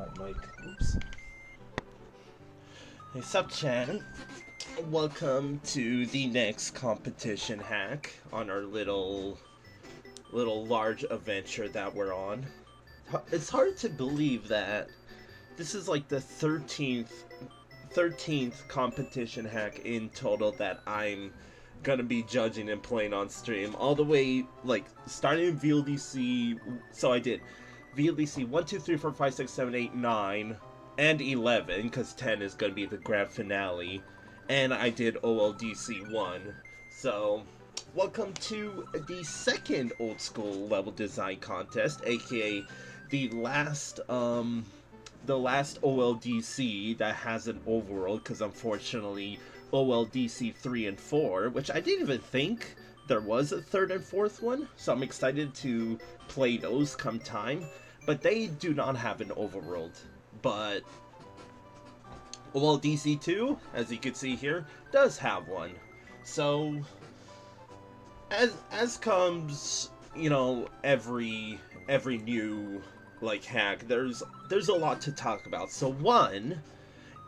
my mic. Oops. Hey, sup, Chan? Welcome to the next competition hack on our little large adventure that we're on. It's hard to believe that this is like the 13th competition hack in total that I'm gonna be judging and playing on stream, all the way like starting in VLDC. So I did VLDC 1, 2, 3, 4, 5, 6, 7, 8, 9, and 11, because 10 is gonna be the grand finale, and I did OLDC 1. So welcome to the second old school level design contest, aka the last OLDC that has an overworld, because unfortunately OLDC 3 and 4, which I didn't even think there was a third and fourth one, so I'm excited to play those come time, but they do not have an overworld. But OLDC 2, as you can see here, does have one. So as comes, you know, every new like hack, there's a lot to talk about. So one,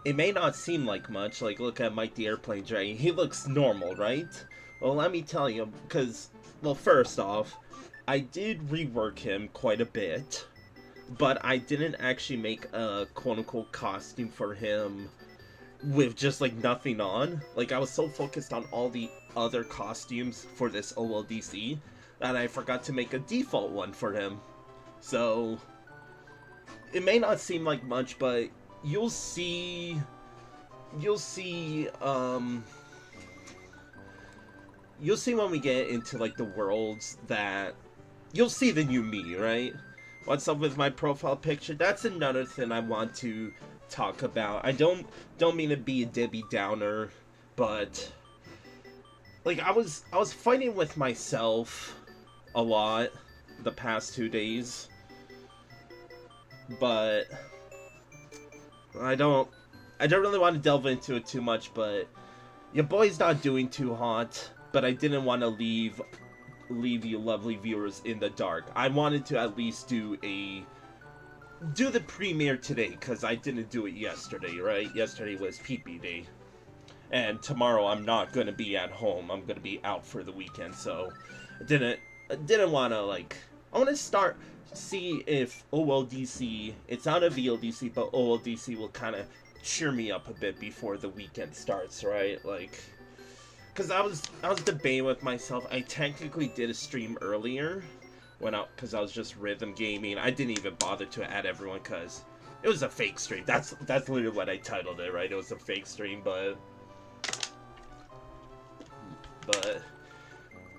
it may not seem like much, like look at Mike the Airplane Dragon, he looks normal, right? Well, let me tell you, because, well, first off, I did rework him quite a bit, but I didn't actually make a quote-unquote costume for him with just like nothing on. Like, I was so focused on all the other costumes for this OLDC that I forgot to make a default one for him. So it may not seem like much, but you'll see when we get into like the worlds that you'll see the new me, right? What's up with my profile picture? That's another thing I want to talk about. I don't mean to be a Debbie Downer, but like I was fighting with myself a lot the past 2 days, but I don't really want to delve into it too much. But your boy's not doing too hot, but I didn't want to leave you lovely viewers in the dark. I wanted to at least do the premiere today, because I didn't do it yesterday, right? Yesterday was PP Day, and tomorrow I'm not going to be at home. I'm going to be out for the weekend, so I didn't want to, like, I want to see if OLDC, it's not a VLDC, but OLDC will kind of cheer me up a bit before the weekend starts, right? Like, because I was debating with myself. I technically did a stream earlier because I was just rhythm gaming. I didn't even bother to add everyone because it was a fake stream. That's literally what I titled it, right? It was a fake stream, but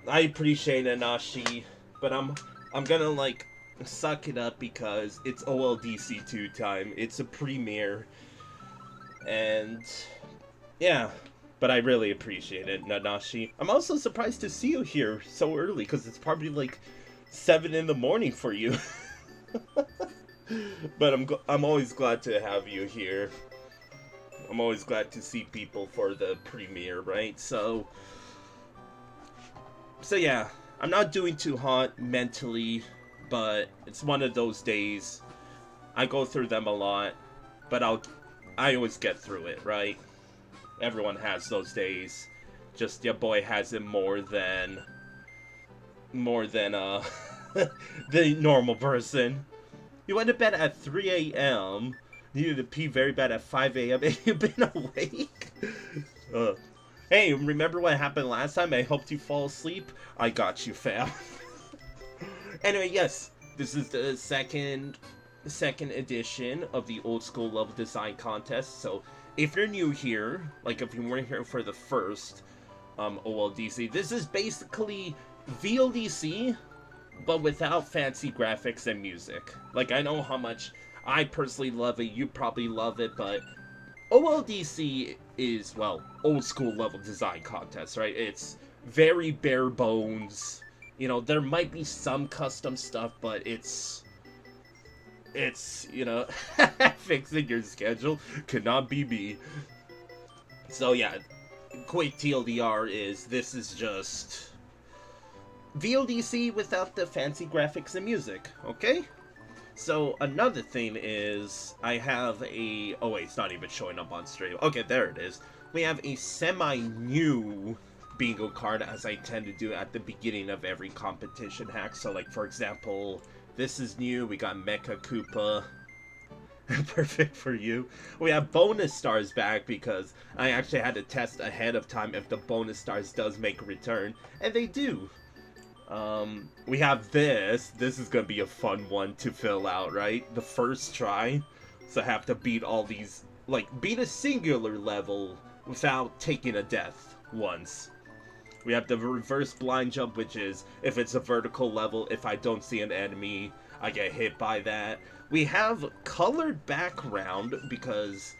I appreciate it, Nashi, but I'm gonna like suck it up because it's OLDC 2 time. It's a premiere, and yeah. But I really appreciate it, Nanashi. I'm also surprised to see you here so early, because it's probably like 7 in the morning for you. But I'm always glad to have you here. I'm always glad to see people for the premiere, right? So yeah, I'm not doing too hot mentally, but it's one of those days. I go through them a lot, but I always get through it, right? Everyone has those days. Just your boy has it more than the normal person. You went to bed at 3 a.m. Needed to pee very bad at 5 a.m. and you've been awake. Hey, remember what happened last time? I helped you fall asleep. I got you, fam. Anyway, yes, this is the second edition of the old school level design contest. So if you're new here, like if you weren't here for the first OLDC, this is basically VLDC, but without fancy graphics and music. Like, I know how much I personally love it, you probably love it, but OLDC is, well, old school level design contest, right? It's very bare bones. You know, there might be some custom stuff, but it's you know, fixing your schedule cannot be me. So yeah, quick TLDR is, this is just VLDC without the fancy graphics and music, okay? So another thing is I have a... Oh wait, it's not even showing up on stream. Okay, there it is. We have a semi-new bingo card, as I tend to do at the beginning of every competition hack. So like, for example, this is new. We got Mecha Koopa. Perfect for you. We have bonus stars back because I actually had to test ahead of time if the bonus stars does make a return, and they do. We have this. This is gonna be a fun one to fill out, right? The first try. So I have to beat all these, like, beat a singular level without taking a death once. We have the reverse blind jump, which is if it's a vertical level, if I don't see an enemy, I get hit by that. We have colored background because,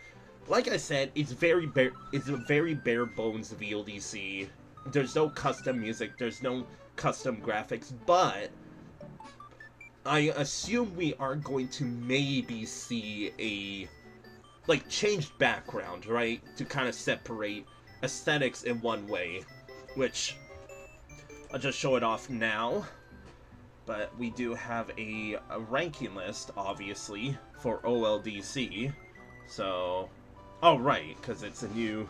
like I said, it's a very bare bones VLDC. There's no custom music, there's no custom graphics, but I assume we are going to maybe see a, like, changed background, right? To kind of separate aesthetics in one way, which I'll just show it off now. But we do have a ranking list, obviously, for OLDC. So, oh right, because it's a new...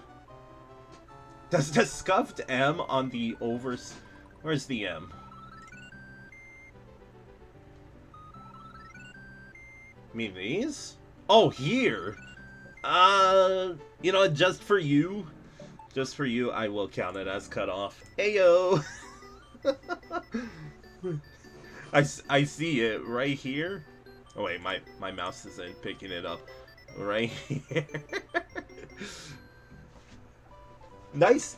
Does the scuffed M on the overs... Where's the M? I mean these? Oh, here! You know, just for you, I will count it as cut off. Ayo! I see it right here. Oh wait, my mouse isn't picking it up. Right here. Nice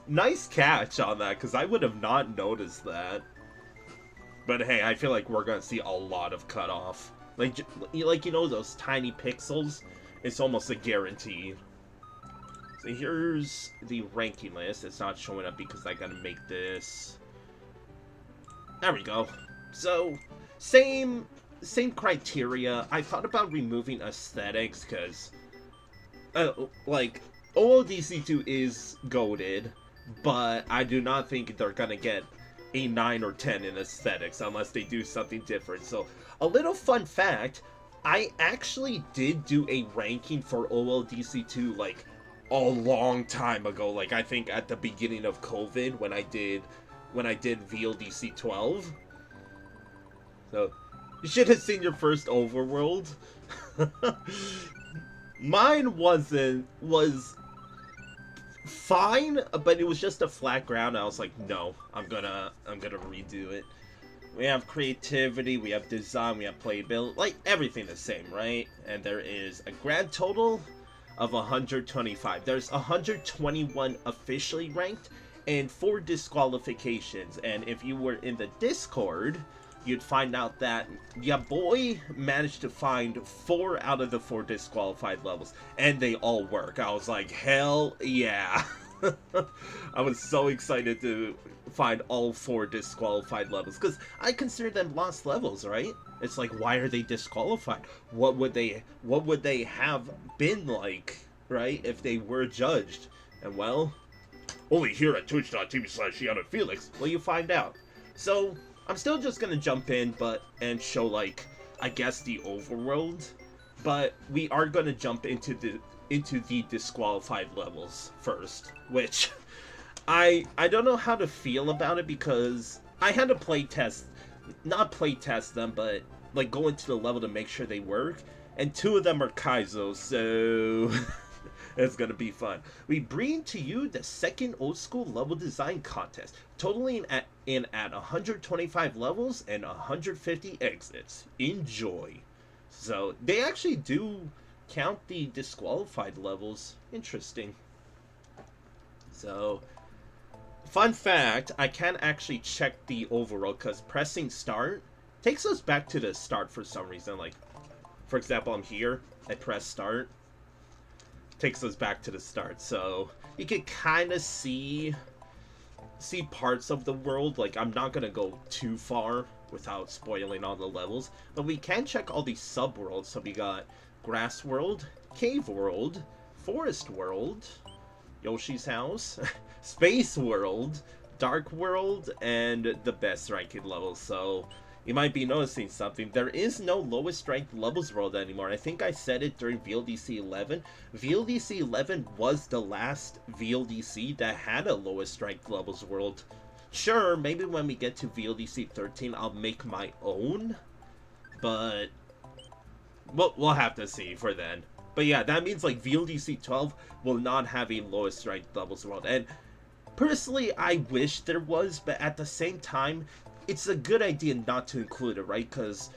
catch on that, because I would have not noticed that. But hey, I feel like we're gonna see a lot of cutoff. Like you know those tiny pixels? It's almost a guarantee. So here's the ranking list. It's not showing up because I gotta make this. There we go. So, same criteria. I thought about removing aesthetics because, like, OLDC2 is goated, but I do not think they're gonna get a 9 or 10 in aesthetics unless they do something different. So, a little fun fact, I actually did do a ranking for OLDC2, like, a long time ago. Like, I think at the beginning of COVID when I did VLDC 12. So, you should have seen your first overworld. Mine was fine, but it was just a flat ground. I was like, no, I'm gonna redo it. We have creativity, we have design, we have playability, like everything the same, right? And there is a grand total of 125. There's 121 officially ranked and 4 disqualifications. And if you were in the Discord, you'd find out that your boy managed to find 4 out of the 4 disqualified levels, and they all work. I was like, hell yeah. I was so excited to find all 4 disqualified levels, because I consider them lost levels, right? It's like, why are they disqualified? What would they have been like, right, if they were judged? And well, only here at twitch.tv/YanoFelix will you find out. So I'm still just gonna jump in and show, like, I guess the overworld, but we are gonna jump into the disqualified levels first, which I don't know how to feel about it, because I had to not play test them, but like go into the level to make sure they work, and 2 of them are Kaizos, so it's gonna be fun. We bring to you the second old school level design contest, totaling at 125 levels and 150 exits. Enjoy. So they actually do count the disqualified levels. Interesting. So, fun fact, I can actually check the overall, because pressing start takes us back to the start for some reason. Like, for example, I'm here, I press start, takes us back to the start. So you can kind of see parts of the world. Like, I'm not gonna go too far without spoiling all the levels, but we can check all these sub-worlds. So we got Grass World, Cave World, Forest World, Yoshi's House, Space World, Dark World, and the best ranked levels. So you might be noticing something. There is no lowest ranked levels world anymore. I think I said it during VLDC 11. VLDC 11 was the last VLDC that had a lowest ranked levels world. Sure, maybe when we get to VLDC 13, I'll make my own, but we'll have to see for then. But yeah, that means like VLDC 12 will not have a lowest ranked levels world. And personally, I wish there was, but at the same time, it's a good idea not to include it, right? Because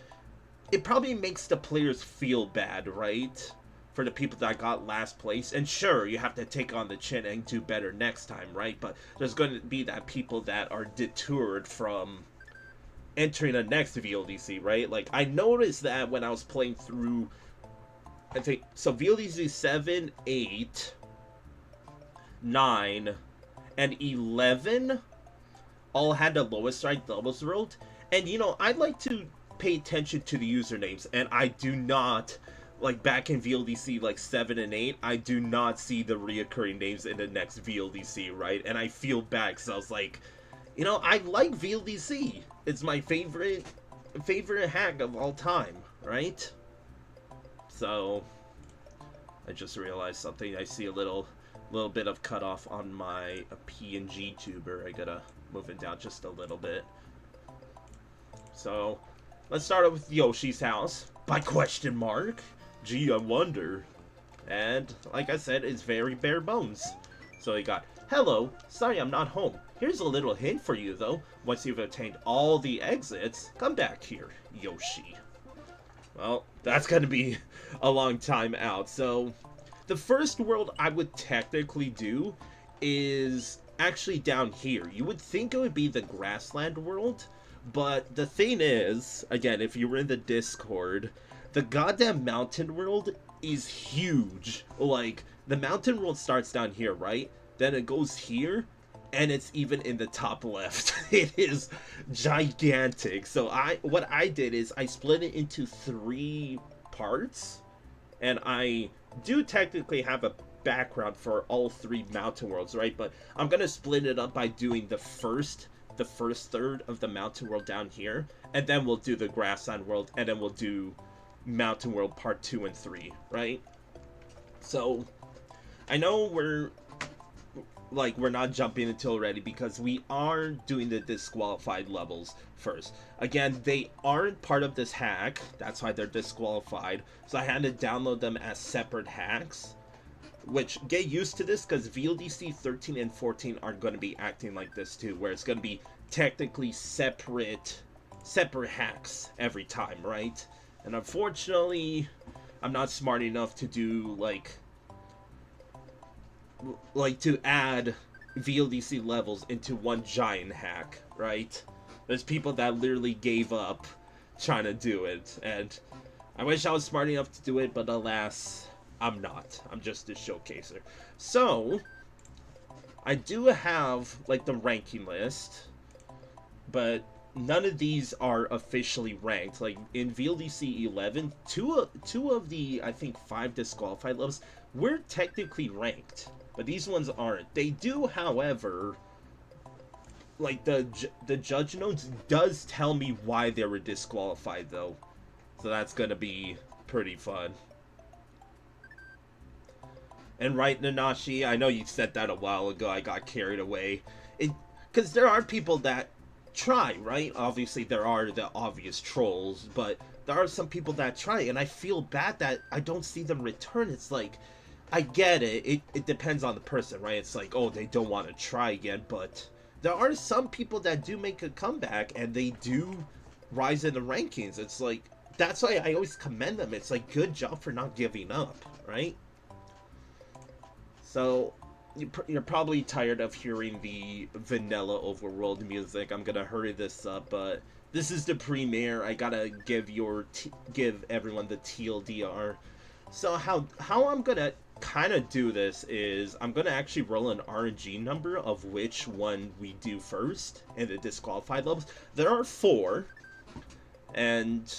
it probably makes the players feel bad, right? For the people that got last place. And sure, you have to take on the chin and do better next time, right? But there's going to be that people that are deterred from entering the next VLDC, right? Like, I noticed that when I was playing through, I think, so VLDC 7, 8, 9, and 11 all had the lowest ranked levels world. And, you know, I'd like to pay attention to the usernames, and I do not, like, back in VLDC, like, 7 and 8, I do not see the reoccurring names in the next VLDC, right? And I feel bad, because I was like, you know, I like VLDC. It's my favorite hack of all time, right? So, I just realized something. I see a little bit of cutoff on my PNG tuber. I gotta move it down just a little bit. So, let's start off with Yoshi's house. By question mark? Gee, I wonder. And, like I said, it's very bare bones. So we got, hello, sorry I'm not home. Here's a little hint for you though. Once you've obtained all the exits, come back here, Yoshi. Well, that's gonna be a long time out. So, the first world I would technically do is actually down here. You would think it would be the grassland world, but the thing is, again, if you were in the Discord, the goddamn mountain world is huge. Like, the mountain world starts down here, right? Then it goes here, and it's even in the top left. It is gigantic. So what I did is I split it into 3 parts, and I do technically have a background for all 3 mountain worlds, right? But I'm gonna split it up by doing the first third of the mountain world down here, and then we'll do the grassland world, and then we'll do mountain world part 2 and 3, right? So I know we're not jumping into already because we are doing the disqualified levels first. Again, they aren't part of this hack, that's why they're disqualified, so I had to download them as separate hacks, which, get used to this, because VLDC 13 and 14 are going to be acting like this too, where it's going to be technically separate hacks every time, right? And unfortunately, I'm not smart enough to do, like to add VLDC levels into one giant hack, right? There's people that literally gave up trying to do it, and I wish I was smart enough to do it, but alas, I'm not. I'm just a showcaser. So, I do have, like, the ranking list, but none of these are officially ranked. Like, in VLDC 11, two of the, I think, 5 disqualified levels were technically ranked, but these ones aren't. They do, however, like, the judge notes does tell me why they were disqualified, though. So that's gonna be pretty fun. And right, Nanashi, I know you said that a while ago, I got carried away. Because there are people that try, right? Obviously, there are the obvious trolls, but there are some people that try, and I feel bad that I don't see them return. It's like, I get it. It depends on the person, right? It's like, oh, they don't want to try again, but there are some people that do make a comeback, and they do rise in the rankings. It's like, that's why I always commend them. It's like, good job for not giving up, right? So, you're probably tired of hearing the vanilla overworld music. I'm gonna hurry this up, but this is the premiere. I gotta give everyone the TLDR. So how I'm gonna kind of do this is I'm gonna actually roll an RNG number of which one we do first in the disqualified levels. There are 4, and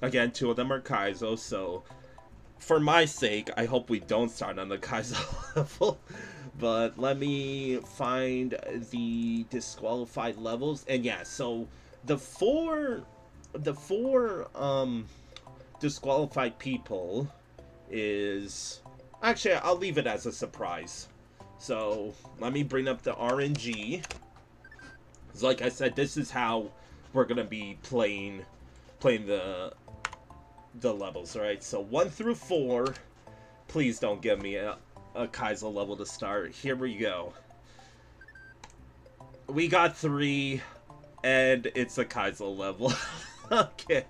again, 2 of them are Kaizo, so for my sake, I hope we don't start on the Kaizo level. But let me find the disqualified levels. And yeah, so the 4 the four disqualified people is... Actually, I'll leave it as a surprise. So, let me bring up the RNG. Because like I said, this is how we're going to be playing the levels, right? So, 1 through 4. Please don't give me a Kaizo level to start. Here we go. We got 3, and it's a Kaizo level. Okay,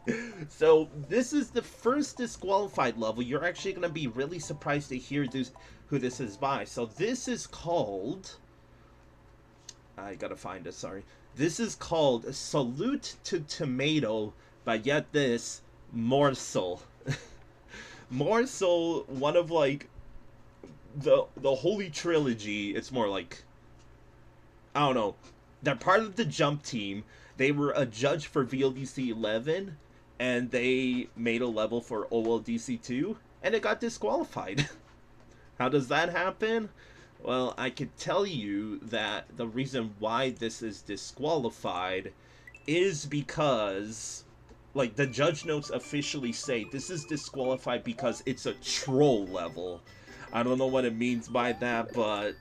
so this is the first disqualified level. You're actually going to be really surprised to hear who this is by. So this is called... I gotta find it, sorry. This is called Salute to Tomato by, get this, Morsel. Morsel, one of, like, the Holy Trilogy. It's more like... I don't know. They're part of the Jump team. They were a judge for VLDC 11, and they made a level for OLDC 2, and it got disqualified. How does that happen? Well, I could tell you that the reason why this is disqualified is because, like, the judge notes officially say this is disqualified because it's a troll level. I don't know what it means by that, but,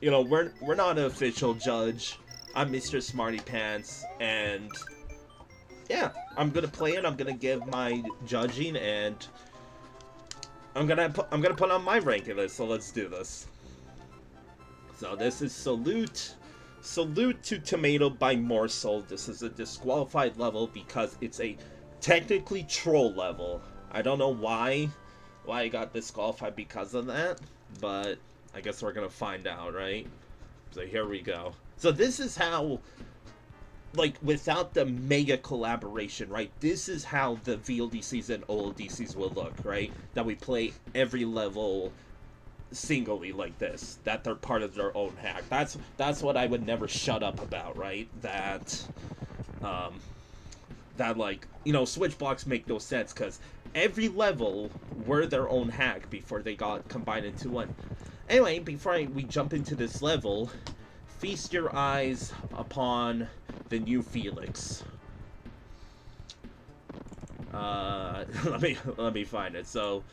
you know, we're not an official judge. I'm Mr. Smarty Pants, and yeah, I'm gonna play it. I'm gonna give my judging, and I'm gonna put on my ranking list. So let's do this. So this is Salute to Tomato by Morsel. This is a disqualified level because it's a technically troll level. I don't know why I got disqualified because of that, but I guess we're gonna find out, right? So here we go. So this is how, like, without the mega collaboration, right? This is how the VLDCs and OLDCs will look, right? That we play every level singly like this. That they're part of their own hack. That's what I would never shut up about, right? That like, you know, switch blocks make no sense because every level were their own hack before they got combined into one. Anyway, before we jump into this level, feast your eyes upon the new Felix. Let me find it. So,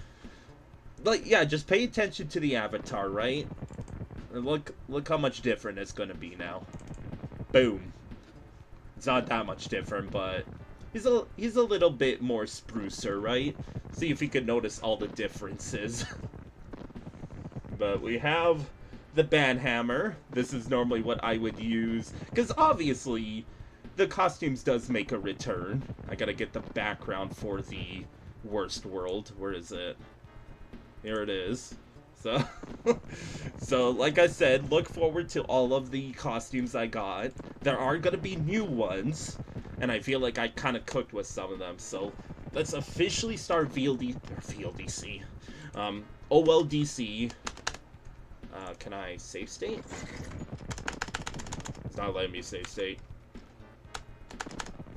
like, yeah, just pay attention to the avatar, right? And look how much different it's gonna be now. Boom. It's not that much different, but he's a little bit more sprucer, right? See if you can notice all the differences. But we have the banhammer. This is normally what I would use, because obviously the costumes does make a return. I gotta get the background for the worst world. Where is it? Here it is. So, so like I said, look forward to all of the costumes I got. There are gonna be new ones, and I feel like I kind of cooked with some of them. So let's officially start VLDC. OLDC. Can I save state? It's not letting me save state.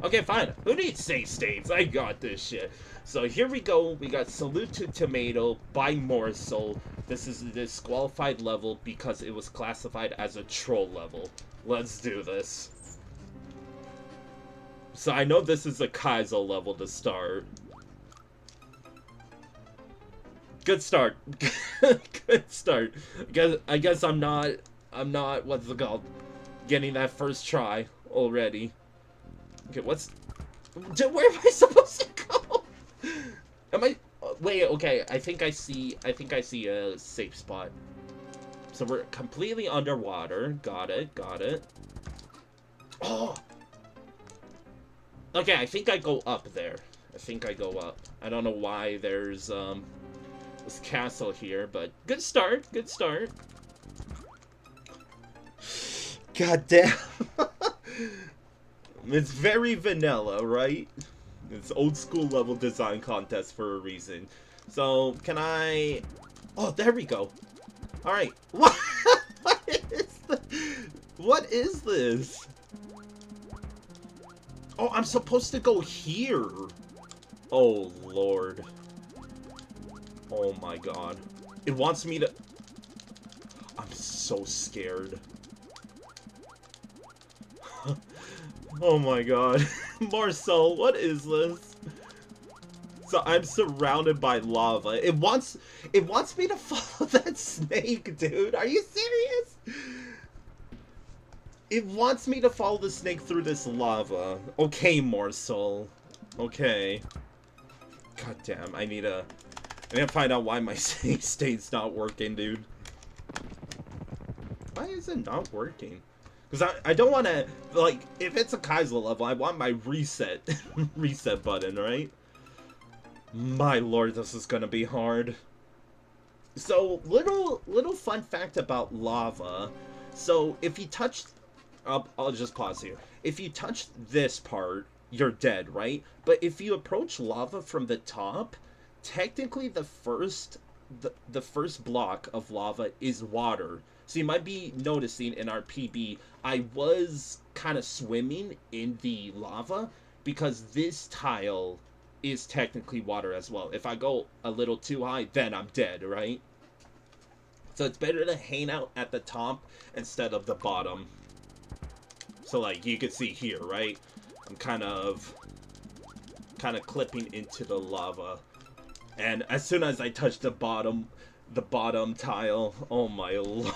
Okay, fine. Who needs save states? I got this shit. So here we go. We got Salute to Tomato by Morsel. This is a disqualified level because it was classified as a troll level. Let's do this. So I know this is a Kaizo level to start. Good start. Good start. I guess I'm not what's it called? Getting that first try already. Okay, where am I supposed to go? Am I wait, okay, I think I see a safe spot. So we're completely underwater. Got it. Oh. Okay, I think I go up there. I don't know why there's this castle here, but good start. God damn. It's very vanilla, right? It's old school level design contest for a reason. So, can I... Oh, there we go. Alright. What is this? Oh, I'm supposed to go here. Oh, Lord. Oh my god. It wants me to... I'm so scared. Oh my god. Morsel, what is this? So I'm surrounded by lava. It wants me to follow that snake, dude. Are you serious? It wants me to follow the snake through this lava. Okay, Morsel. Okay. God damn, I need to find out why my save state's not working, dude. Why is it not working? Because I don't want to, like, if it's a Kaiser level, I want my reset reset button, right? My lord, this is gonna be hard. So, little fun fact about lava. So, if you touch, I'll just pause here. If you touch this part, you're dead, right? But if you approach lava from the top, technically the first block of lava is water. So you might be noticing in our PB, I was kind of swimming in the lava because this tile is technically water as well. If I go a little too high, then I'm dead, right? So it's better to hang out at the top instead of the bottom. So like you can see here, right? I'm kind of clipping into the lava. And as soon as I touch the bottom tile, oh my lord.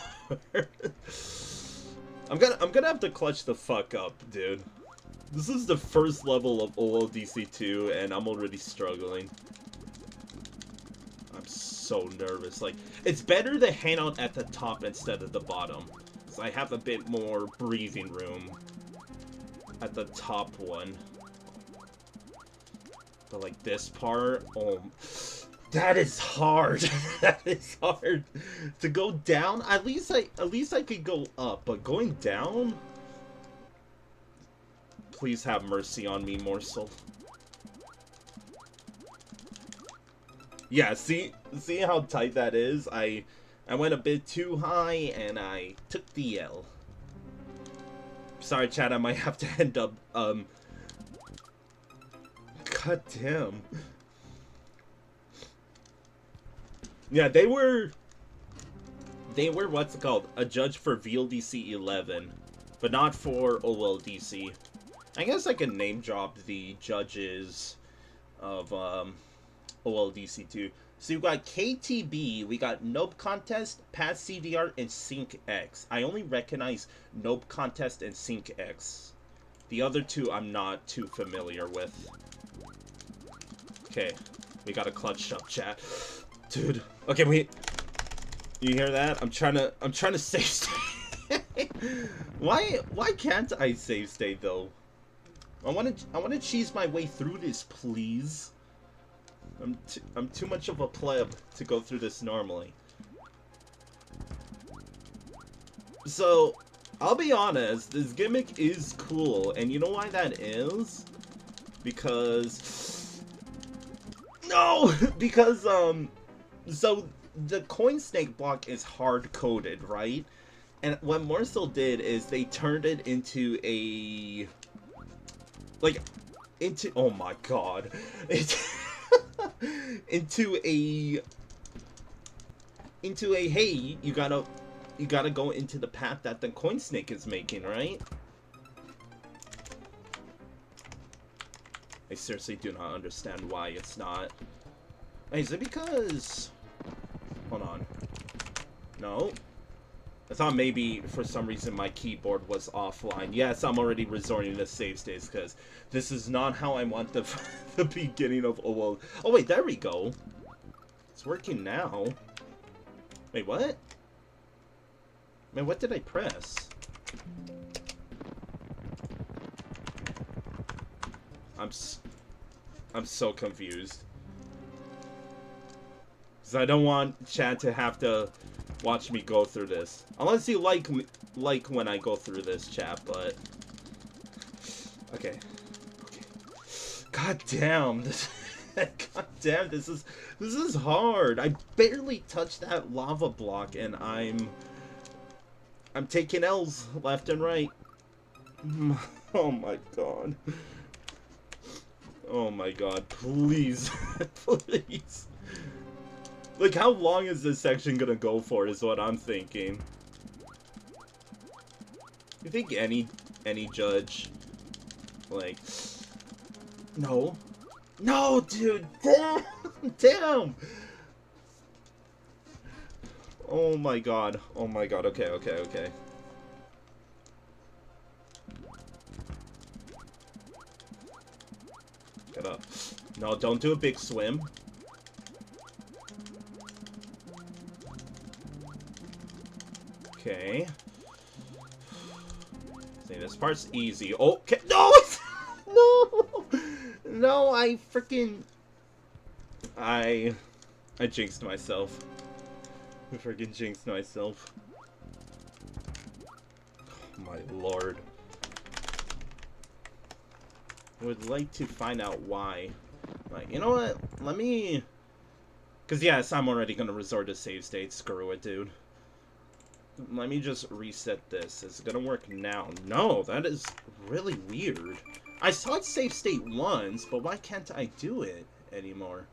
I'm gonna have to clutch the fuck up, dude. This is the first level of VLDC 2 and I'm already struggling. I'm so nervous. Like, it's better to hang out at the top instead of the bottom. Because I have a bit more breathing room at the top one. But like this part, oh, that is hard. That is hard. To go down, at least I could go up, but going down, please have mercy on me, Morsel. Yeah, see how tight that is? I went a bit too high and I took the L. Sorry, chat, I might have to end up God damn. Yeah, they were what's it called? A judge for VLDC 11, but not for VLDC. I guess I can name drop the judges of VLDC 2. So we got KTB, we got Nope Contest, Pass CDR, and Sync X. I only recognize Nope Contest and Sync X. The other two I'm not too familiar with. Okay, we got a clutch up, chat. Dude. Okay, you hear that? I'm trying to save state. Why can't I save state though? I wanna cheese my way through this, please. I'm too much of a pleb to go through this normally. So, I'll be honest, this gimmick is cool, and you know why that is? Because because so the coin snake block is hard coded, right? And what Morsel did is they turned it into a oh my god. into a hey, you gotta go into the path that the coin snake is making, right? I seriously do not understand why it's not. Wait, is it because... Hold on. No. I thought maybe for some reason my keyboard was offline. Yes, I'm already resorting to save states because this is not how I want the beginning of oh wait, there we go. It's working now. Wait, what? Man, what did I press? I'm so confused. Because I don't want chat to have to watch me go through this. Unless you like when I go through this, chat, but... Okay. God damn, God damn, this is hard. I barely touched that lava block and I'm taking L's left and right. Oh my god. Oh my god, please. Please. Like, how long is this section gonna go for is what I'm thinking. You think any judge, like, No. No, dude. Damn. Damn. Oh my god. Oh my god. Okay, okay, okay. Get up. No, don't do a big swim. Okay. See, this part's easy. Okay. No! No! No, I freaking... I jinxed myself. I freaking jinxed myself. Oh, my lord. I would like to find out why. Like, you know what? Let me... Because, yes, I'm already going to resort to save state. Screw it, dude. Let me just reset this. Is it going to work now? No, that is really weird. I saw it save state once, but why can't I do it anymore?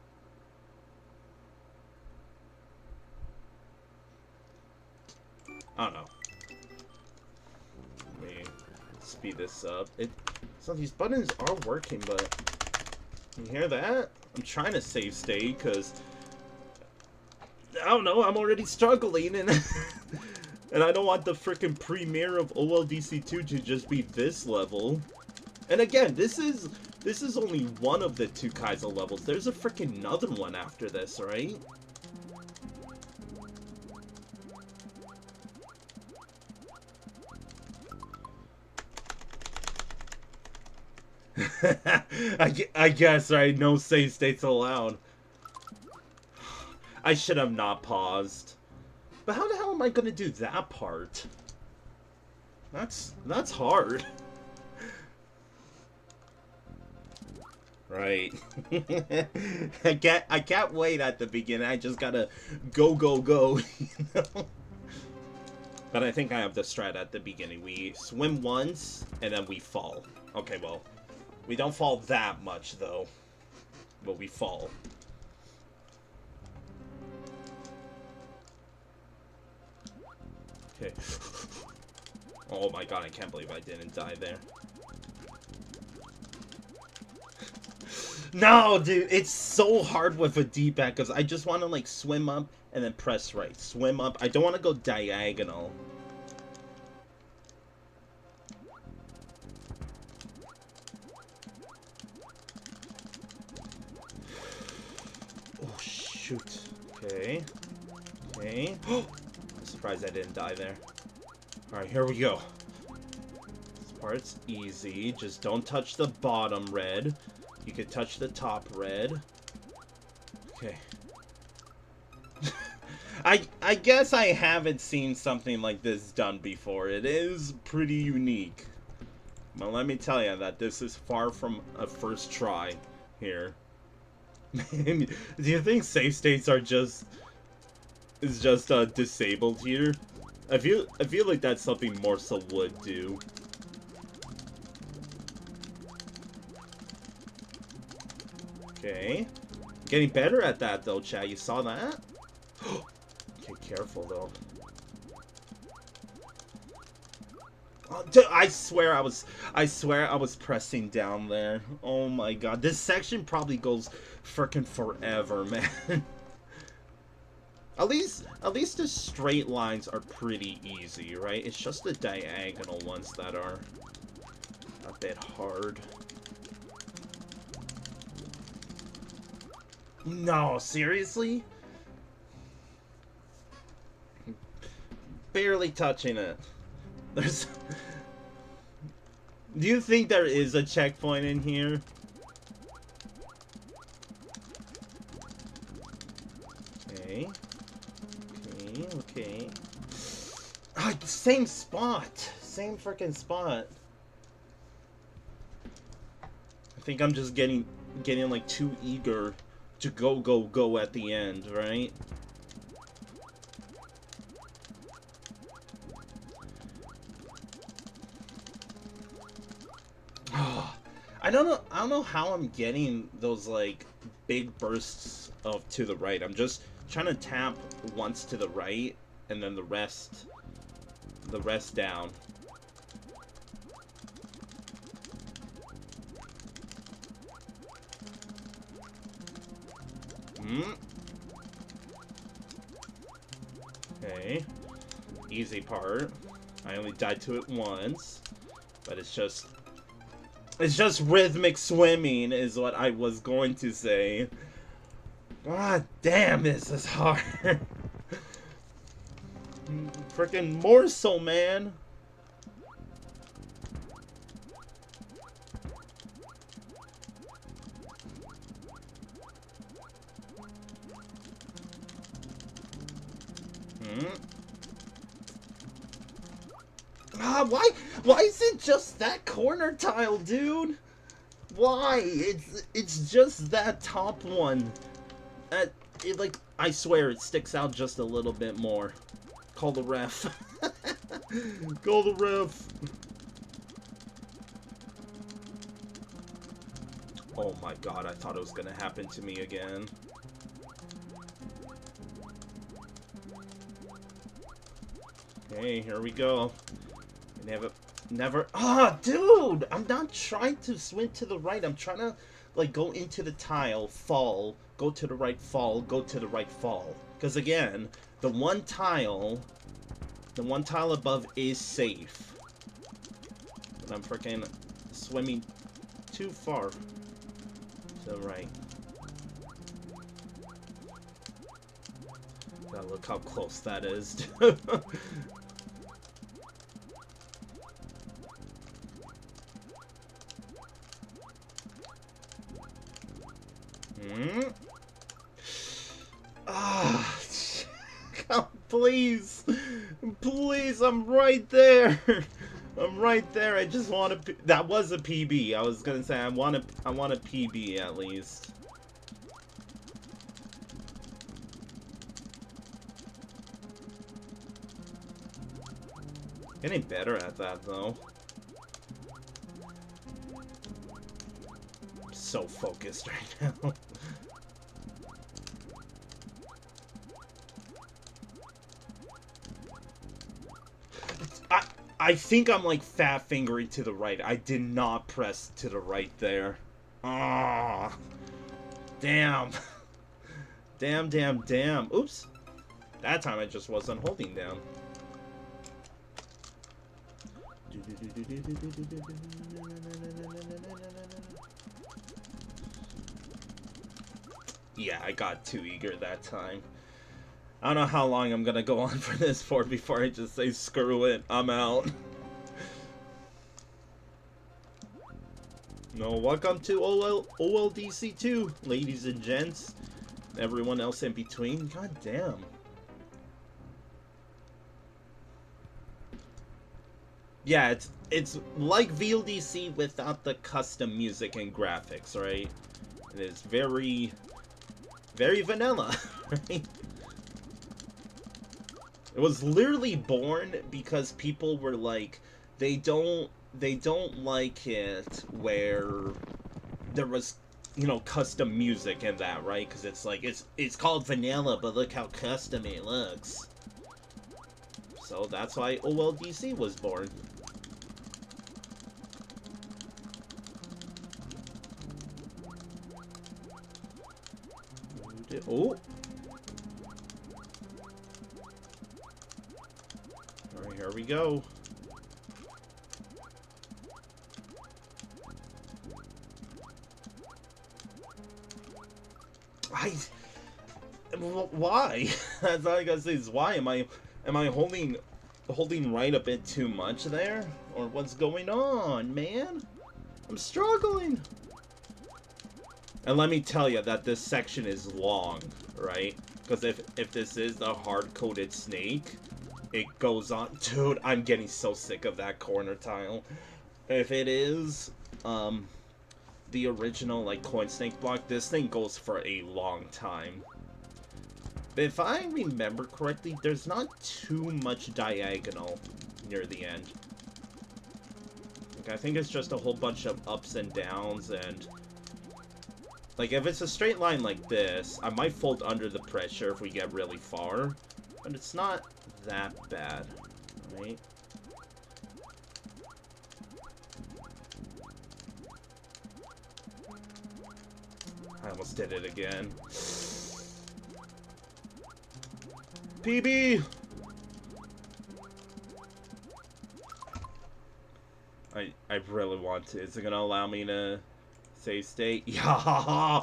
I don't know. Let me speed this up. So these buttons are working, but you hear that? I'm trying to save state because I don't know. I'm already struggling, and and I don't want the freaking premiere of OLDC 2 to just be this level. And again, this is only one of the 2 Kaizo levels. There's a freaking another one after this, right? I guess, right? No save states allowed. I should have not paused. But how the hell am I gonna do that part? That's hard. Right. I can't wait at the beginning. I just gotta go, you know? But I think I have the strat at the beginning. We swim once, and then we fall. Okay, well, we don't fall that much, though. But we fall. Okay. Oh my god, I can't believe I didn't die there. No, dude, it's so hard with a D-pad because I just want to, like, swim up and then press right. Swim up. I don't want to go diagonal. Oh, shoot. Okay. Okay. I'm surprised I didn't die there. Alright, here we go. This part's easy. Just don't touch the bottom red. You could touch the top red. Okay. I guess I haven't seen something like this done before. It is pretty unique. But let me tell you that this is far from a first try here. Do you think save states are just disabled here? I feel like that's something Morsel would do. Okay. Getting better at that though, chat. You saw that? Okay, careful though. Oh, dude, I swear I was pressing down there. Oh my god. This section probably goes frickin' forever, man. At least the straight lines are pretty easy, right? It's just the diagonal ones that are a bit hard. No, seriously? Barely touching it. There's... Do you think there is a checkpoint in here? Okay. Okay, okay. Ah, same spot! Same freaking spot. I think I'm just getting like too eager to go at the end, right? I don't know how I'm getting those like big bursts of to the right. I'm just trying to tap once to the right and then the rest down. Okay. Easy part. I only died to it once. But it's just rhythmic swimming is what I was going to say. God damn, this is hard. Freaking Morsel, man. Why is it just that corner tile, dude? Why? It's just that top one. Like, I swear it sticks out just a little bit more. Call the ref. Call the ref. Oh my god, I thought it was gonna happen to me again. Okay, here we go. Never. Ah, dude! I'm not trying to swing to the right. I'm trying to, like, go into the tile, fall, go to the right, fall, go to the right, fall. Because again, the one tile above is safe. But I'm freaking swimming too far to the right. God, look how close that is. Please, please, I'm right there. I'm right there. I just want to. That was a PB. I was gonna say I want a PB at least. Getting better at that though. I'm so focused right now. I think I'm like fat fingering to the right. I did not press to the right there. Ah, damn. Damn. Oops. That time I just wasn't holding down. Yeah, I got too eager that time. I don't know how long I'm gonna go on for this for before I just say screw it, I'm out. No, welcome to OLDC 2, ladies and gents. Everyone else in between. God damn. Yeah, it's like VLDC without the custom music and graphics, right? It is very vanilla, right? It was literally born because people were like, they don't like it where there was, you know, custom music and that, right? Because it's like, it's called vanilla, but look how custom it looks. So that's why OLDC was born. Oh! Alright, here we go. Why? That's all I gotta say is why? Am I holding right a bit too much there? Or what's going on, man? I'm struggling. And let me tell you that this section is long, right? Because if this is the hard-coded snake, it goes on. Dude, I'm getting so sick of that corner tile. If it is the original like coin snake block, this thing goes for a long time. But if I remember correctly, there's not too much diagonal near the end. Like, I think it's just a whole bunch of ups and downs, and like if it's a straight line like this, I might fold under the pressure if we get really far, but it's not that bad, right? I almost did it again. PB! I really want to. Is it gonna allow me to save state? Yeah!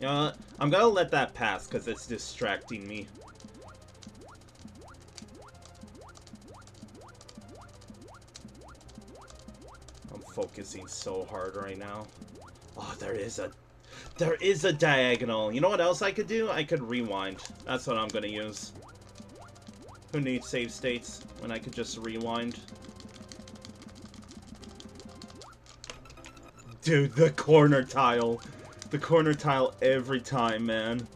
You know what? I'm gonna let that pass because it's distracting me. I'm focusing so hard right now. Oh, there is a diagonal. You know what else I could do? I could rewind. That's what I'm gonna use. Who needs save states when I could just rewind? Dude, the corner tile. The corner tile every time, man.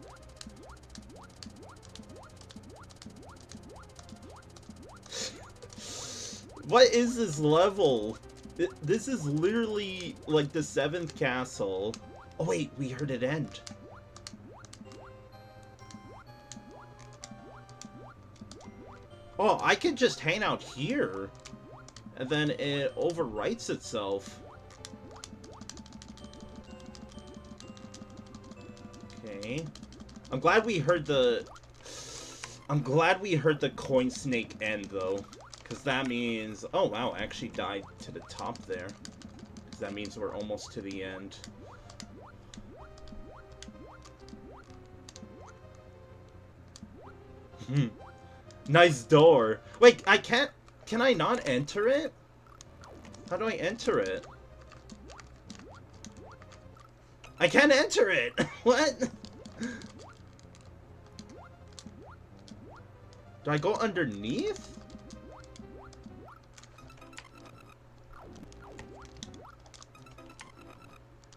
What is this level? This is literally like the 7th castle. Oh wait, we heard it end. Oh, I can just hang out here. And then it overwrites itself. Okay. I'm glad we heard the coin snake end though. Because that means... Oh, wow, I actually died to the top there. Because that means we're almost to the end. Nice door. Wait, I can't... Can I not enter it? How do I enter it? I can't enter it! What? Do I go underneath?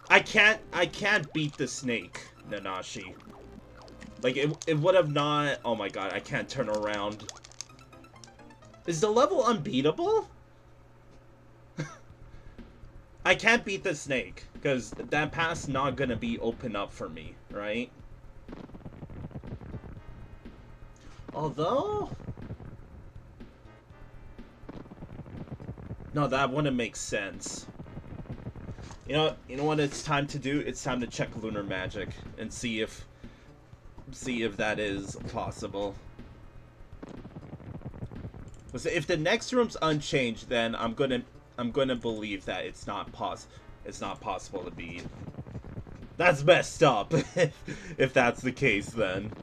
I can't beat the snake, Nanashi. Like, it would have not... Oh my god, I can't turn around. Is the level unbeatable? I can't beat the snake, because that path's not gonna be open up for me, right? Although... No, that wouldn't make sense. You know what it's time to do? It's time to check Lunar Magic and see if that is possible. If the next room's unchanged, then I'm gonna believe that it's not possible to beat. That's messed up. If that's the case, then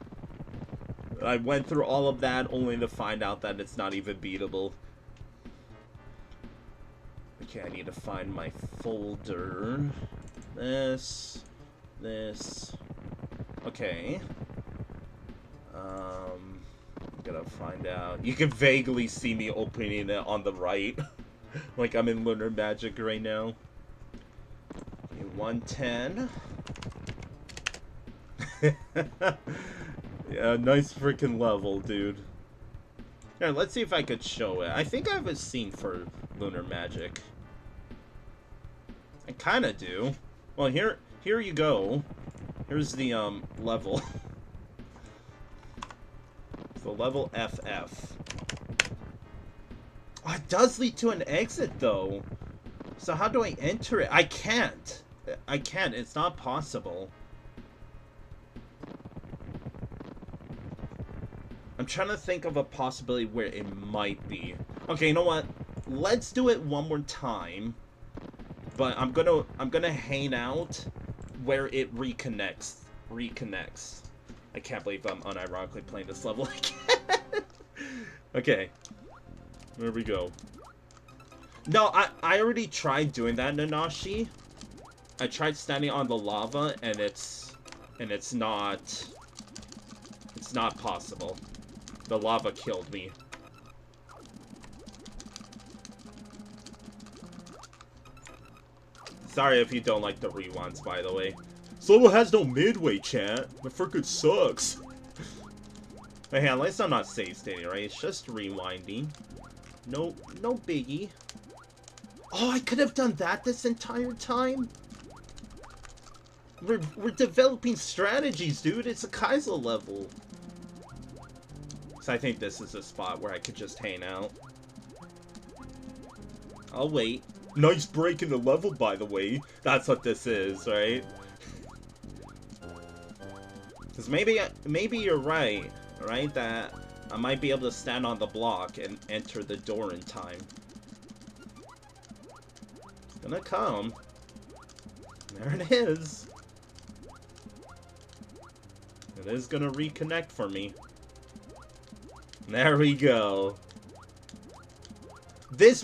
I went through all of that only to find out that it's not even beatable. Okay, I need to find my folder. This. Okay. Gotta find out. You can vaguely see me opening it on the right. Like I'm in Lunar Magic right now. Okay, 110. Yeah, nice freaking level, dude. Here, let's see if I could show it. I think I have a scene for Lunar Magic. I kinda do. Well, here you go. Here's the, level. So level FF. Oh, it does lead to an exit, though. So how do I enter it? I can't. It's not possible. I'm trying to think of a possibility where it might be. Okay, you know what? Let's do it one more time. But I'm gonna hang out where it reconnects. I can't believe I'm unironically playing this level again. Okay. There we go. No, I already tried doing that, Nanashi. I tried standing on the lava and it's not possible. The lava killed me. Sorry if you don't like the rewinds, by the way. This level has no midway, chat. The frickin' sucks. But hey, at least I'm not save stating, right? It's just rewinding. No biggie. Oh, I could have done that this entire time? We're developing strategies, dude. It's a Kaiser level. So I think this is a spot where I could just hang out. I'll wait. Nice break in the level, by the way. That's what this is, right? Because maybe you're right, that I might be able to stand on the block and enter the door in time. It's gonna come. There it is. It is gonna reconnect for me. There we go. This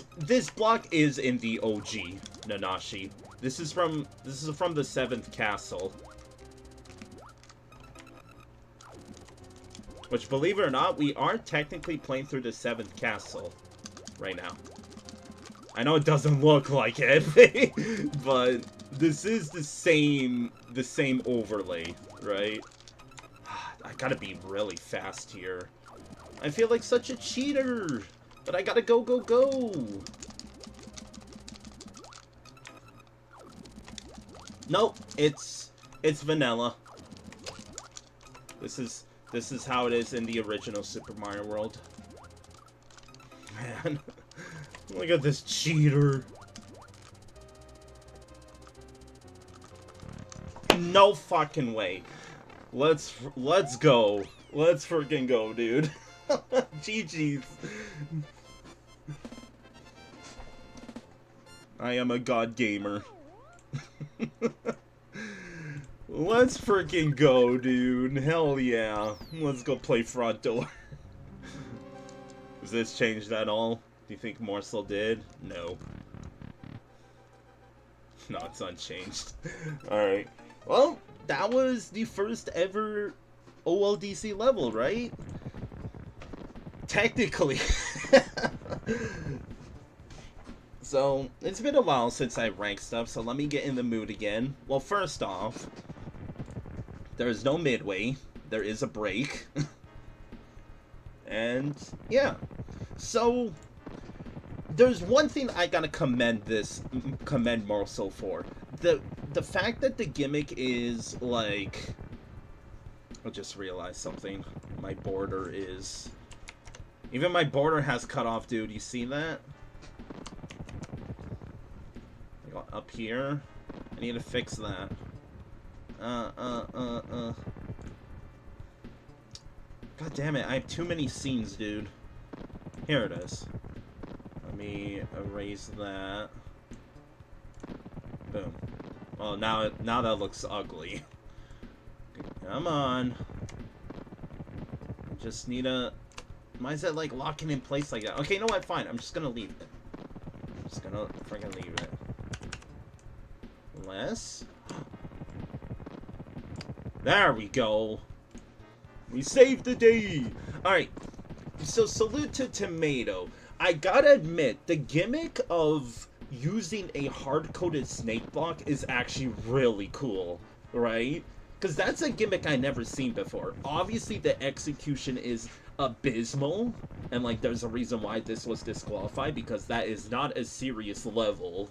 block is in the OG Nanashi. This is from the 7th castle. Which, believe it or not, we are technically playing through the 7th castle right now. I know it doesn't look like it, but this is the same overlay, right? I gotta be really fast here. I feel like such a cheater, but I gotta go, go, go. Nope, it's vanilla. This is how it is in the original Super Mario World. Man, look at this cheater. No fucking way. Let's go. Let's freaking go, dude. GG's. I am a god gamer. Let's freaking go, dude. Hell yeah. Let's go play front door. Does this change at all? Do you think Morsel did? No. No, it's unchanged. Alright. Well, that was the first ever OLDC level, right? Technically. So, it's been a while since I ranked stuff, so let me get in the mood again. Well, first off, there is no midway. There is a break. And, yeah. So, there's one thing I gotta commend Morsel for. The fact that the gimmick is, like... I just realized something. My border is... Even my border has cut off, dude. You see that? I got up here. I need to fix that. God damn it, I have too many scenes, dude. Here it is. Let me erase that. Boom. Well, now that looks ugly. Come on. I just need a... Why is that, like, locking in place like that? Okay, you know what? Fine. I'm just gonna leave it. I'm just gonna freaking leave it. Unless... There we go. We saved the day. Alright. So, salute to Tomato. I gotta admit, the gimmick of using a hard-coded snake block is actually really cool. Right? Because that's a gimmick I never seen before. Obviously, the execution is abysmal. And, like, there's a reason why this was disqualified. Because that is not a serious level.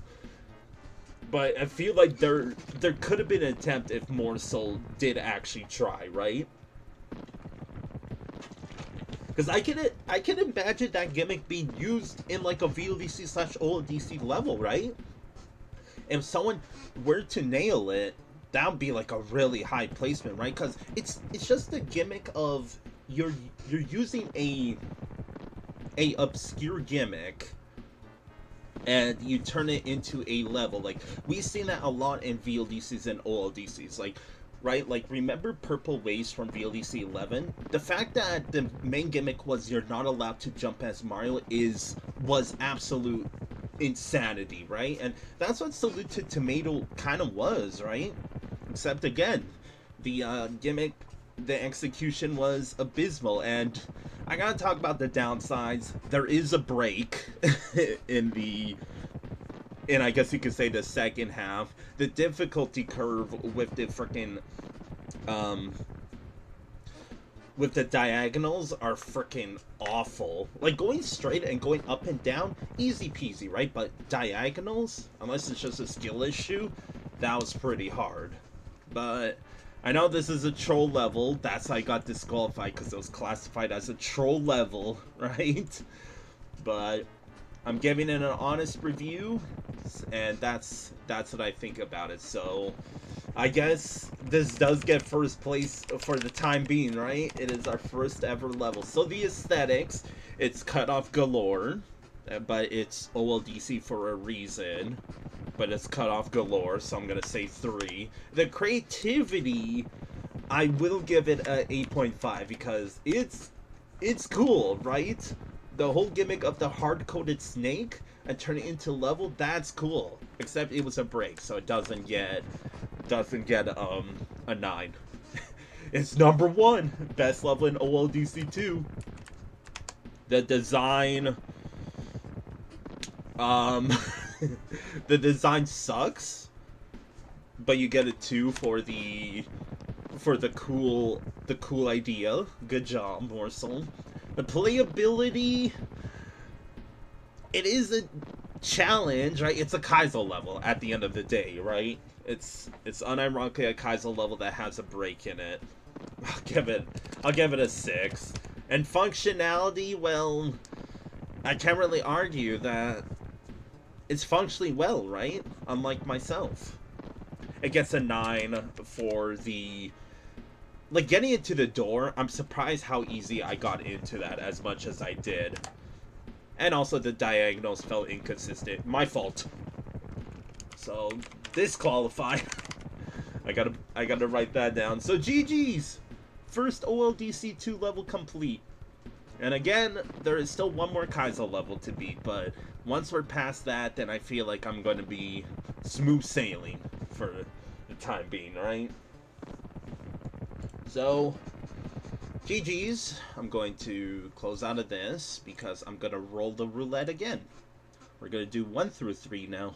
But I feel like there could have been an attempt if Morsel did actually try, right? Because I can imagine that gimmick being used in like a VLDC/OLDC level, right? If someone were to nail it, that would be like a really high placement, right? Because it's just the gimmick of you're using a obscure gimmick. And you turn it into a level. Like, we've seen that a lot in VLDCs and OLDCs. Like, right? Like, remember Purple Waves from VLDC 11? The fact that the main gimmick was you're not allowed to jump as Mario was absolute insanity, right? And that's what Salute to Tomato kind of was, right? Except, again, the gimmick, the execution was abysmal. And I gotta talk about the downsides. There is a break in I guess you could say the second half. The difficulty curve with the freaking with the diagonals are freaking awful. Like, going straight and going up and down, easy peasy, right? But diagonals, unless it's just a skill issue, that was pretty hard. But I know this is a troll level. That's how I got disqualified, because it was classified as a troll level, right? But I'm giving it an honest review, and that's what I think about it. So I guess this does get first place for the time being, right? It is our first ever level. So the aesthetics, it's cut off galore, but it's OLDC for a reason. But it's cut off galore, so I'm gonna say 3. The creativity, I will give it a 8.5 because it's cool, right? The whole gimmick of the hard-coded snake and turn it into level, that's cool. Except it was a break, so it doesn't get a 9. It's number 1 best level in OLDC 2. The design, the design sucks, but you get a 2 for the cool idea. Good job, Morsel. The playability, it is a challenge, right? It's a Kaizo level at the end of the day, right? It's unironically a Kaizo level that has a break in it. I'll give it a 6. And functionality, well, I can't really argue that it's functionally well, right? Unlike myself. It gets a 9 for the... Like, getting it to the door, I'm surprised how easy I got into that as much as I did. And also the diagonals felt inconsistent. My fault. So, disqualified. I gotta write that down. So, GG's! First OLDC 2 level complete. And again, there is still one more Kaizo level to beat, but once we're past that, then I feel like I'm going to be smooth sailing for the time being, right? So, GG's. I'm going to close out of this because I'm going to roll the roulette again. We're going to do 1 through 3 now.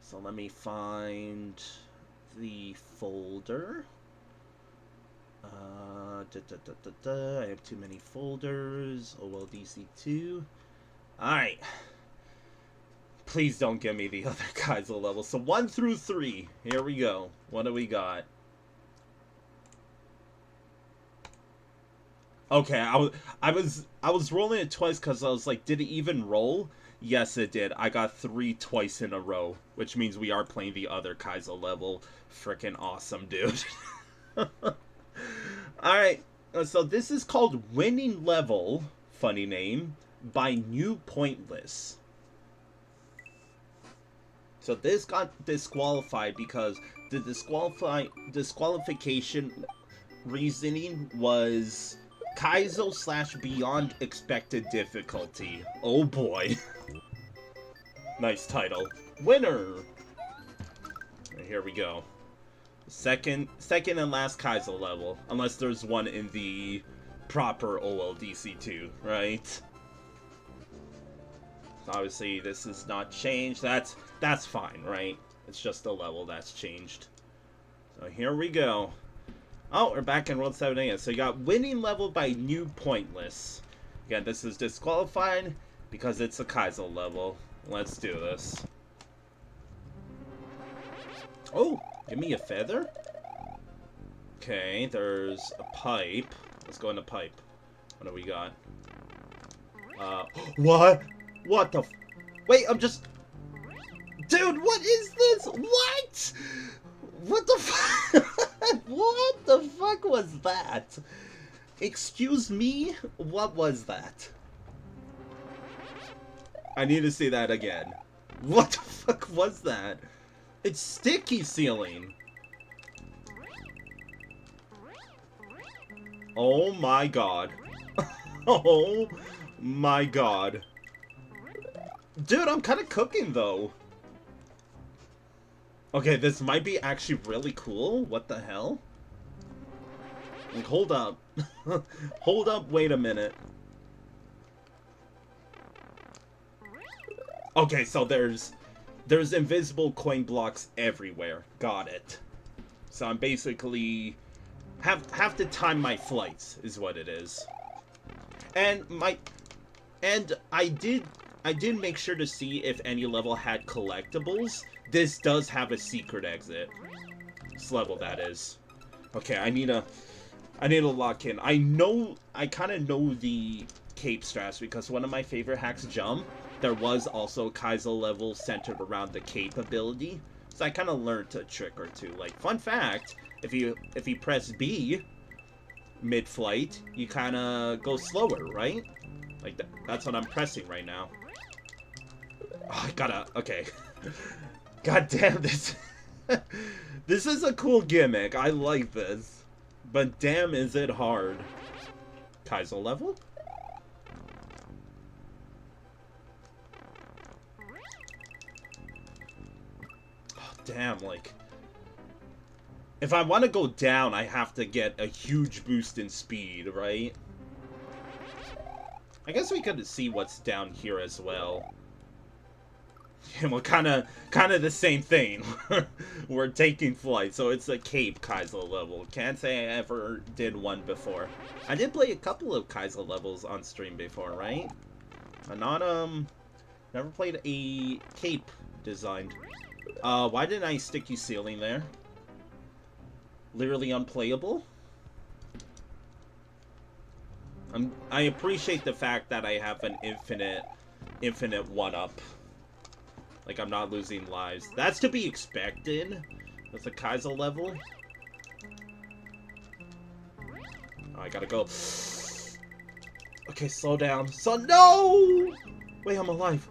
So let me find the folder. I have too many folders. OLDC2. Alright. Please don't give me the other Kaizo level. So 1 through 3. Here we go. What do we got? Okay, I was rolling it twice because I was like, did it even roll? Yes, it did. I got 3 twice in a row, which means we are playing the other Kaizo level. Freaking awesome, dude. Alright, so this is called Winning Level, funny name, by NewPointless. So this got disqualified because the disqualification reasoning was Kaizo / beyond expected difficulty. Oh boy. Nice title. Winner! And here we go. Second and last Kaizo level. Unless there's one in the proper OLDC 2, right? Obviously, this is not changed. That's fine, right? It's just the level that's changed. So here we go. Oh, we're back in World 7 again. So you got Winning Level by NewPointless. Again, this is disqualified because it's a Kaizo level. Let's do this. Oh, give me a feather? Okay, there's a pipe. Let's go into pipe. What do we got? What? What the wait, I'm just... Dude, what is this? What? What the fuck? What the fuck was that? Excuse me? What was that? I need to see that again. What the fuck was that? It's sticky ceiling. Oh my god. Oh my god. Dude, I'm kind of cooking though. Okay, this might be actually really cool. What the hell? Like, hold up. Hold up, wait a minute. Okay, so there's invisible coin blocks everywhere. Got it. So I'm basically have to time my flights is what it is. And I did make sure to see if any level had collectibles. This does have a secret exit. This level, that is. Okay, I need to lock in. I kind of know the cape strats, because one of my favorite hacks, Jump, there was also a Kaizo level centered around the cape ability. So I kind of learned a trick or two. Like, fun fact, if you press B mid-flight, you kind of go slower, right? Like, that's what I'm pressing right now. Oh, I gotta... Okay. God damn, this... This is a cool gimmick. I like this. But damn, is it hard. Kaizo level? Oh, damn, like... If I want to go down, I have to get a huge boost in speed, right? I guess we could see what's down here as well. Well, kind of the same thing. We're taking flight, so it's a Cape Kaizo level. Can't say I ever did one before. I did play a couple of Kaizo levels on stream before, right? I'm not, never played a Cape designed. Why didn't I sticky ceiling there? Literally unplayable? I appreciate the fact that I have an infinite 1-up. Like, I'm not losing lives. That's to be expected with a Kaizo level. Oh, I gotta go. Okay, slow down. So, no! Wait, I'm alive.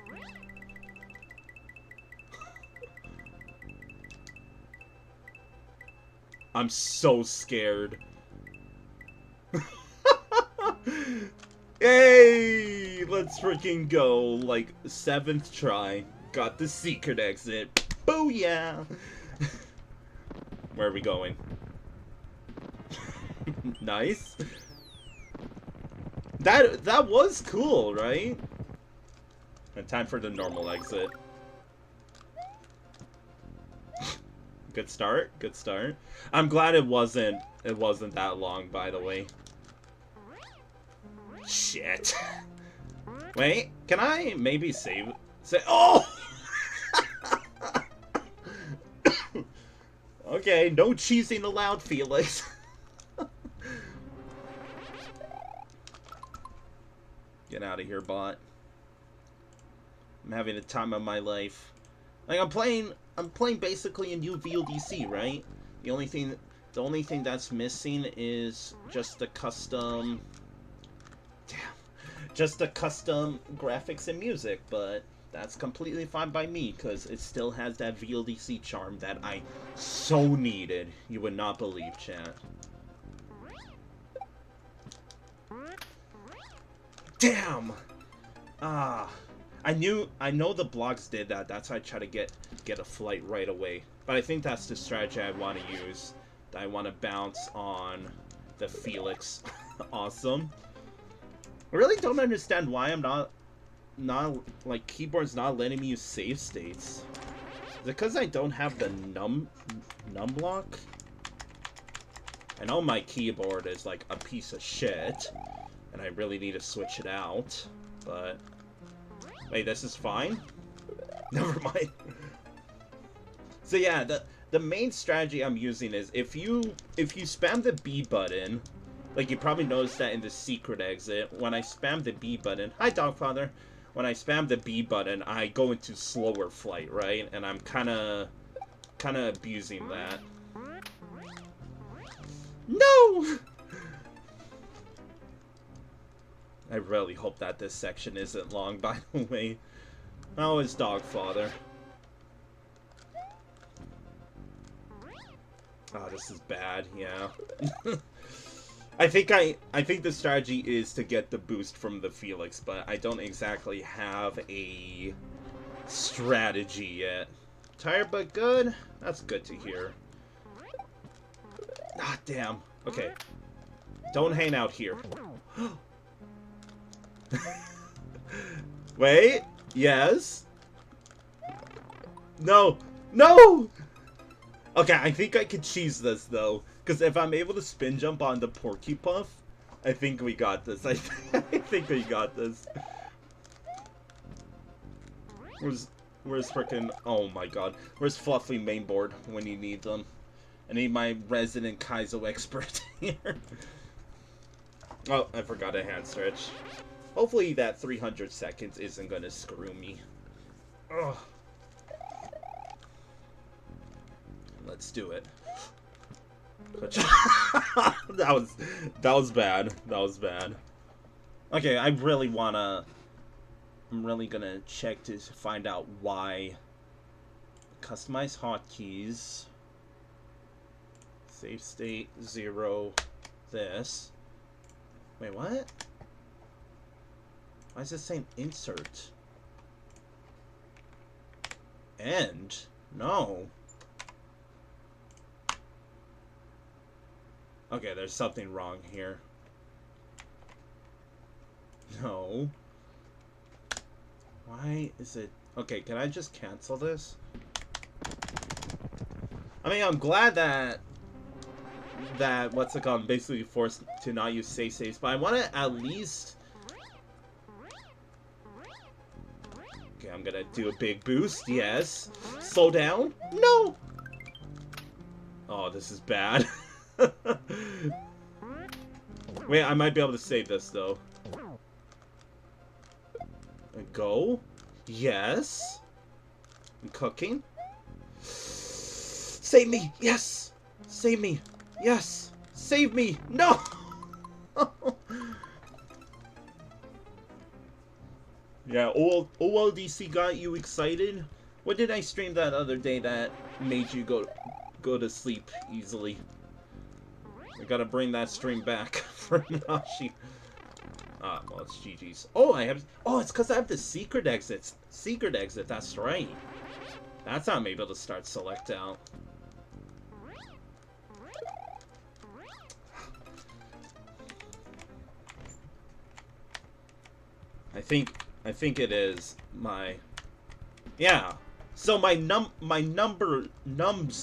I'm so scared. Hey! Let's freaking go. Like, 7th try. Got the secret exit. Booyah! Where are we going? Nice. That was cool, right? And time for the normal exit. Good start. Good start. I'm glad it wasn't that long, by the way. Shit. Wait, can I maybe save? Say, oh! Okay, no cheesing allowed, Felix. Get out of here, bot. I'm having the time of my life. Like, I'm playing basically a new VLDC, right? The only thing that's missing is just the custom... Damn. Just the custom graphics and music, but that's completely fine by me, because it still has that VLDC charm that I so needed. You would not believe, chat. Damn! Ah. I know the blocks did that. That's why I try to get a flight right away. But I think that's the strategy I want to use. I want to bounce on the Felix. Awesome. I really don't understand why I'm not like keyboard's not letting me use save states. Is it because I don't have the num block? I know my keyboard is like a piece of shit, and I really need to switch it out. But wait, this is fine? Never mind. So yeah, the main strategy I'm using is if you spam the B button, like you probably noticed that in the secret exit, when I spam the B button, hi Dogfather, when I spam the B button, I go into slower flight, right? And I'm kinda abusing that. No! I really hope that this section isn't long, by the way. Oh, it's Dogfather. Oh, this is bad, yeah. I think the strategy is to get the boost from the Felix, but I don't exactly have a strategy yet. Tired but good? That's good to hear. Ah, damn. Okay. Don't hang out here. Wait. Yes. No. No! Okay, I think I could cheese this, though. Because if I'm able to spin jump on the Porky Puff, I think we got this. I think we got this. Where's frickin'... Oh my god. Where's Fluffy mainboard when you need them? I need my resident Kaizo expert here. Oh, I forgot a hand stretch. Hopefully that 300 seconds isn't gonna screw me. Ugh. Let's do it. that was bad. That was bad. Okay, I'm really gonna check to find out why. Customize hotkeys. Save state 0. This. Wait, what? Why is it saying insert? End? No. Okay, there's something wrong here. No. Why is it... Okay, can I just cancel this? I mean, I'm glad that what's it called, basically forced to not use save states, but I want to at least... Okay, I'm gonna do a big boost, yes. Slow down? No! Oh, this is bad. Wait, I might be able to save this, though. Go? Yes. I'm cooking. Save me! Yes! Save me! Yes! Save me! No! Yeah, OLDC got you excited? What did I stream that other day that made you go to sleep easily? I gotta bring that stream back for Nashi. Ah, well, it's GG's. Oh, it's because I have the secret exits. Secret exit, that's right. That's how I'm able to start select out. I think it is my... Yeah. So my nums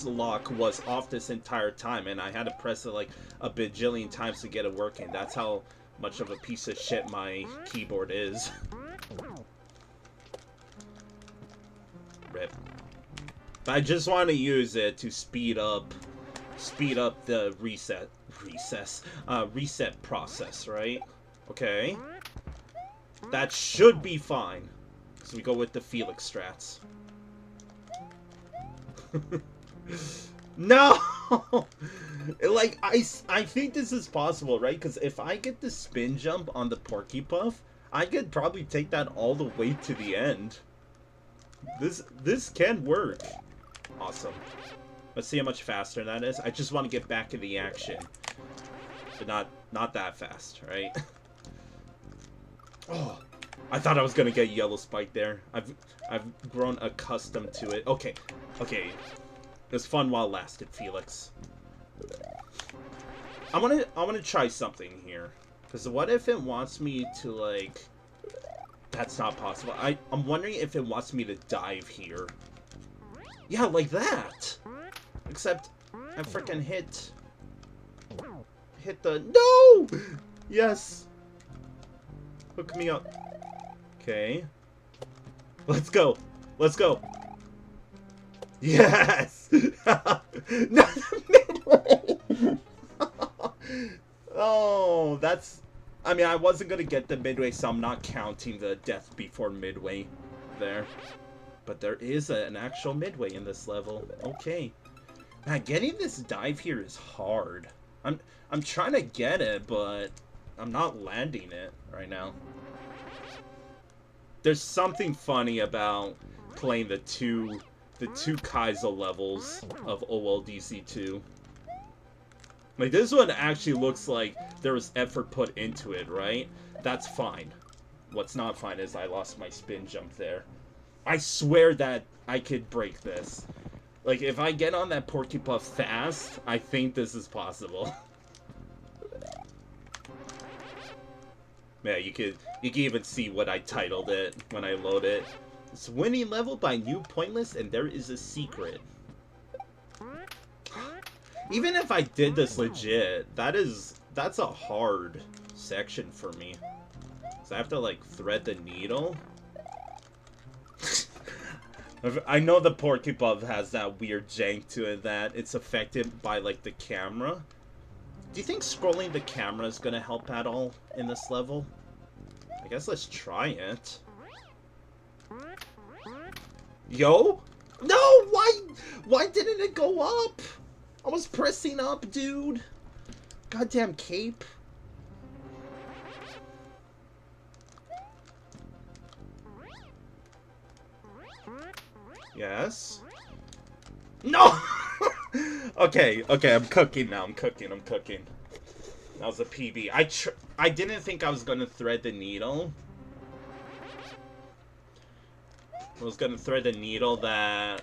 lock was off this entire time, and I had to press it like a bajillion times to get it working. That's how much of a piece of shit my keyboard is. Rip. But I just want to use it to speed up the reset process, right? Okay. That should be fine. So we go with the Felix strats. No! Like, I think this is possible, right? Because if I get the spin jump on the Porky Puff, I could probably take that all the way to the end. This can work. Awesome. Let's see how much faster that is. I just want to get back in the action. But not that fast, right? Oh, I thought I was gonna get yellow spike there. I've grown accustomed to it. Okay. It was fun while it lasted, Felix. I wanna try something here. Because what if it wants me to, like... That's not possible. I'm wondering if it wants me to dive here. Yeah, like that! Except, I freaking hit the... No! Yes! Hook me up. Okay. Let's go. Let's go. Yes! Not midway! Oh, that's... I mean, I wasn't going to get the midway, so I'm not counting the death before midway there. But there is an actual midway in this level. Okay. Man, getting this dive here is hard. I'm trying to get it, but I'm not landing it right now. There's something funny about playing the two Kaizo levels of OLDC 2. Like, this one actually looks like there was effort put into it, right? That's fine. What's not fine is I lost my spin jump there. I swear that I could break this. Like, if I get on that Porky Puff fast, I think this is possible. Yeah, you can even see what I titled it when I load it. It's winning level by NewPointless, and there is a secret. Even if I did this legit, that's a hard section for me. So I have to, like, thread the needle. I know the Porky Puff has that weird jank to it that it's affected by, like, the camera. Do you think scrolling the camera is gonna help at all in this level? I guess let's try it. Yo? No! Why didn't it go up? I was pressing up, dude. Goddamn cape. Yes. No! Okay, I'm cooking now. I'm cooking. That was a PB. I didn't think I was gonna thread the needle. I was gonna thread the needle that,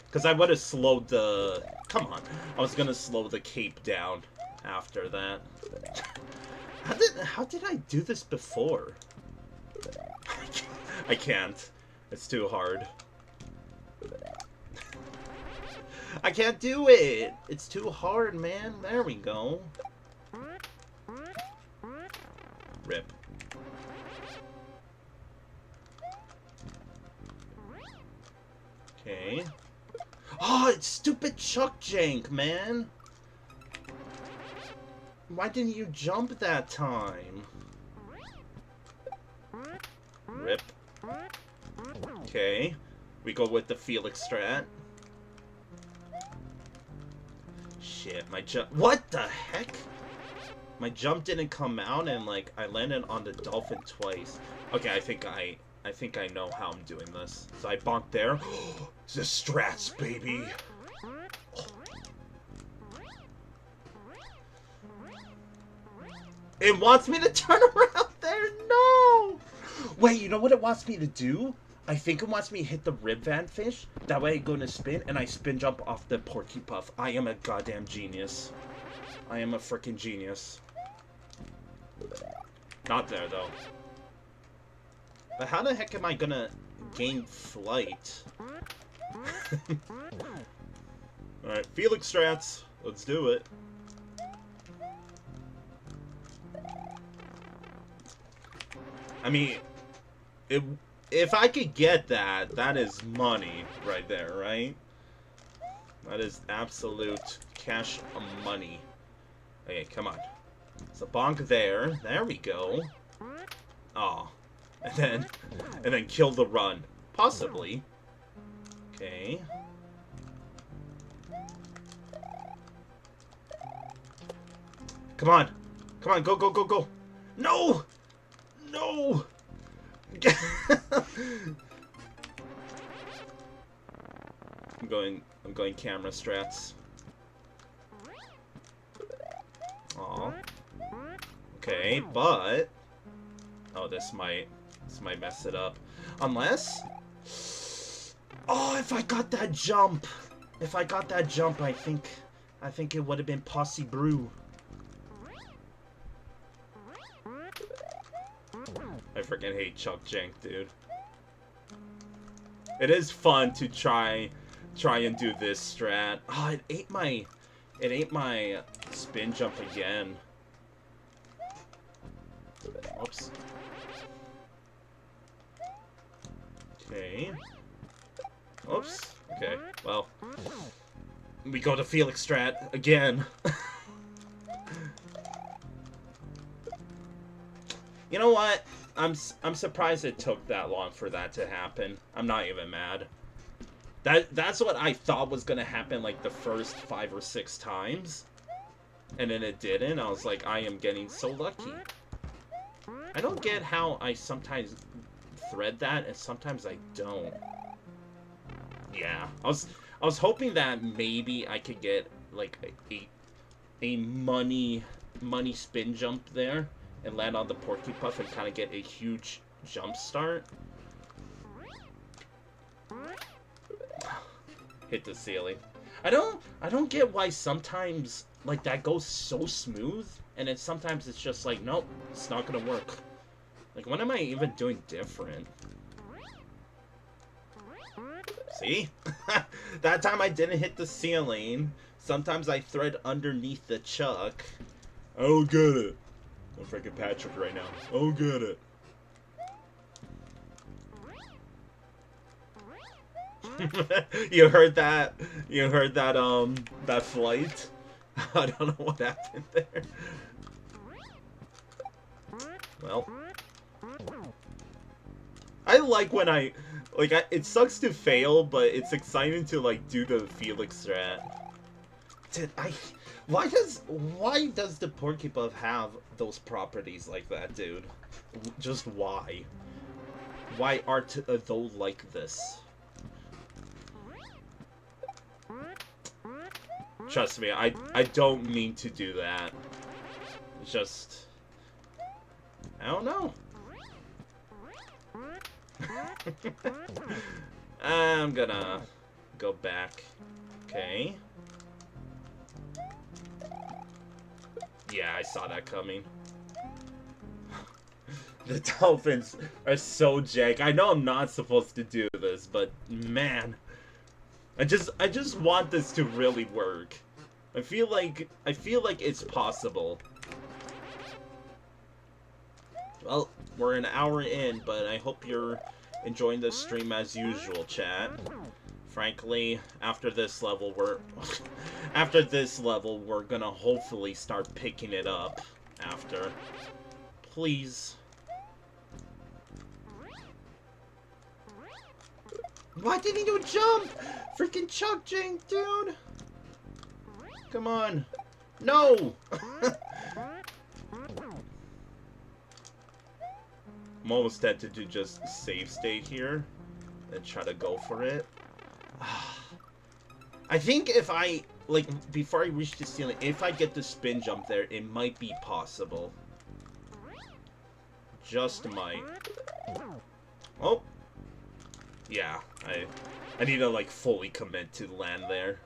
because I would have slowed the. Come on, I was gonna slow the cape down after that. How did I do this before? I can't. It's too hard. I can't do it! It's too hard, man. There we go. Rip. Okay. Oh, it's stupid Chuck Jank, man! Why didn't you jump that time? Rip. Okay. We go with the Felix strat. Shit, my jump. What the heck? My jump didn't come out, and like I landed on the dolphin twice. Okay, I think I know how I'm doing this. So I bonked there. The strats, baby. It wants me to turn around there. No. Wait, you know what it wants me to do? I think it wants me to hit the rib van fish. That way I go to spin, and I spin jump off the porky puff. I am a goddamn genius. I am a freaking genius. Not there, though. But how the heck am I gonna gain flight? Alright, Felix strats. Let's do it. I mean, if I could get that, that is money right there, right? That is absolute cash money. Okay, come on. So bonk there. There we go. Oh. And then kill the run. Possibly. Okay. Come on. Come on, go, go, go, go. No! No! I'm going camera strats. Aw. Okay, but oh, this might mess it up. Unless, oh, if I got that jump. If I got that jump, I think it would have been Posse Brew. I freaking hate Chuck Jank, dude. It is fun to try and do this strat. Oh, it ate my spin jump again. Oops. Okay. Oops. Okay. Well, we go to Felix strat again. You know what? I'm surprised it took that long for that to happen. I'm not even mad. That's what I thought was gonna happen like the first 5 or 6 times. And then it didn't. I was like, I am getting so lucky. I don't get how I sometimes thread that and sometimes I don't. Yeah. I was hoping that maybe I could get like a money spin jump there and land on the porky puff and kind of get a huge jump start. Hit the ceiling. I don't get why sometimes like that goes so smooth and then sometimes it's just like, nope, it's not gonna work. Like, what am I even doing different? See? That time I didn't hit the ceiling. Sometimes I thread underneath the chuck. I don't get it. I'm freaking Patrick right now. I don't get it. You heard that? You heard that, that flight? I don't know what happened there. Well. I like when it sucks to fail, but it's exciting to, like, do the Felix strat. Why does the Porcupine have those properties like that, dude? Just why? Why are those like this? Trust me, I don't mean to do that. Just... I don't know. I'm gonna go back. Okay. Yeah, I saw that coming. The dolphins are so jank. I know I'm not supposed to do this, but man, I just want this to really work. I feel like it's possible. Well, we're an hour in, but I hope you're enjoying this stream as usual, chat. Frankly, after this level, we're gonna hopefully start picking it up after. Please. Why didn't you jump? Freaking Chuck Jink, dude! Come on. No! I'm almost tempted to just save state here and try to go for it. I think if I, like, before I reach the ceiling, if I get the spin jump there, it might be possible. Just might. Oh. Yeah, I need to, like, fully commit to land there.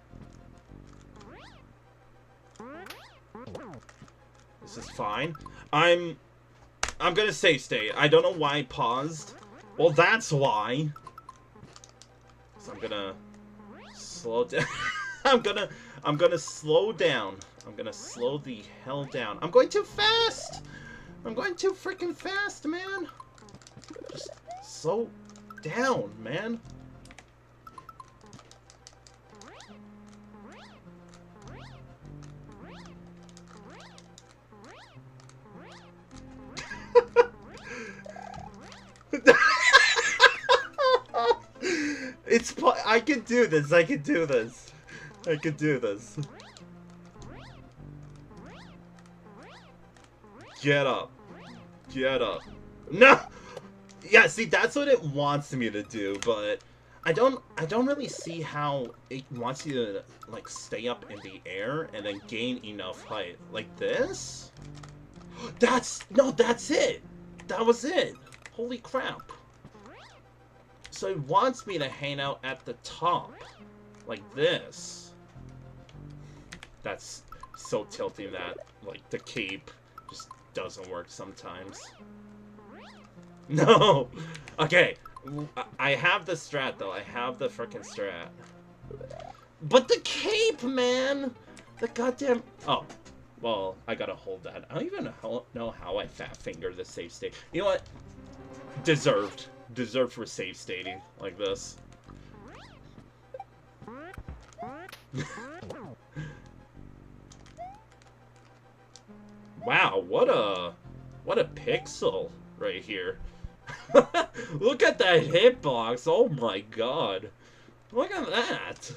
This is fine. I'm gonna save state. I don't know why I paused. Well, that's why. So I'm gonna slow down. I'm gonna slow down. I'm gonna slow the hell down. I'm going too fast! I'm going too freaking fast, man! Just slow down, man. I can do this. I can do this. I can do this. Get up. Get up. No! Yeah, see, that's what it wants me to do, but I don't really see how it wants you to, like, stay up in the air and then gain enough height. Like this? That's it! That was it! Holy crap. So it wants me to hang out at the top. Like this. That's so tilting that, like, the cape just doesn't work sometimes. No! Okay, I have the strat, though. I have the frickin' strat. But the cape, man! The goddamn... Oh. Well, I gotta hold that. I don't even know how I fat finger the save state. You know what? Deserved. Deserved for save stating like this. Wow, what a pixel right here. Look at that hitbox. Oh my god. Look at that.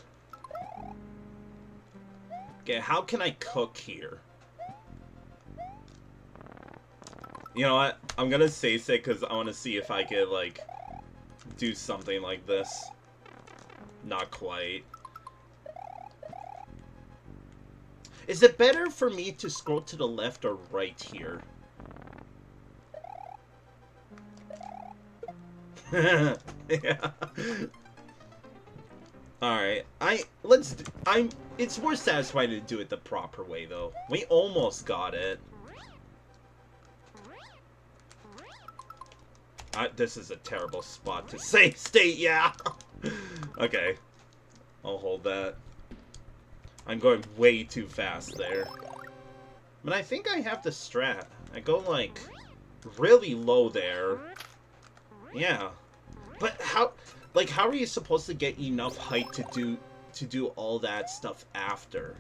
Okay, how can I cook here? You know what? I'm gonna save it because I want to see if I could, like, do something like this. Not quite. Is it better for me to scroll to the left or right here? Yeah. Alright, it's more satisfying to do it the proper way, though. We almost got it. This is a terrible spot to save state, yeah! Okay. I'll hold that. I'm going way too fast there. But I think I have the strat. I go, like, really low there. Yeah. But how are you supposed to get enough height to do all that stuff after?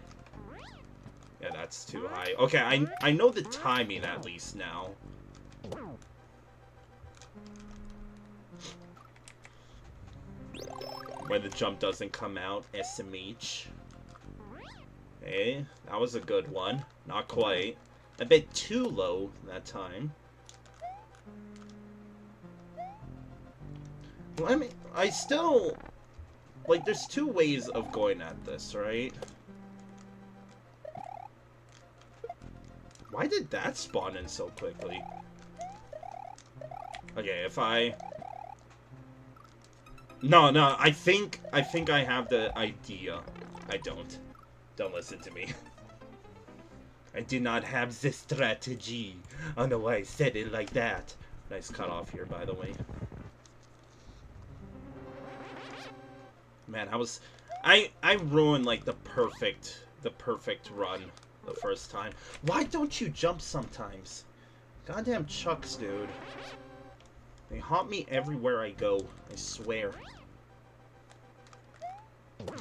Yeah, that's too high. Okay, I know the timing at least now. Where the jump doesn't come out. SMH. Hey, that was a good one. Not quite. A bit too low that time. Well, I mean, I still... Like, there's two ways of going at this, right? Why did that spawn in so quickly? Okay, if I... No, I think I have the idea. I don't. Don't listen to me. I do not have the strategy. I don't know why I said it like that. Nice cut off here, by the way. Man, I ruined like the perfect run the first time. Why don't you jump sometimes? Goddamn chucks, dude. They haunt me everywhere I go, I swear.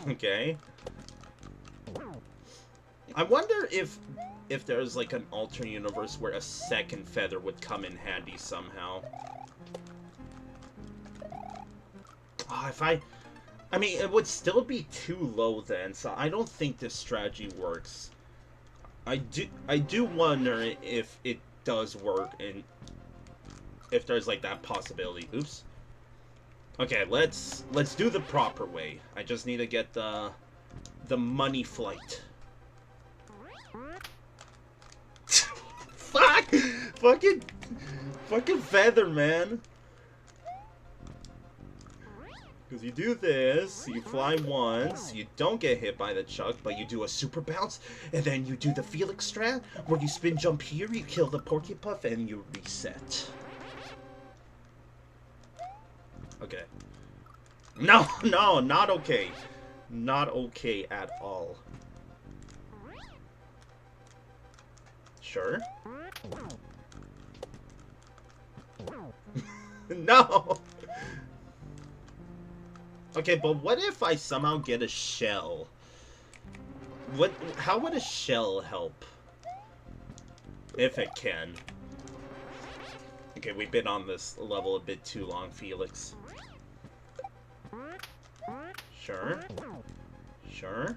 Okay. I wonder if there's like an alternate universe where a second feather would come in handy somehow. Oh, I mean, it would still be too low then, so I don't think this strategy works. I do wonder if it does work and if there's like that possibility. Oops. Okay, let's do the proper way. I just need to get the money flight. Fuck! Fucking feather, man. Because you do this, you fly once, you don't get hit by the chuck, but you do a super bounce, and then you do the Felix strat, where you spin jump here, you kill the Porcupine, and you reset. Okay. No, not okay. Not okay at all. Sure. No! Okay, but what if I somehow get a shell? How would a shell help? If it can. Okay, we've been on this level a bit too long, Felix. Sure. Sure.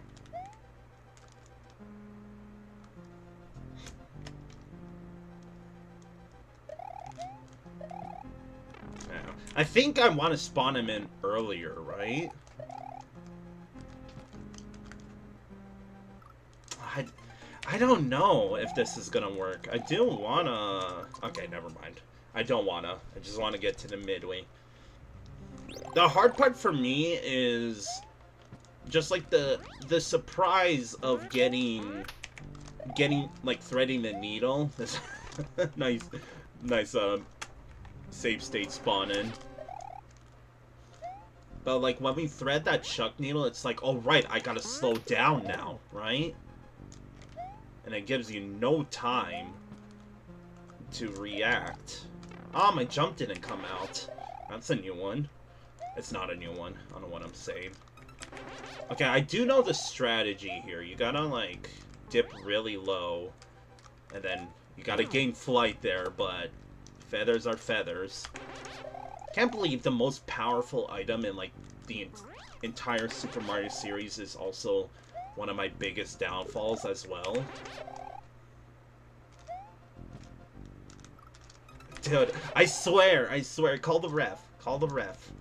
I think I want to spawn him in earlier, right? I don't know if this is gonna work. I do wanna... Okay, never mind. I don't wanna. I just want to get to the midway. The hard part for me is just like the surprise of getting like threading the needle. This nice save state spawn in. But like when we thread that chuck needle, it's like, oh right, I gotta slow down now, right? And it gives you no time to react. Ah, my jump didn't come out. That's a new one. It's not a new one. I don't know what I'm saying. Okay, I do know the strategy here. You gotta like dip really low, and then you gotta gain flight there, but feathers are feathers. Can't believe the most powerful item in like the entire Super Mario series is also one of my biggest downfalls as well. Dude, I swear, call the ref. Call the ref.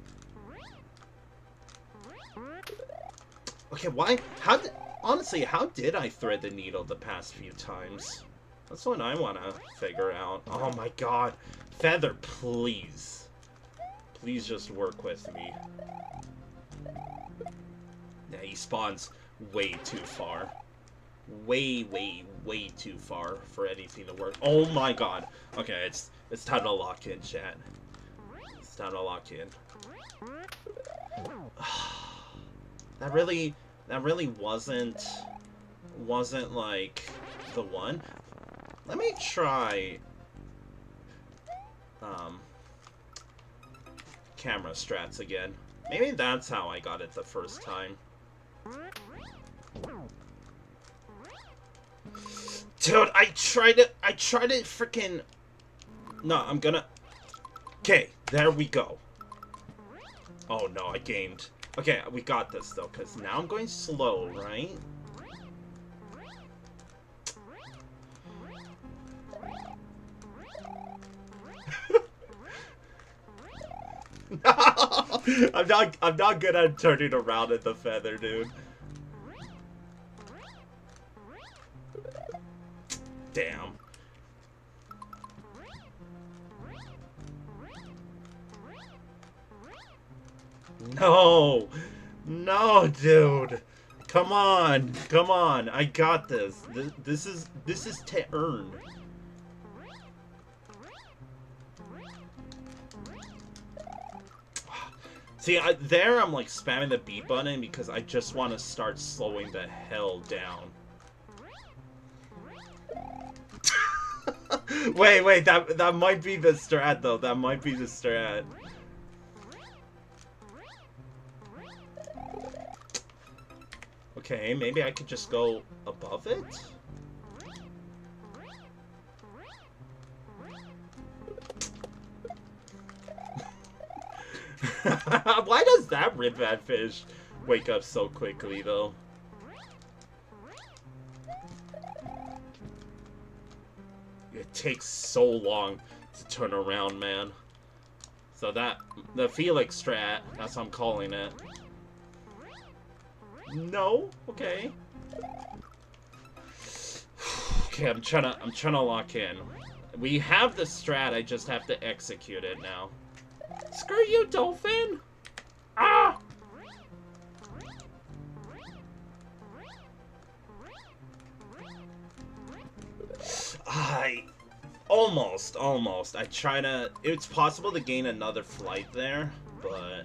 Okay, why? Honestly, how did I thread the needle the past few times? That's what I want to figure out. Oh my god. Feather, please. Please just work with me. Yeah, he spawns way too far. Way too far for anything to work. Oh my god. Okay, it's time to lock in, chat. It's time to lock in. That really wasn't like the one. Let me try camera strats again. Maybe that's how I got it the first time. Dude, I tried it freaking... No, I'm gonna... Okay, there we go. Oh no, I gained Okay, we got this, though, because now I'm going slow, right? I'm not good at turning around at the feather, dude. Damn. No! No, dude! Come on! Come on! I got this. This is to earn. See, there I'm like spamming the B button because I just want to start slowing the hell down. Wait, that might be the strat though. That might be the strat. Okay, maybe I could just go above it? Why does that ribbat fish wake up so quickly, though? It takes so long to turn around, man. So the Felix strat, that's what I'm calling it. No? Okay. Okay, I'm trying to lock in. We have the strat, I just have to execute it now. Screw you, dolphin! Ah! Almost. I try to... It's possible to gain another flight there, but...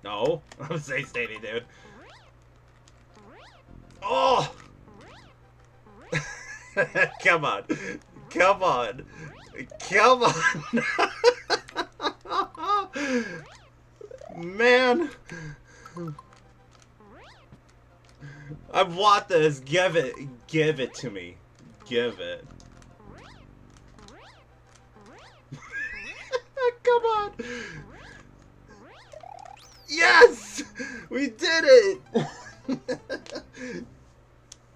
No. I'm safe standing, dude. Oh! Come on. Come on. Come on. Man. I want this. Give it. Give it to me. Give it. Come on. Yes! We did it!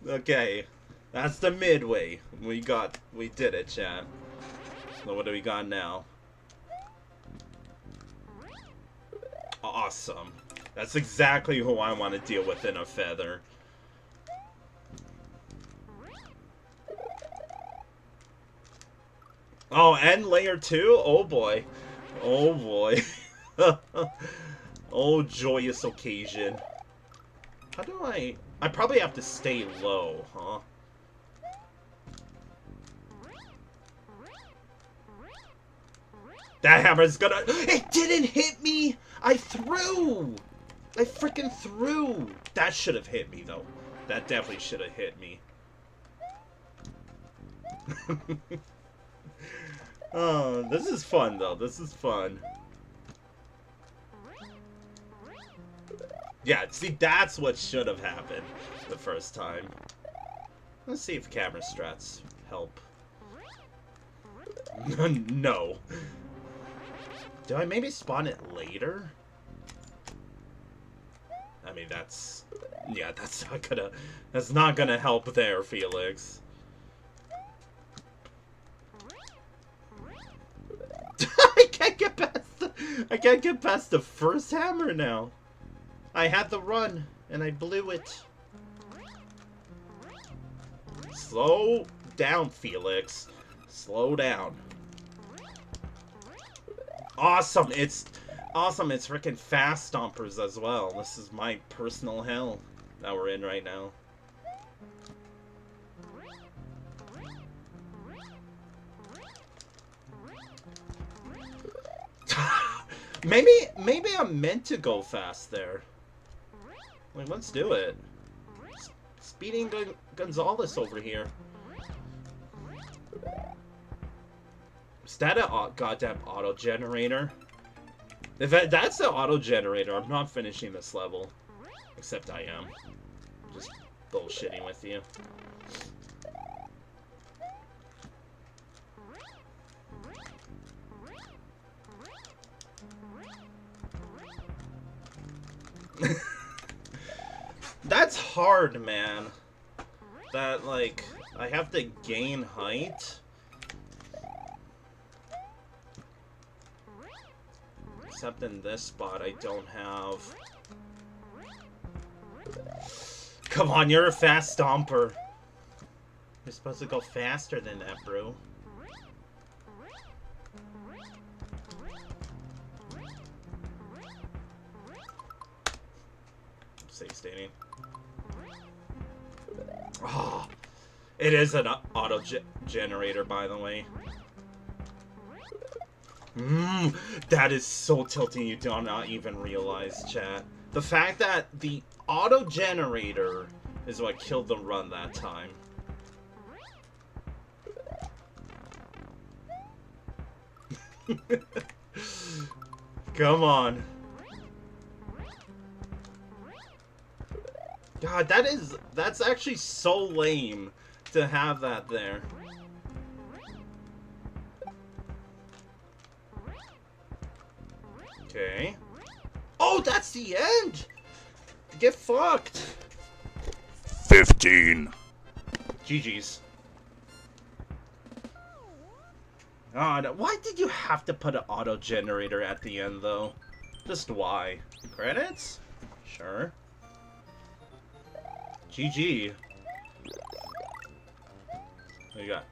Okay. That's the midway. We did it, chat. So what do we got now? Awesome. That's exactly who I want to deal with in a feather. Oh, and layer 2? Oh boy. Oh boy. Oh, joyous occasion. How do I probably have to stay low, huh? That hammer's gonna... It didn't hit me! I threw! I freaking threw! That should have hit me, though. That definitely should have hit me. Oh, this is fun, though. This is fun. Yeah, see, that's what should have happened the first time. Let's see if camera strats help. No. Do I maybe spawn it later? I mean, that's... Yeah, that's not gonna help there, Felix. I can't get past the first hammer now. I had the run, and I blew it. Slow down, Felix. Slow down. Awesome! It's awesome. It's freaking fast stompers as well. This is my personal hell that we're in right now. Maybe I'm meant to go fast there. Like, let's do it. Speeding Gonzalez over here. Is that a goddamn auto generator? If that's the auto generator, I'm not finishing this level. Except I am. Just bullshitting with you. That's hard, man. That, like, I have to gain height. Except in this spot, I don't have... Come on, you're a fast stomper. You're supposed to go faster than that, bro. Safe stating. Oh, it is an auto generator, by the way. That is so tilting, you do not even realize, chat. The fact that the auto generator is what killed the run that time. Come on. God, that's actually so lame to have that there. Okay. Oh, that's the end! Get fucked! 15. GG's. God, why did you have to put an auto generator at the end, though? Just why? Credits? Sure. GG. What you got?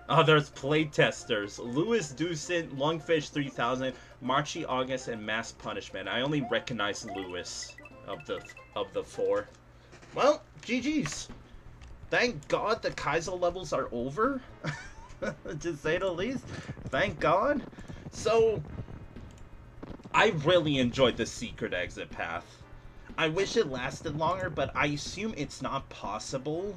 Oh, there's playtesters. Lewis Deucent, Lungfish 3000, Marchi August, and Mass Punishment. I only recognize Lewis of the four. Well, GG's. Thank God the Kaiser levels are over. To say the least. Thank God. So, I really enjoyed the secret exit path. I wish it lasted longer, but I assume it's not possible.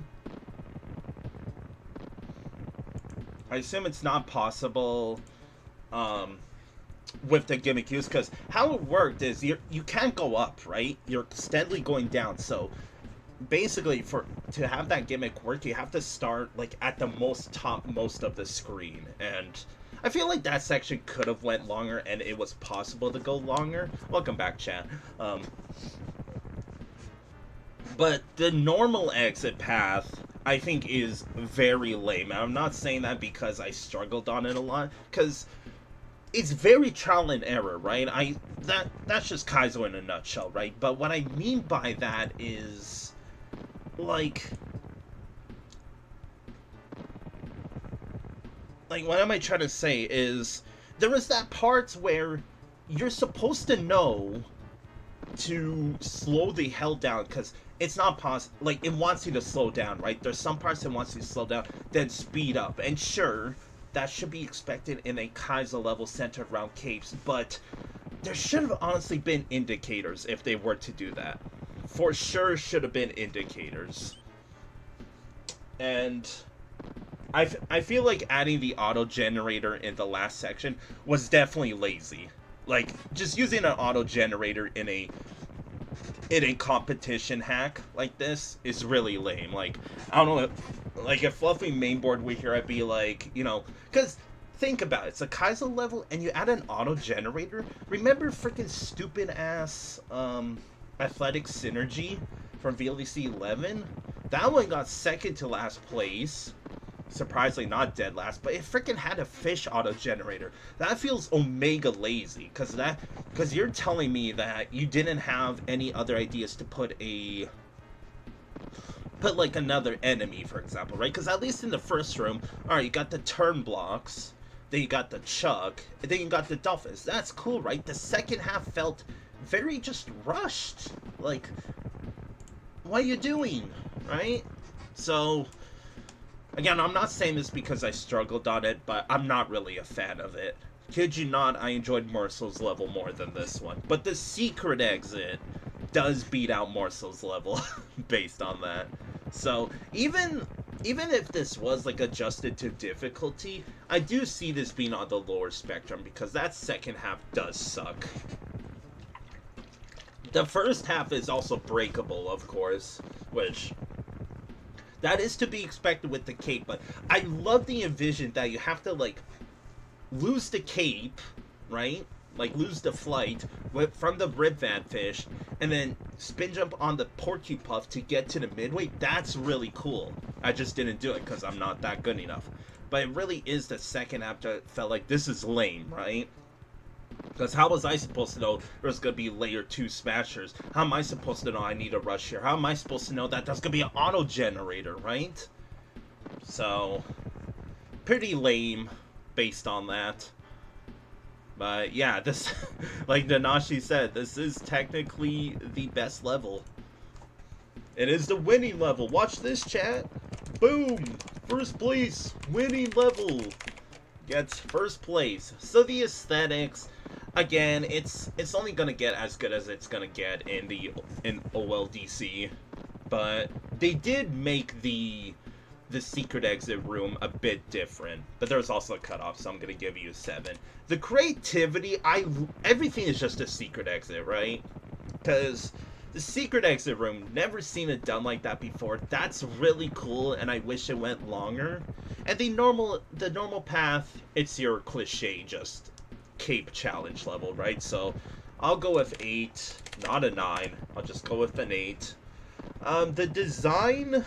With the gimmick use, because how it worked is you can't go up, right? You're steadily going down, so basically to have that gimmick work, you have to start like at the topmost of the screen, and I feel like that section could have went longer and it was possible to go longer. Welcome back, chat. But the normal exit path, I think, is very lame. And I'm not saying that because I struggled on it a lot, because it's very trial and error, right? That's just Kaizo in a nutshell, right? But what I mean by that is, like, what am I trying to say is, there is that part where you're supposed to know to slow the hell down, because it's not possible. Like, it wants you to slow down, right? There's some parts that wants you to slow down, then speed up. And sure, that should be expected in a Kaizo level centered around capes, but there should have honestly been indicators if they were to do that. For sure should have been indicators. And I feel like adding the auto generator in the last section was definitely lazy. Like, just using an auto generator in a competition hack like this is really lame. Like, I don't know, like, if Fluffy mainboard were here, I'd be like, you know, because think about it, it's a Kaizo level and you add an auto generator. Remember freaking stupid ass athletic synergy from VLDC 11? That one got second to last place. Surprisingly not dead last, but it freaking had a fish auto generator. That feels omega lazy, because you're telling me that you didn't have any other ideas to put like another enemy, for example, right? Because at least in the first room, alright, you got the turn blocks, then you got the Chuck, and then you got the Dolphins. That's cool, right? The second half felt very just rushed. Like, what are you doing, right? So, again, I'm not saying this because I struggled on it, but I'm not really a fan of it. Kid you not, I enjoyed Morsel's level more than this one. But the secret exit does beat out Morsel's level based on that. So, even if this was, like, adjusted to difficulty, I do see this being on the lower spectrum, because that second half does suck. The first half is also breakable, of course, which that is to be expected with the cape, but I love the envision that you have to, like, lose the cape, right? like lose the flight from the ribvan fish, and then spin jump on the porcupuff to get to the midway. That's really cool. I just didn't do it because I'm not that good enough. But it really is the second after I felt like this is lame, right? Because how was I supposed to know there's going to be layer 2 smashers? How am I supposed to know I need a rush here? How am I supposed to know that there's going to be an auto generator, right? So, pretty lame based on that. But yeah, this, like Nanashi said, this is technically the best level. It is the winning level. Watch this, chat. Boom! First place, winning level. Gets first place. So the aesthetics, again, it's only gonna get as good as it's gonna get in OLDC, but they did make the secret exit room a bit different. But there's also a cutoff, so I'm gonna give you a 7. The creativity, everything is just a secret exit, right? Because the secret exit room, never seen it done like that before. That's really cool, and I wish it went longer. And the normal path, it's your cliche, just cape challenge level, right? So I'll go with 8, not a 9. I'll just go with an 8. The design,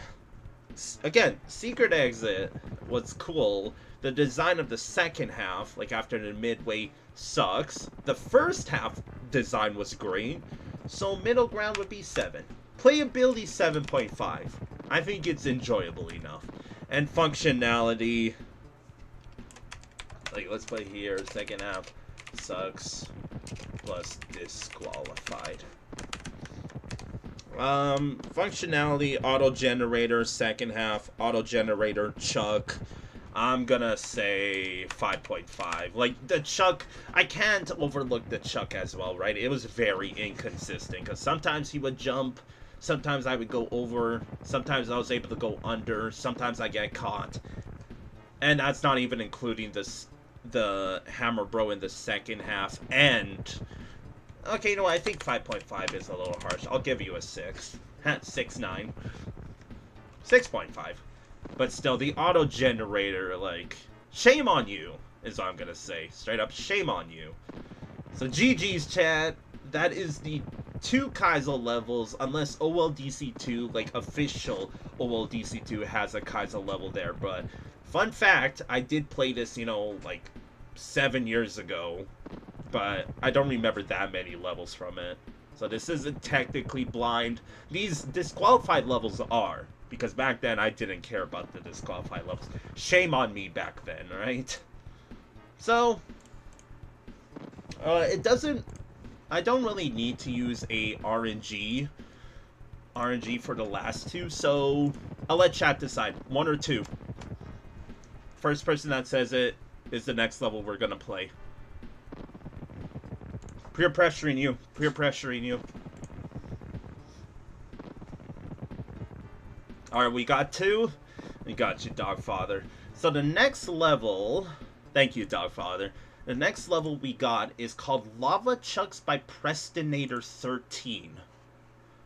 again, secret exit was cool. The design of the second half, like after the midway, sucks. The first half design was great. So middle ground would be 7. Playability 7.5. I think it's enjoyable enough. And functionality, like let's play here, second half sucks, plus disqualified. Functionality, auto generator, second half, auto generator, chuck. I'm gonna say 5.5. Like, the chuck, I can't overlook the chuck as well, right? It was very inconsistent, because sometimes he would jump, sometimes I would go over, sometimes I was able to go under, sometimes I get caught. And that's not even including the hammer bro in the second half, and... Okay, you know what, I think 5.5 is a little harsh. I'll give you a 6. 6.9. 6.5. But still, the auto generator, like, shame on you, is what I'm gonna say. Straight up, shame on you. So GG's, chat. That is the 2 Kaizo levels, unless OLDC 2, like, official OLDC 2 has a Kaizo level there. But, fun fact, I did play this, you know, like, 7 years ago. But I don't remember that many levels from it. So this isn't technically blind. These disqualified levels are. Because back then, I didn't care about the disqualified levels. Shame on me back then, right? So, it doesn't... I don't really need to use a RNG for the last 2, so I'll let chat decide. 1 or 2. First person that says it is the next level we're gonna play. Peer pressuring you. Peer pressuring you. Alright, we got 2. We got you, Dogfather. So the next level... Thank you, Dogfather. The next level we got is called Lava Chucks by Prestinator 13.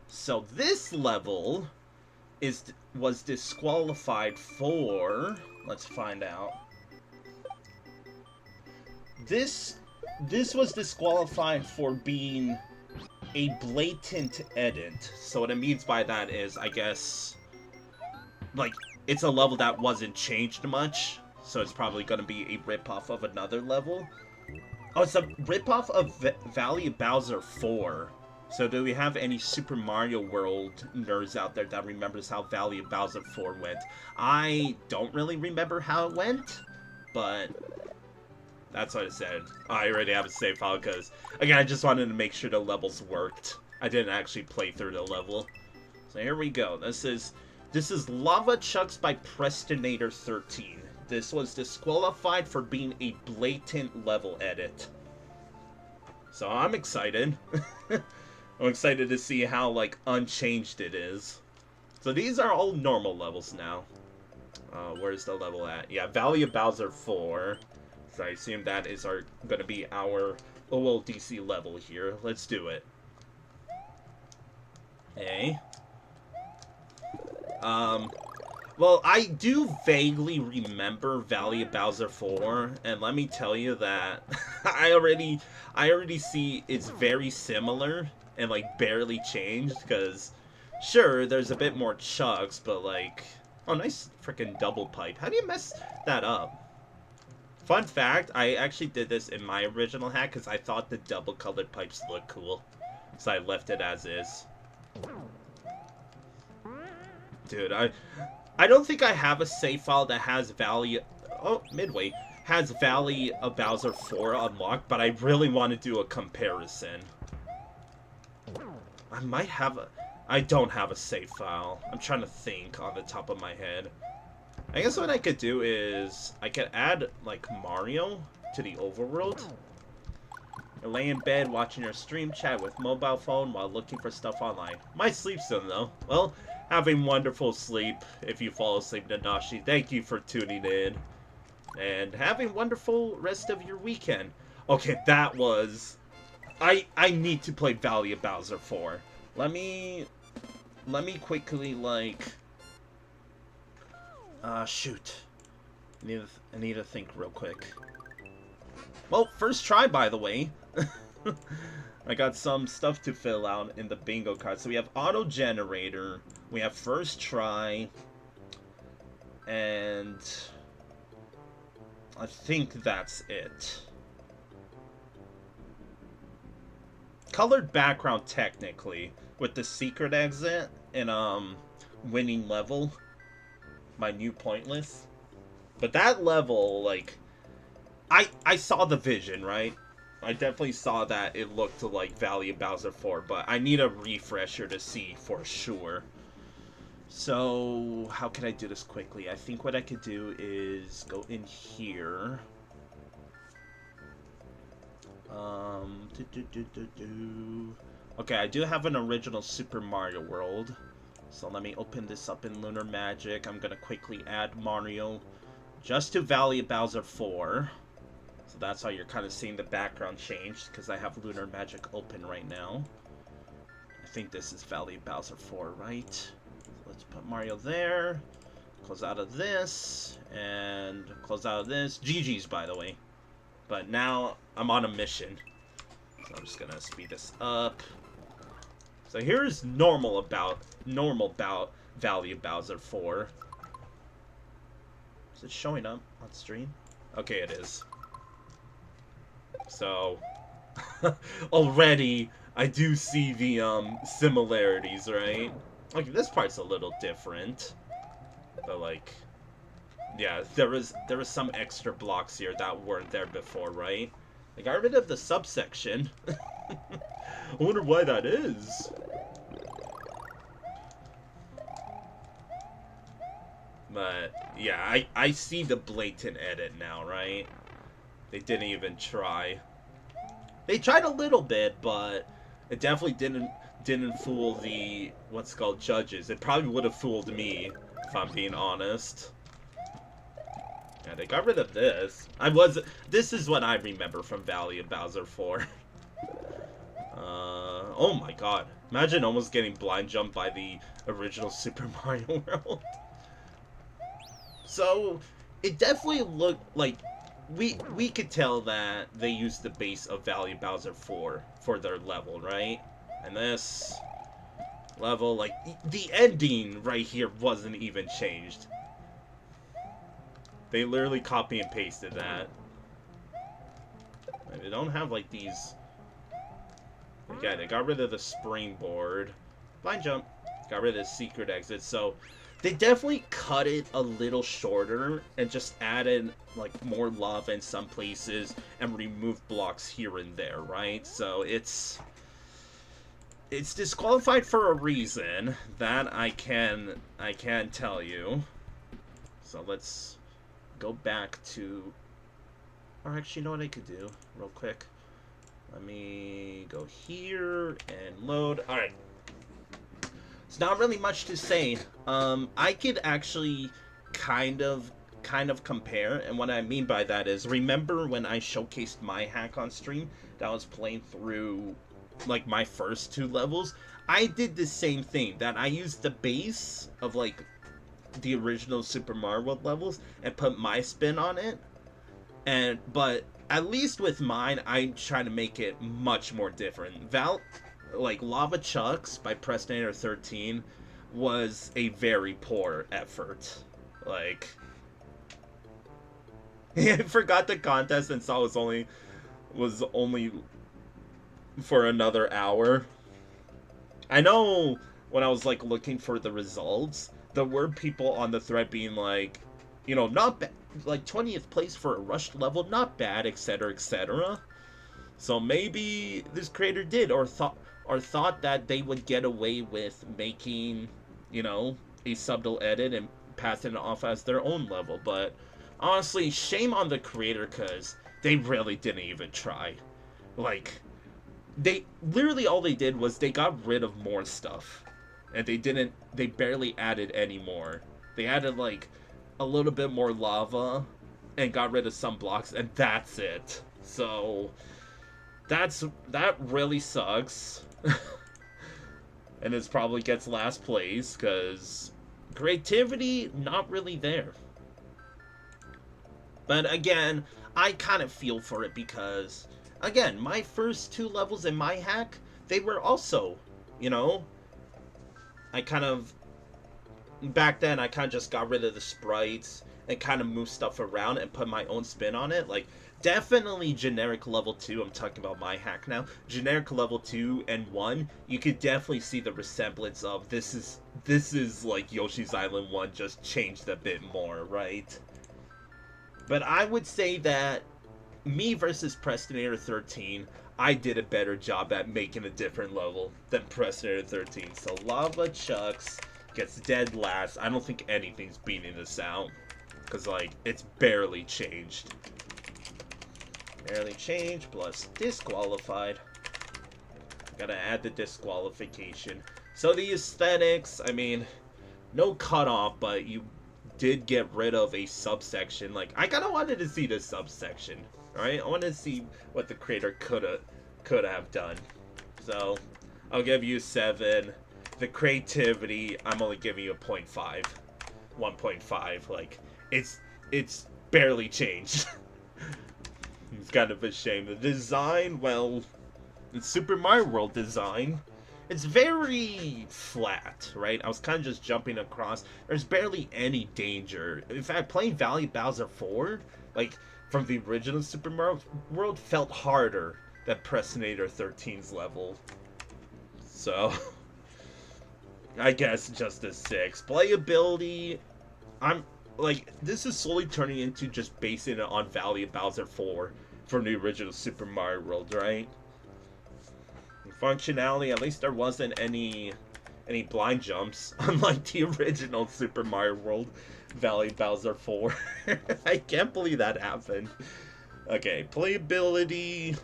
So this level was disqualified for... Let's find out. This was disqualified for being a blatant edit. So what it means by that is, I guess... Like, it's a level that wasn't changed much, so it's probably going to be a ripoff of another level. Oh, it's a ripoff of Valley of Bowser 4. So do we have any Super Mario World nerds out there that remembers how Valley of Bowser 4 went? I don't really remember how it went, but that's what it said. I already have a save file because, again, I just wanted to make sure the levels worked. I didn't actually play through the level. So here we go. This is Lava Chucks by Prestinator 13. This was disqualified for being a blatant level edit. So I'm excited. I'm excited to see how, like, unchanged it is. So these are all normal levels now. Where's the level at? Yeah, Valley of Bowser 4. So I assume that is going to be our OLDC level here. Let's do it. Okay. Well, I do vaguely remember Valley of Bowser 4, and let me tell you that I already see it's very similar and like barely changed, because sure, there's a bit more chugs, but like, oh, nice freaking double pipe. How do you mess that up? Fun fact, I actually did this in my original hack because I thought the double colored pipes looked cool, so I left it as is. Dude, I don't think I have a save file that has Valley... Oh, Midway. Has Valley of Bowser 4 unlocked, but I really want to do a comparison. I might have a... I don't have a save file. I'm trying to think on the top of my head. I guess what I could do is... I could add, like, Mario to the overworld. You lay in bed watching your stream chat with mobile phone while looking for stuff online. My sleep soon, though. Well... Having wonderful sleep if you fall asleep, Nanashi. Thank you for tuning in. And having wonderful rest of your weekend. Okay, that was... I need to play Valley of Bowser 4. Let me quickly, like... shoot. I need to think real quick. Well, first try, by the way. I got some stuff to fill out in the bingo card. So we have auto generator, we have first try, and I think that's it. Colored background technically, with the secret exit and winning level, my NewPointless. But that level, like, I saw the vision, right? I definitely saw that it looked like Valley of Bowser 4, but I need a refresher to see for sure. So, how can I do this quickly? I think what I could do is go in here. Okay, I do have an original Super Mario World. So let me open this up in Lunar Magic. I'm gonna quickly add Mario just to Valley of Bowser 4. So that's how you're kind of seeing the background change, because I have Lunar Magic open right now. I think this is Valley of Bowser 4, right? So let's put Mario there. Close out of this. And close out of this. GG's, by the way. But now I'm on a mission. So I'm just going to speed this up. So here's normal about Valley of Bowser 4. Is it showing up on stream? Okay, it is. So, already, I do see the, similarities, right? Like, this part's a little different. But, like, yeah, there was some extra blocks here that weren't there before, right? I got rid of the subsection. I wonder why that is. But, yeah, I see the blatant edit now, right? They didn't even try. They tried a little bit, but it definitely didn't fool the what's called judges. It probably would have fooled me, if I'm being honest. Yeah, they got rid of this. This is what I remember from Valley of Bowser 4. Oh my god. Imagine almost getting blind jumped by the original Super Mario World. So, it definitely looked like we could tell that they used the base of Valley of Bowser 4 for their level, right? And this level, like, the ending right here wasn't even changed. They literally copy and pasted that. They don't have, like, these... Yeah, they got rid of the springboard. Blind jump. Got rid of the secret exit, so... They definitely cut it a little shorter and just added, like, more lava in some places and removed blocks here and there, right? So it's disqualified for a reason. That I can tell you. So let's go back to... Or actually, you know what I could do real quick? Let me go here and load. Alright. It's not really much to say. I could actually kind of compare, and what I mean by that is, remember when I showcased my hack on stream that I was playing through, like, my first 2 levels? I did the same thing, that I used the base of, like, the original Super Mario World levels and put my spin on it. But at least with mine, I'm trying to make it much more different. Like Lava Chucks by Prestinator 13 was a very poor effort. Like, I forgot the contest and saw it was only for another hour. I know when I was like looking for the results, there were people on the thread being like, you know, not bad, like 20th place for a rushed level, not bad, etc., etc. So maybe this creator did or thought that they would get away with making, you know, a subtle edit and passing it off as their own level. But honestly, shame on the creator, because they really didn't even try. Like, they literally, all they did was they got rid of more stuff, and they barely added any more. They added like a little bit more lava and got rid of some blocks, and that's it. So that really sucks. And it probably gets last place because creativity not really there. But again, I kind of feel for it because, again, my first 2 levels in my hack, they were also, you know, back then I kind of just got rid of the sprites and kind of moved stuff around and put my own spin on it. Like, definitely generic level 2, I'm talking about my hack now, generic level 2 and 1, you could definitely see the resemblance of this is like Yoshi's Island 1 just changed a bit more, right? But I would say that me versus Prestinator 13, I did a better job at making a different level than Prestinator 13. So Lava Chucks gets dead last. I don't think anything's beating this out, because like it's barely changed. Barely changed plus disqualified. Gotta add the disqualification. So the aesthetics, I mean, no cutoff, but you did get rid of a subsection. Like, I kind of wanted to see this subsection, right? I wanted to see what the creator could have done. So I'll give you 7. The creativity, I'm only giving you a 0.5, 1.5. Like, it's barely changed. It's kind of a shame. The design, well, the Super Mario World design, it's very flat, right? I was kind of just jumping across. There's barely any danger. In fact, playing Valley Bowser 4, like, from the original Super Mario World, felt harder than Prestinator 13's level. So, I guess just a 6. Playability, I'm, like, this is slowly turning into just basing it on Valley of Bowser 4 from the original Super Mario World, right? Functionality, at least there wasn't any blind jumps, unlike the original Super Mario World Valley Bowser 4. I can't believe that happened. Okay, playability,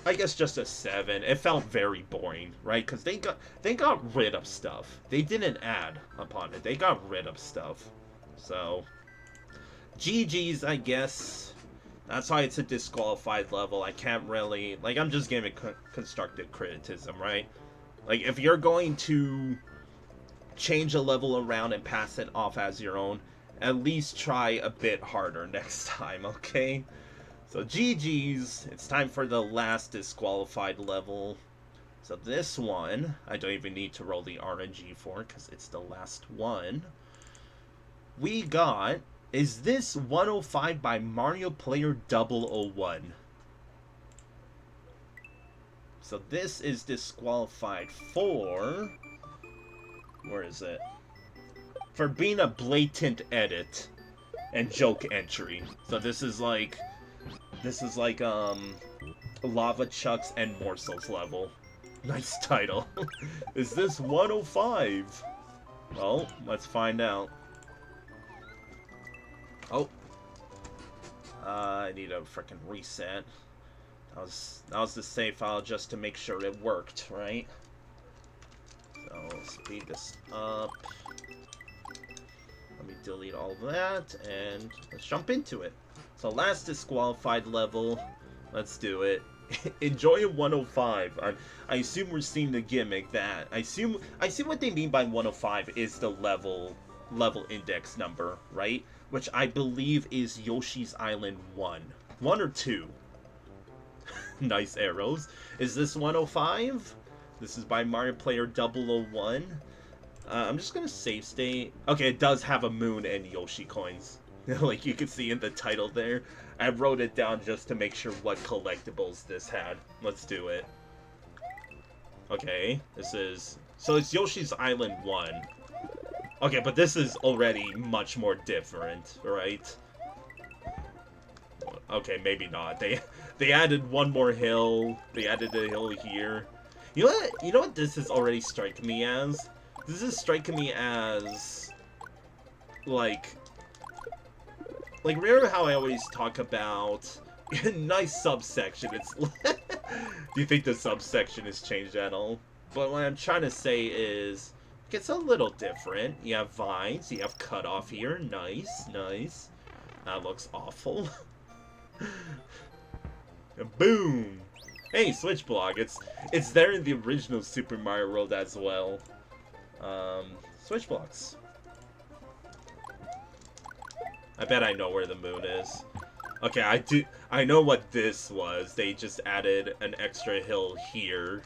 I guess just a 7. It felt very boring, right? Because they got rid of stuff. They didn't add upon it. They got rid of stuff. So, GG's, I guess. That's why it's a disqualified level. I can't really, like, I'm just giving constructive criticism, right? Like, if you're going to change a level around and pass it off as your own, at least try a bit harder next time, okay? So GG's, it's time for the last disqualified level. So this one, I don't even need to roll the RNG for, because it's the last one. We got, is this 105 by Mario Player 001? So this is disqualified for, where is it? For being a blatant edit and joke entry. So this is like Lava Chucks and Morsel's level. Nice title. Is this 105? Well, let's find out. Oh. I need a freaking reset. That was the save file just to make sure it worked, right? So, speed this up. Let me delete all that, and let's jump into it. So, last disqualified level. Let's do it. enjoy 105. I assume we're seeing the gimmick that I assume what they mean by 105 is the level index number, right? Which I believe is Yoshi's Island 1 or 2. Nice arrows. Is this 105? This is by Mario Player 001. I'm just gonna save state. Okay, it does have a moon and Yoshi coins. Like you can see in the title there. I wrote it down just to make sure what collectibles this had. Let's do it. Okay, this is... So it's Yoshi's Island 1. Okay, but this is already much more different, right? Okay, maybe not. They added one more hill. They added a hill here. You know what? You know what this is already striking me as? This is striking me as... Like, remember how I always talk about nice subsection? It's do you think the subsection has changed at all? But what I'm trying to say is it's a little different. You have vines, you have cutoff here. Nice, nice. That looks awful. Boom! Hey, switch block. It's there in the original Super Mario World as well. Switch blocks. I bet I know where the moon is. Okay, I know what this was. They just added an extra hill here,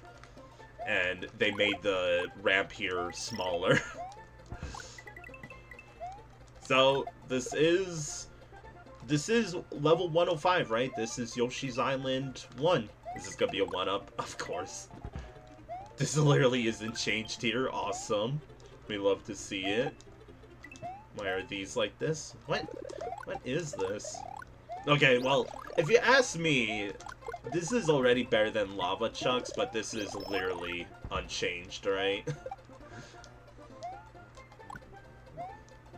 and they made the ramp here smaller. So this is level 105, right? This is Yoshi's Island 1. This is gonna be a 1-up, of course. This literally isn't changed here. Awesome. We love to see it. Why are these like this? What is this? Okay, well, if you ask me, this is already better than Lava Chucks, but this is literally unchanged, right?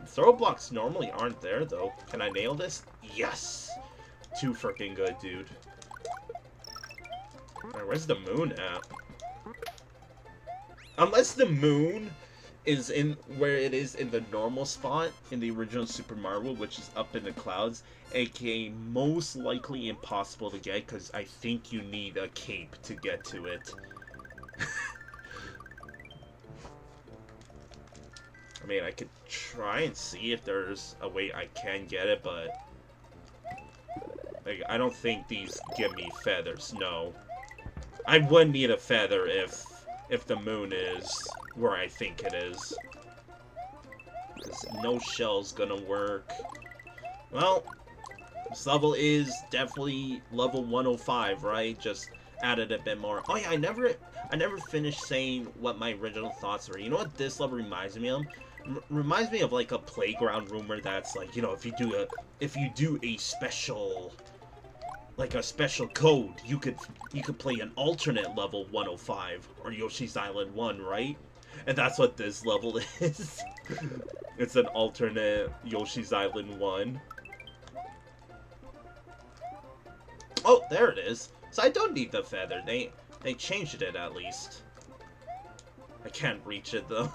Throw blocks normally aren't there, though. Can I nail this? Yes! Too freaking good, dude. Alright, where's the moon at? Unless the moon is in where it is in the normal spot in the original Super Mario World, which is up in the clouds, aka most likely impossible to get because I think you need a cape to get to it. I mean, I could try and see if there's a way I can get it, but like, I don't think these give me feathers. No, I would need a feather if the moon is where I think it is. Because no shell's gonna work. Well, this level is definitely level 105, right? Just added a bit more. Oh yeah, I never finished saying what my original thoughts were. You know what this level reminds me of? Reminds me of like a playground rumor that's like, you know, if you do a special, like a special code, you could play an alternate level 105 or Yoshi's Island 1, right? And that's what this level is. It's an alternate Yoshi's Island 1. Oh, there it is. So I don't need the feather. They changed it at least. I can't reach it though.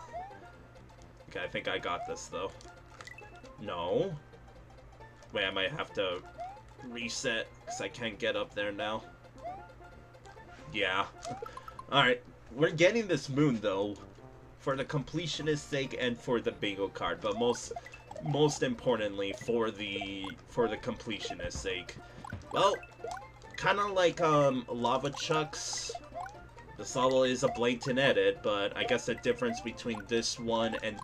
Okay, I think I got this though. No. Wait, I might have to reset because I can't get up there now. Yeah. Alright, we're getting this moon though for the completionist's sake and for the bingo card, but most importantly for the completionist's sake. Well, kind of like Lava Chucks, this level is a blatant edit, but I guess the difference between this one and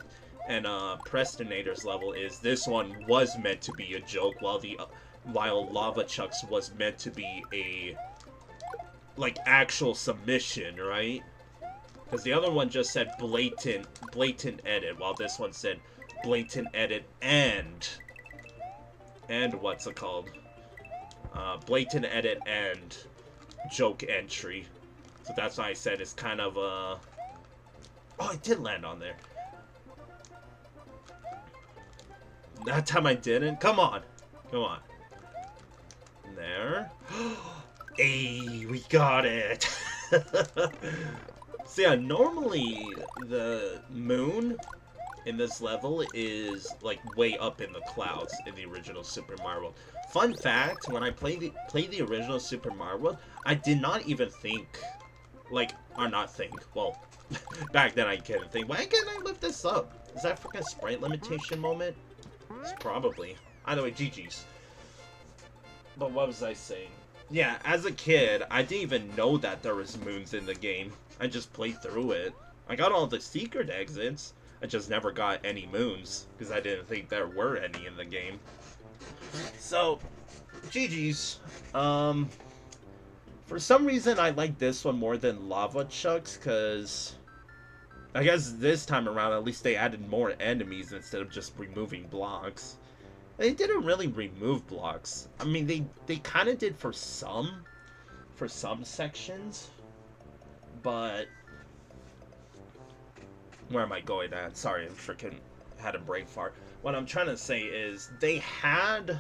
Prestinator's level is this one was meant to be a joke, while Lava Chucks was meant to be a actual submission, right? Because the other one just said blatant edit, while this one said blatant edit and what's it called? Blatant edit and joke entry. So that's why I said it's kind of a... Oh, it did land on there. That time I didn't? Come on. Come on. There. Hey, we got it. So yeah, normally the moon in this level is like way up in the clouds in the original Super Mario World. Fun fact, when I played the original Super Mario World, I did not even think, like, or not think, well, back then I couldn't think, why can't I lift this up? Is that freaking sprite limitation moment? It's probably. Either way, GG's. But what was I saying? Yeah, as a kid, I didn't even know that there was moons in the game. I just played through it. I got all the secret exits. I just never got any moons, because I didn't think there were any in the game. So, GG's. For some reason, I like this one more than Lava Chucks, because I guess this time around, at least they added more enemies instead of just removing blocks. They didn't really remove blocks. I mean, they kind of did for some sections, but where am I going at? Sorry, I freaking had a brain fart. What I'm trying to say is they had,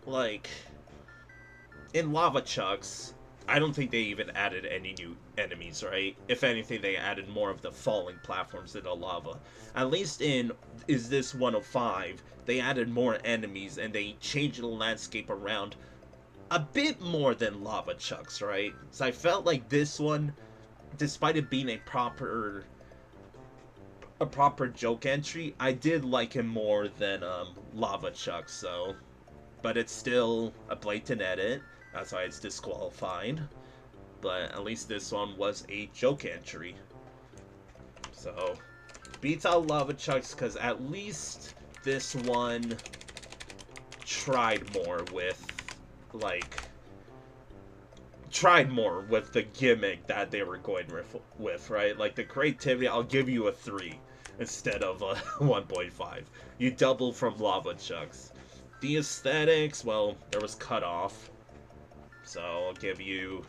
like, in Lava Chucks, I don't think they even added any new enemies, right? If anything, they added more of the falling platforms in the lava. At least in Is This 105, they added more enemies and they changed the landscape around a bit more than Lava Chucks, right? So I felt like this one, despite it being a proper joke entry, I did like him more than Lava Chucks, so. But it's still a blatant edit. That's why it's disqualified. But at least this one was a joke entry. So, beats out Lava Chucks because at least this one tried more with, like, the gimmick that they were going with, right? Like, the creativity, I'll give you a 3 instead of a 1.5. You double from Lava Chucks. The aesthetics, well, there was cut off. So I'll give you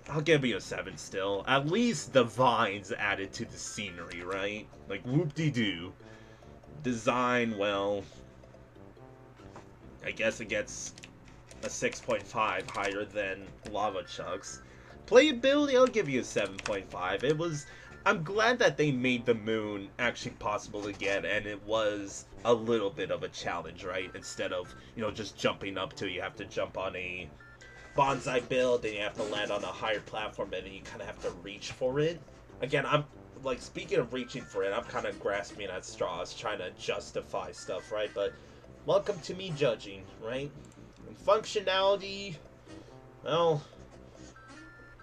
a 7 still. At least the vines added to the scenery, right? Like, whoop-de-doo. Design, well, I guess it gets a 6.5 higher than Lava Chucks. Playability, I'll give you a 7.5. I'm glad that they made the moon actually possible to get, and it was a little bit of a challenge, right? Instead of, just jumping up to, you have to jump on a bonsai build, then you have to land on a higher platform, and then you kind of have to reach for it. Again, I'm, like, speaking of reaching for it, I'm kind of grasping at straws, trying to justify stuff, right? But welcome to me judging, right? And functionality, well,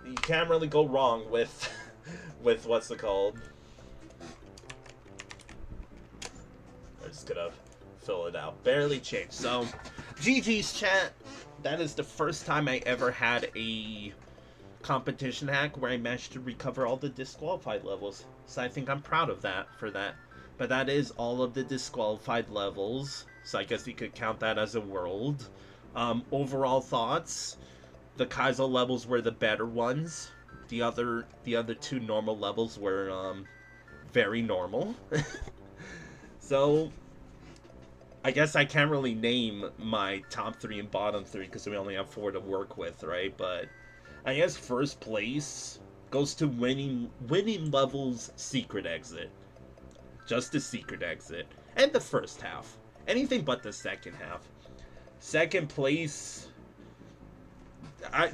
you can't really go wrong with what's it called. I'm just gonna fill it out. Barely changed. So, GG's chat. That is the first time I ever had a competition hack where I managed to recover all the disqualified levels. So I think I'm proud of that for that. But that is all of the disqualified levels. So I guess you could count that as a world. Overall thoughts. The Kaizo levels were the better ones. The other 2 normal levels were very normal. So I guess I can't really name my top 3 and bottom 3 because we only have 4 to work with, right? But I guess first place goes to winning levels secret exit. Just the secret exit. And the first half. Anything but the second half. Second place,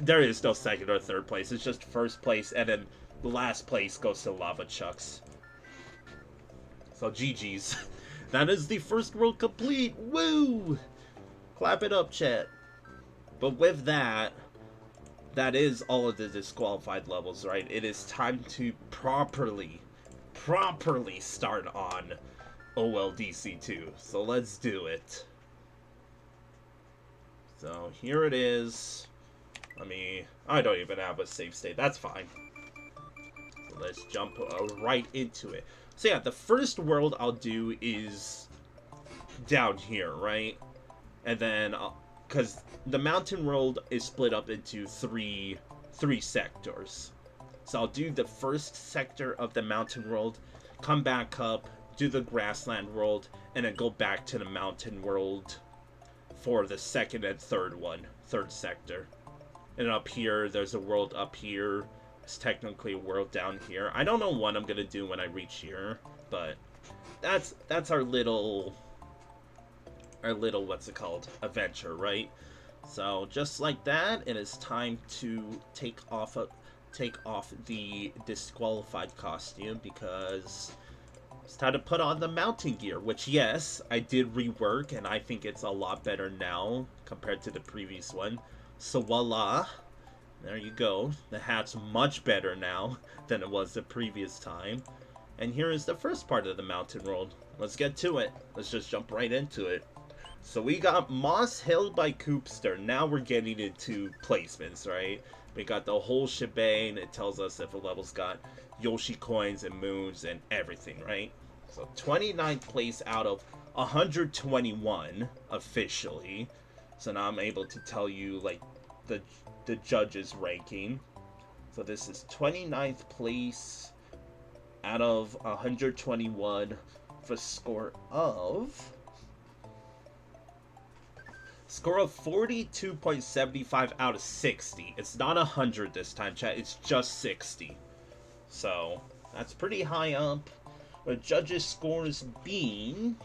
there is no second or third place. It's just first place, and then the last place goes to Lava Chucks. So GG's. That is the first world complete. Woo! Clap it up, chat. But with that is all of the disqualified levels, right? It is time to properly start on OLDC 2. So let's do it. So here it is. I don't even have a save state. That's fine. So let's jump right into it. So yeah, the first world I'll do is down here, right? And then, because the mountain world is split up into three sectors. So I'll do the first sector of the mountain world, come back up, do the grassland world, and then go back to the mountain world for the second and third sector. And up here, there's a world up here. It's technically a world down here. I don't know what I'm going to do when I reach here. But that's our little what's it called, adventure, right? So just like that, it is time to take off the disqualified costume, because it's time to put on the mountain gear, which, yes, I did rework, and I think it's a lot better now compared to the previous one. So voila, there you go. The hat's much better now than it was the previous time. And here is the first part of the mountain world. Let's get to it. Let's just jump right into it. So we got Moss Hill by Koopster. Now we're getting into placements, right? We got the whole shebang. It tells us if a level's got Yoshi coins and moons and everything, right? So 29th place out of 121 officially. So now I'm able to tell you like the judges ranking. So this is 29th place out of 121 for a score of 42.75 out of 60. It's not 100 this time, chat. It's just 60. So that's pretty high up. The judges' scores being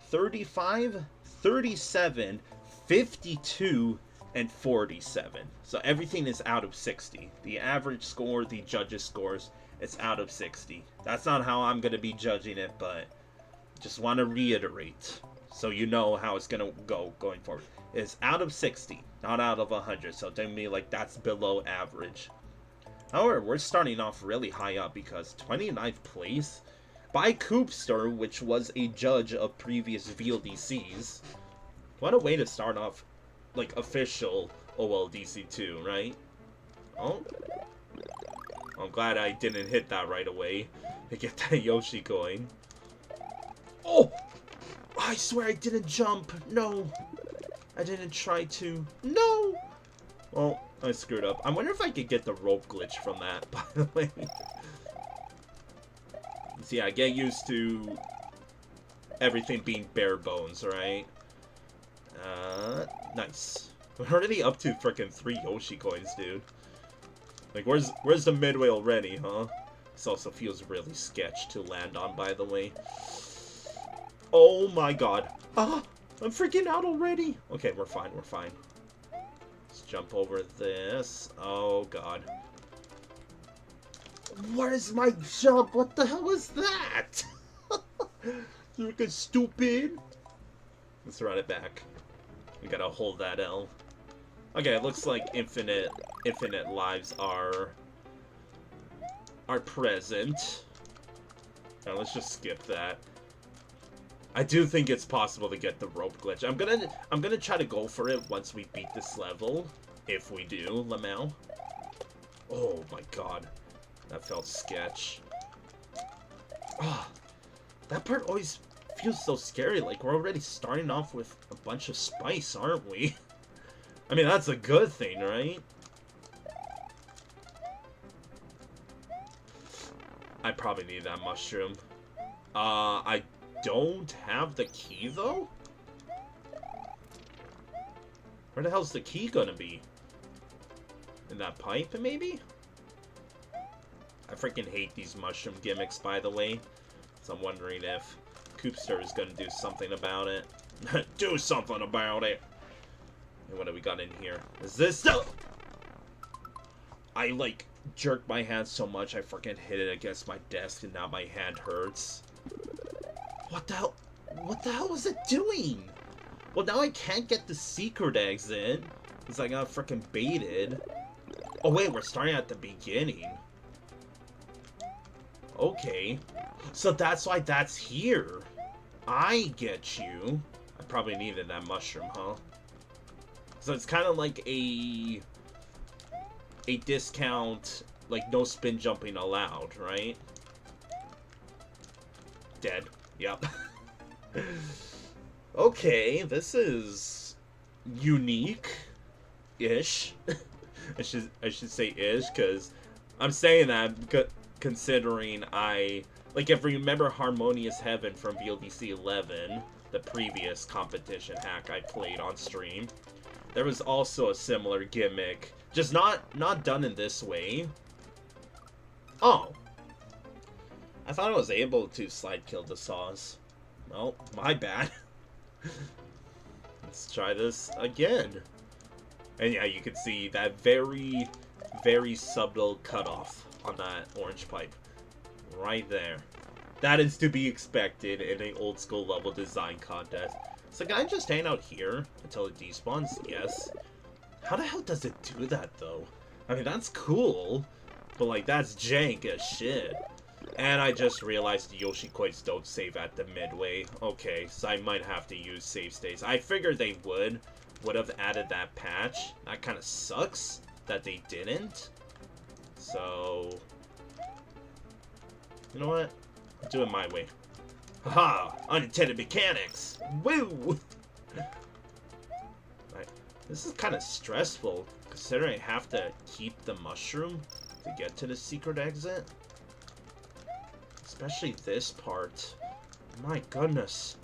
35, 37, 52, and 47. So everything is out of 60. The average score, the judges' scores, it's out of 60. That's not how I'm going to be judging it, but just want to reiterate so you know how it's going to go going forward. It's out of 60, not out of 100. So don't be like that's below average. However, we're starting off really high up because 29th place by Koopster, which was a judge of previous VLDCs. What a way to start off, like, official OLDC 2, right? Oh. I'm glad I didn't hit that right away to get that Yoshi going. Oh! I swear I didn't jump. No. I didn't try to. No! Well, I screwed up. I wonder if I could get the rope glitch from that, by the way. So yeah, get used to everything being bare bones, right? Nice. We're already up to frickin' 3 Yoshi coins, dude. Like, where's the midway already, huh? This also feels really sketch to land on, by the way. Oh my god. Ah! I'm freaking out already! Okay, we're fine, we're fine. Let's jump over this. Oh god. Where's my jump? What the hell is that? You looking stupid? Let's run it back. We gotta hold that L. Okay, it looks like infinite lives are present. Now let's just skip that. I do think it's possible to get the rope glitch. I'm gonna try to go for it once we beat this level. If we do, Lamau. Oh my god. That felt sketch. Oh, that part always feels so scary. Like, we're already starting off with a bunch of spice, aren't we? I mean, that's a good thing, right? I probably need that mushroom. I don't have the key, though? Where the hell's the key gonna be? In that pipe, maybe? I freaking hate these mushroom gimmicks, by the way. So I'm wondering if Koopster is gonna do something about it. Do something about it! And what do we got in here? Is this the... I, like, jerked my hand so much I freaking hit it against my desk and now my hand hurts. What the hell? What the hell was it doing? Well, now I can't get the secret exit. Because I got freaking baited. Oh, wait, we're starting at the beginning. Okay. So that's why that's here. I get you. I probably needed that mushroom, huh? So it's kind of like a discount, like no spin jumping allowed, right? Dead. Yep. Okay, this is unique-ish. I should say ish, because I'm saying that considering like, if you remember Harmonious Heaven from VLDC 11, the previous competition hack I played on stream, there was also a similar gimmick, just not done in this way. Oh. I thought I was able to slide kill the saws. Well, my bad. Let's try this again. And yeah, you can see that very, very subtle cutoff on that orange pipe. Right there. That is to be expected in an old school level design contest. So can I just hang out here until it despawns? Yes. How the hell does it do that though? I mean, that's cool, but like that's jank as shit. And I just realized the Yoshi coins don't save at the midway. Okay, so I might have to use save states. I figured they would have added that patch. That kind of sucks that they didn't. So, you know what? I'll do it my way. Haha! Unintended mechanics! Woo! This is kind of stressful, considering I have to keep the mushroom to get to the secret exit. Especially this part. My goodness.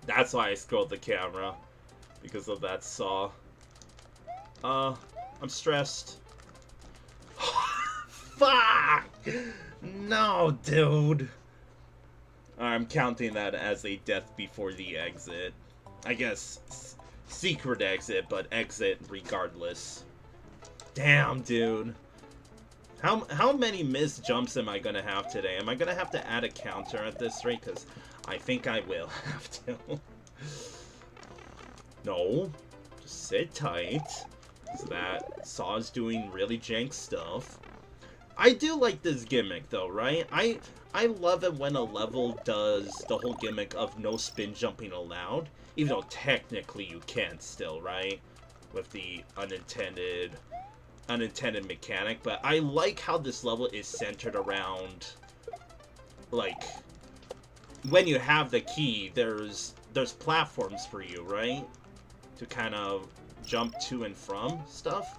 That's why I scrolled the camera. Because of that saw. I'm stressed. Fuck! No, dude. I'm counting that as a death before the exit. I guess secret exit, but exit regardless. Damn, dude. How many missed jumps am I gonna have today? Am I gonna have to add a counter at this rate? Because I think I will have to. No. Just sit tight. So that Saw's doing really jank stuff. I do like this gimmick though, right? I love it when a level does the whole gimmick of no spin jumping allowed. Even though technically you can still, right? With the unintended mechanic. But I like how this level is centered around, like, when you have the key, there's platforms for you, right? To kind of jump to and from stuff.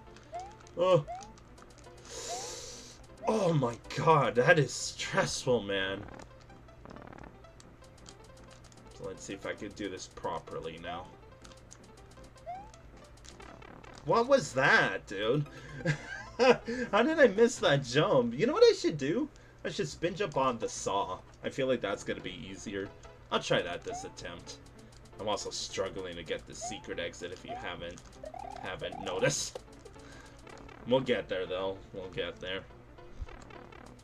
Oh my god, that is stressful, man. So let's see if I can do this properly now. What was that, dude? How did I miss that jump? You know what I should do? I should spin jump on the saw. I feel like that's gonna be easier. I'll try that this attempt. I'm also struggling to get the secret exit if you haven't noticed. We'll get there though. We'll get there.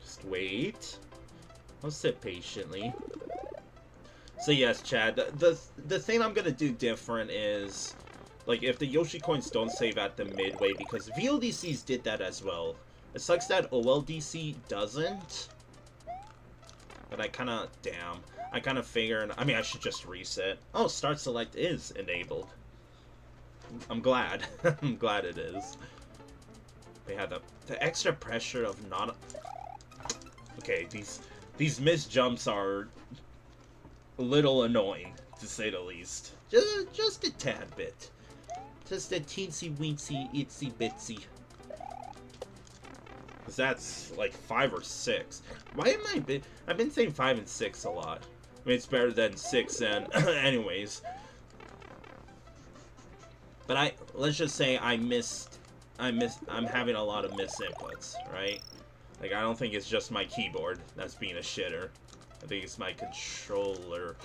Just wait. I'll sit patiently. So yes, Chad, the thing I'm gonna do different is, like, if the Yoshi coins don't save at the midway, because VLDCs did that as well. It sucks that OLDC doesn't. But I kind of figured, I mean, I should just reset. Oh, start select is enabled. I'm glad. I'm glad it is. They had the extra pressure of not... Okay, these missed jumps are a little annoying, to say the least. Just a tad bit. Just a teensy weensy itsy bitsy. Cause that's like 5 or 6. Why am I've been saying 5 and 6 a lot. I mean, it's better than 6 and anyways. But let's just say I'm having a lot of missed inputs, right? Like, I don't think it's just my keyboard that's being a shitter. I think it's my controller.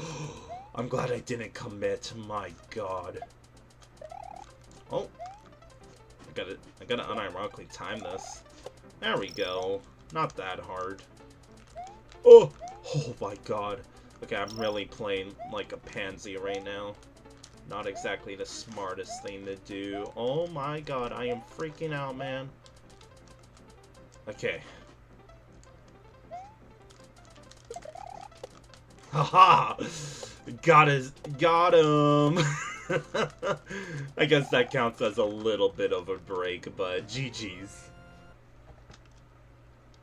I'm glad I didn't commit. My god. Oh. I gotta unironically time this. There we go. Not that hard. Oh! Oh my god. Okay, I'm really playing like a pansy right now. Not exactly the smartest thing to do. Oh my god, I am freaking out, man. Okay. Haha! Got him! I guess that counts as a little bit of a break, but GG's.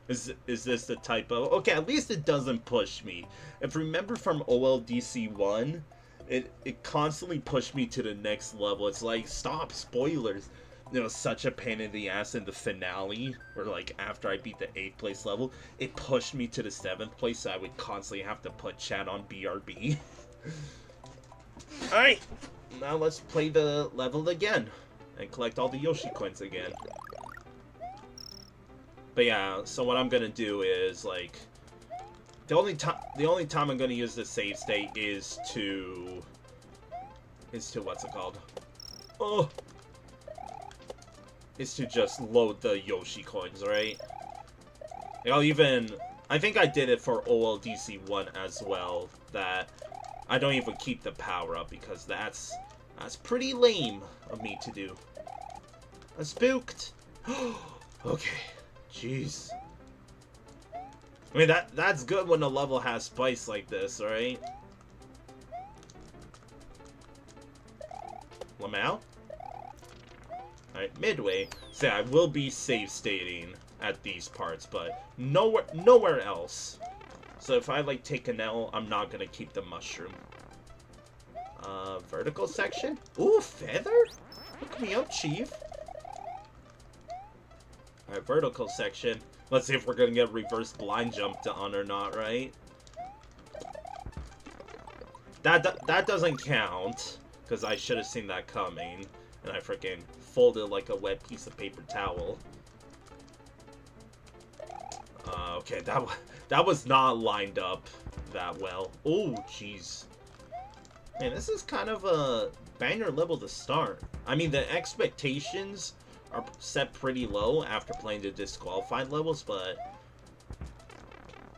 Is this the typo? Okay, at least it doesn't push me. If you remember from OLDC 1, it constantly pushed me to the next level. It's like, stop, spoilers. You know, such a pain in the ass in the finale, where like after I beat the 8th place level, it pushed me to the 7th place, so I would constantly have to put chat on BRB. Alright, now let's play the level again, and collect all the Yoshi coins again. But yeah, so what I'm gonna do is, like, the only time I'm gonna use this save state is to what's it called? Oh, is to just load the Yoshi coins, right? I think I did it for OLDC 1 as well, that I don't even keep the power up because that's pretty lame of me to do. I'm spooked. Okay, jeez. I mean, that's good when a level has spice like this, right? Lamau? Alright, midway. So I will be save stating at these parts, but nowhere else. So if I, like, take an L, I'm not gonna keep the mushroom. Vertical section? Ooh, feather? Look me up, Chief. Alright, vertical section. Let's see if we're gonna get reverse blind jumped on or not, right? That doesn't count, because I should have seen that coming, and I freaking folded like a wet piece of paper towel. Okay, that was not lined up that well. Oh, jeez. Man, this is kind of a banger level to start. I mean, the expectations are set pretty low after playing the disqualified levels, but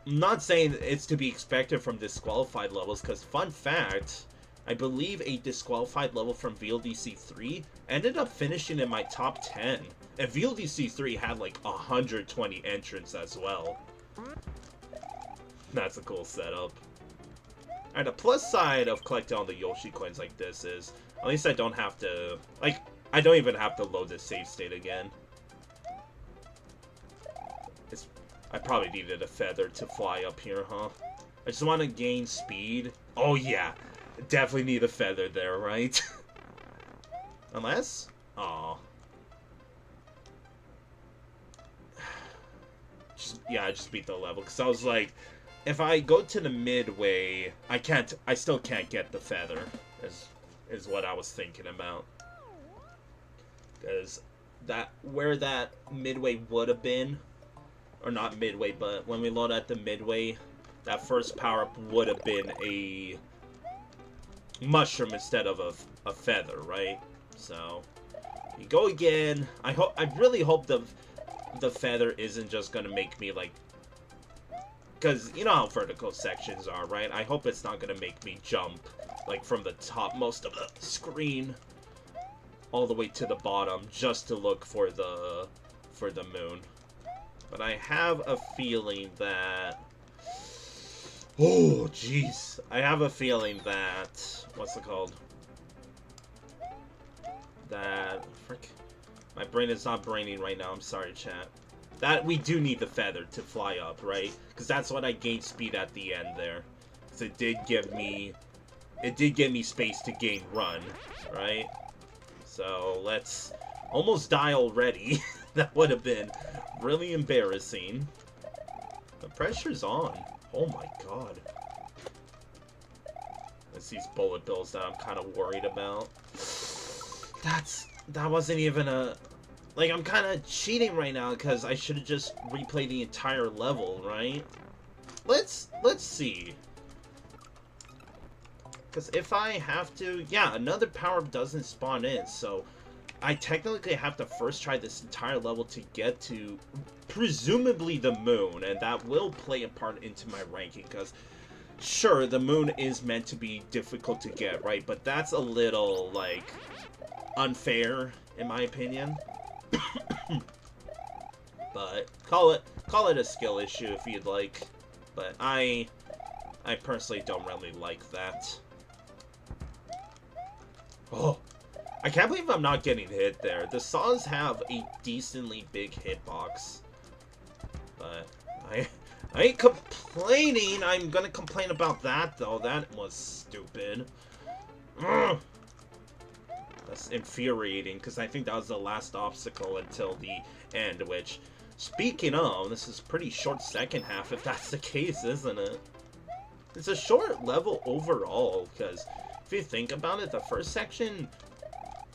I'm not saying it's to be expected from disqualified levels, because fun fact, I believe a disqualified level from VLDC 3 ended up finishing in my top 10. And VLDC 3 had like 120 entrants as well. That's a cool setup. And the plus side of collecting all the Yoshi coins like this is, at least I don't have to, like, I don't even have to load the save state again. I probably needed a feather to fly up here, huh? I just want to gain speed. Oh yeah, definitely need a feather there, right? Unless, aw. I just beat the level, because I was like, if I go to the midway, I still can't get the feather, is what I was thinking about. Because where that midway would have been, or not midway, but when we load at the midway, that first power-up would have been a mushroom instead of a feather, right? So, you go again. I really hope the feather isn't just gonna make me, like, because you know how vertical sections are, right? I hope it's not gonna make me jump, like, from the topmost of the screen all the way to the bottom just to look for the moon. But I have a feeling that, oh jeez, I have a feeling that, what's it called? That, frick, my brain is not braining right now, I'm sorry, chat. That we do need the feather to fly up, right? Because that's what I gained speed at the end there. Because it did give me space to gain run, right? So let's almost die already. That would have been really embarrassing. The pressure's on. Oh my god. It's these bullet bills that I'm kind of worried about. That wasn't even a... Like, I'm kind of cheating right now because I should have just replayed the entire level, right? Let's see. Because if I have to... Yeah, another power-up doesn't spawn in, so I technically have to first try this entire level to get to, presumably, the moon, and that will play a part into my ranking, because, sure, the moon is meant to be difficult to get, right? But that's a little, like, unfair, in my opinion. But call it a skill issue if you'd like. But I personally don't really like that. Oh, I can't believe I'm not getting hit there. The saws have a decently big hitbox. But I ain't complaining. I'm gonna complain about that though. That was stupid. Ugh. That's infuriating, because I think that was the last obstacle until the end, which, speaking of, this is pretty short second half if that's the case, isn't it? It's a short level overall, because if you think about it, the first section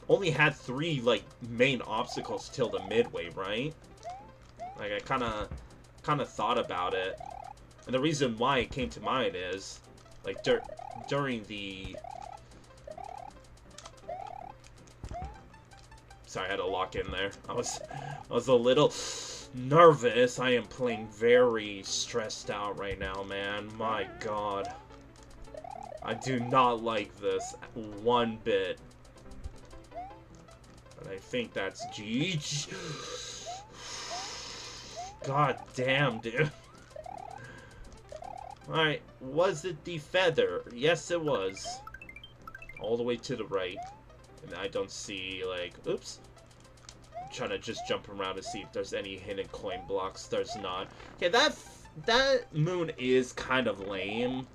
only had 3, like, main obstacles till the midway, right? Like, I kind of thought about it. And the reason why it came to mind is, like, during the... Sorry, I had to lock in there. I was a little nervous. I am playing very stressed out right now, man. My god. I do not like this one bit. But I think that's GG. God damn, dude. Alright, was it the feather? Yes, it was. All the way to the right. And I don't see, like, oops. I'm trying to just jump around to see if there's any hidden coin blocks. There's not. Okay, that moon is kind of lame.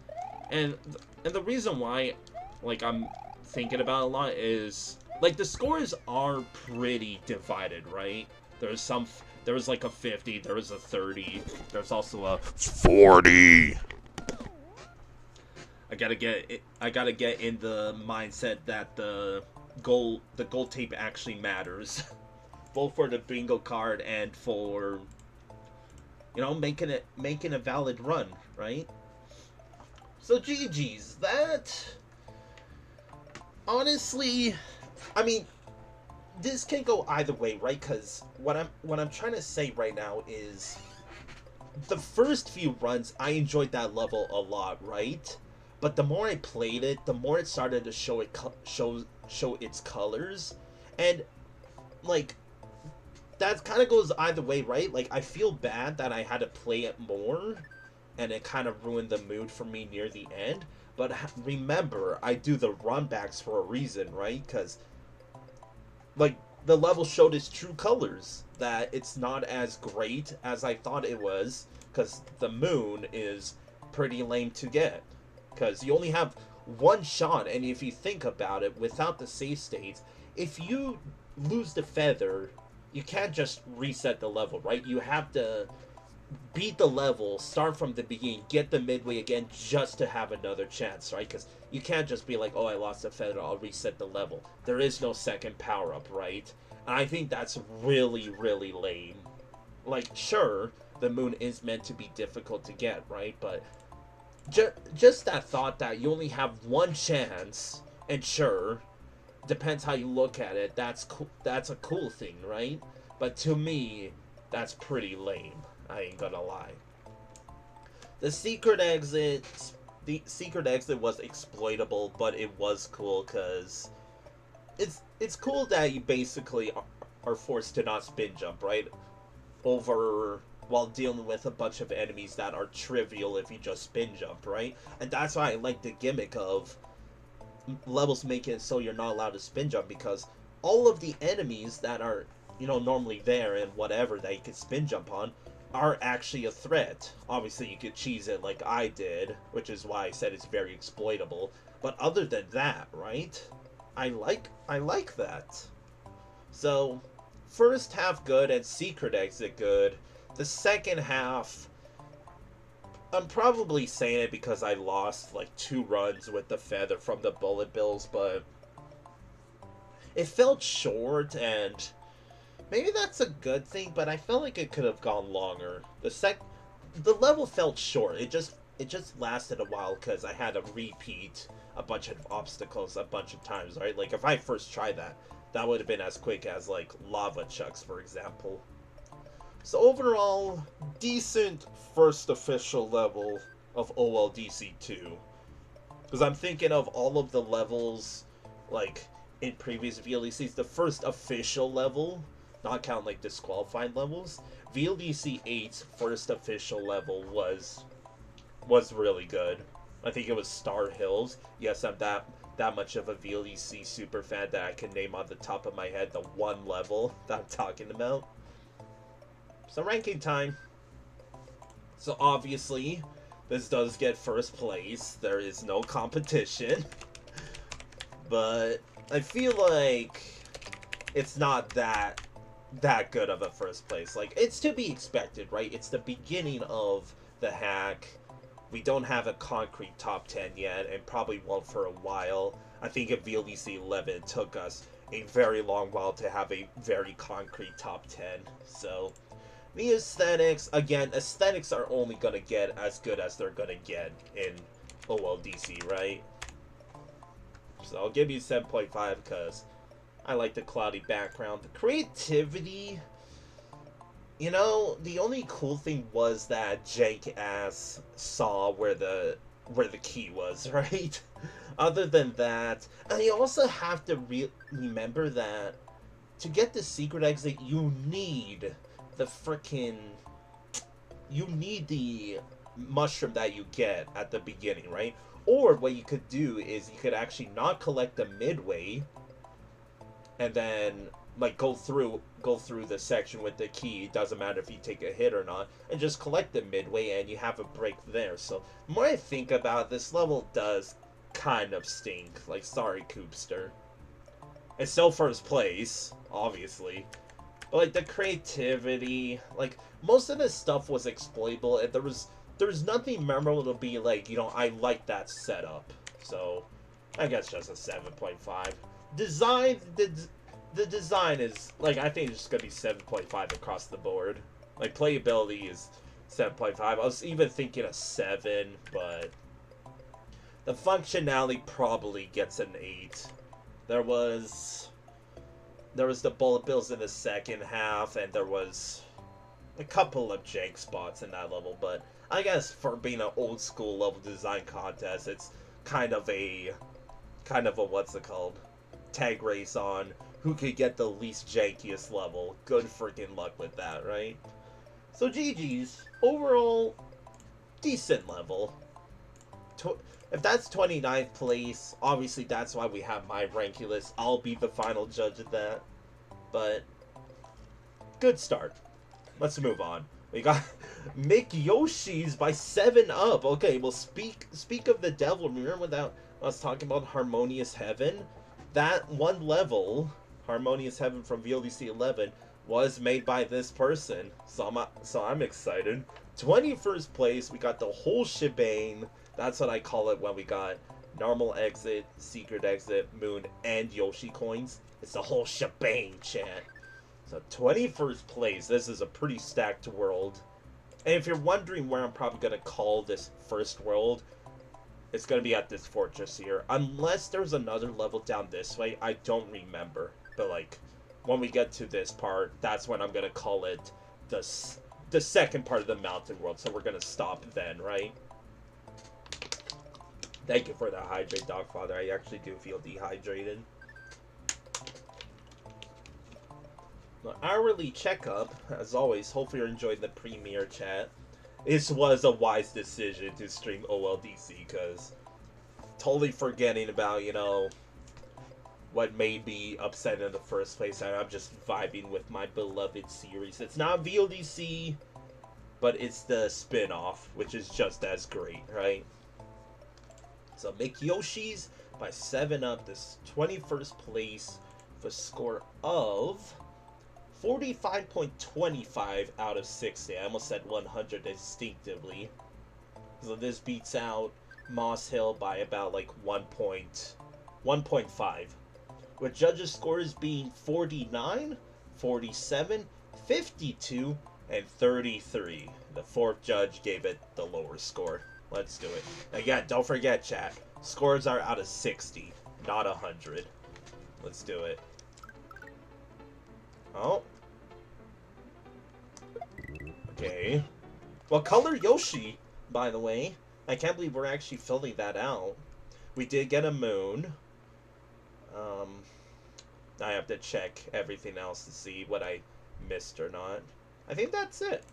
And the reason why, like, I'm thinking about it a lot is, like, the scores are pretty divided, right? There was like a 50, there was a 30, there's also a 40. I gotta get in the mindset that the gold tape actually matters, both for the bingo card and for, you know, making a valid run, right? So GG's. That, honestly, I mean, this can go either way, right? Because what I'm trying to say right now is, the first few runs I enjoyed that level a lot, right? But the more I played it, the more it started to show its colors, and like, that kind of goes either way, right? Like, I feel bad that I had to play it more, and it kind of ruined the mood for me near the end. But remember, I do the runbacks for a reason, right? Because, like, the level showed its true colors, that it's not as great as I thought it was, because the moon is pretty lame to get. Because you only have one shot, and if you think about it, without the save states, if you lose the feather, you can't just reset the level, right? You have to beat the level, start from the beginning, get the midway again, just to have another chance, right? Because you can't just be like, oh, I lost the feather, I'll reset the level. There is no second power-up, right? And I think that's really, really lame. Like, sure, the moon is meant to be difficult to get, right? But just that thought that you only have one chance, and sure, depends how you look at it, that's a cool thing, right? But to me, that's pretty lame. I ain't gonna lie. The secret exit was exploitable, but it was cool because it's cool that you basically are forced to not spin jump, right? While dealing with a bunch of enemies that are trivial if you just spin jump, right? And that's why I like the gimmick of levels making it so you're not allowed to spin jump, because all of the enemies that are, you know, normally there and whatever that you could spin jump on are actually a threat. Obviously, you could cheese it like I did, which is why I said it's very exploitable. But other than that, right? I like that. So, first half good and secret exit good. The second half, I'm probably saying it because I lost like 2 runs with the feather from the bullet bills, but it felt short, and maybe that's a good thing, but I felt like it could have gone longer. The level felt short. It just lasted a while because I had to repeat a bunch of obstacles a bunch of times, right? Like, if I first tried that would have been as quick as, like, lava chucks, for example. So overall, decent first official level of OLDC 2. Because I'm thinking of all of the levels, like, in previous VLDCs, the first official level, not counting, like, disqualified levels, VLDC 8's first official level was really good. I think it was Star Hills. Yes, I'm that much of a VLDC super fan that I can name on the top of my head the one level that I'm talking about. So ranking time. So obviously, this does get first place. There is no competition. But I feel like it's not that good of a first place. Like, it's to be expected, right? It's the beginning of the hack. We don't have a concrete top 10 yet, and probably won't for a while. I think at VLDC 11 it took us a very long while to have a very concrete top 10. So, The aesthetics, again, aesthetics are only gonna get as good as they're gonna get in OLDC, right? So I'll give you 7.5 because I like the cloudy background. The creativity, you know, the only cool thing was that jank-ass saw where the key was, right? Other than that, and you also have to remember that to get the secret exit, you need the frickin'... You need the mushroom that you get at the beginning, right? Or what you could do is you could actually not collect them midway, and then like go through the section with the key. It doesn't matter if you take a hit or not, and just collect them midway, and you have a break there. So the more I think about it, this level does kind of stink. Like, sorry, Koopster. It's still first place, obviously. But like the creativity, like most of this stuff was exploitable, and there was nothing memorable to be like, you know, I like that setup. So I guess just a 7.5. Design, the design is like, I think it's just gonna be 7.5 across the board. Like playability is 7.5. I was even thinking a 7, but the functionality probably gets an 8. There was the bullet bills in the second half, and there was a couple of jank spots in that level, but I guess for being an old school level design contest, it's kind of a what's it called? Tag race on who could get the least jankiest level. Good freaking luck with that, right? So GG's. Overall, decent level. If that's 29th place, obviously that's why we have my ranking list. I'll be the final judge of that. But, good start. Let's move on. We got McYoshi's by 7 up. Okay, well, speak of the devil. Remember when I was talking about Harmonious Heaven? That one level, Harmonious Heaven from VLDC 11, was made by this person. So I'm excited. 21st place, we got the whole shebang. That's what I call it when we got normal exit, secret exit, moon, and Yoshi coins. It's the whole shebang, chat. So 21st place, this is a pretty stacked world. And if you're wondering where I'm probably going to call this first world, it's going to be at this fortress here. Unless there's another level down this way, I don't remember. But like, when we get to this part, that's when I'm going to call it the second part of the mountain world. So we're going to stop then, right? Thank you for the hydrate, Dogfather. I actually do feel dehydrated. The hourly checkup, as always, hopefully you're enjoying the premiere, chat. This was a wise decision to stream OLDC, because totally forgetting about, you know, what made me upset in the first place, and I'm just vibing with my beloved series. It's not VLDC, but it's the spin-off, which is just as great, right? So McYoshi's by 7 up, this 21st place with a score of 45.25 out of 60. I almost said 100 instinctively. So this beats out Moss Hill by about like 1.5. With judges' scores being 49, 47, 52, and 33. The fourth judge gave it the lower score. Let's do it. Again, don't forget, chat. Scores are out of 60, not 100. Let's do it. Oh. Okay. Well, color Yoshi, by the way. I can't believe we're actually filling that out. We did get a moon. I have to check everything else to see what I missed or not. I think that's it.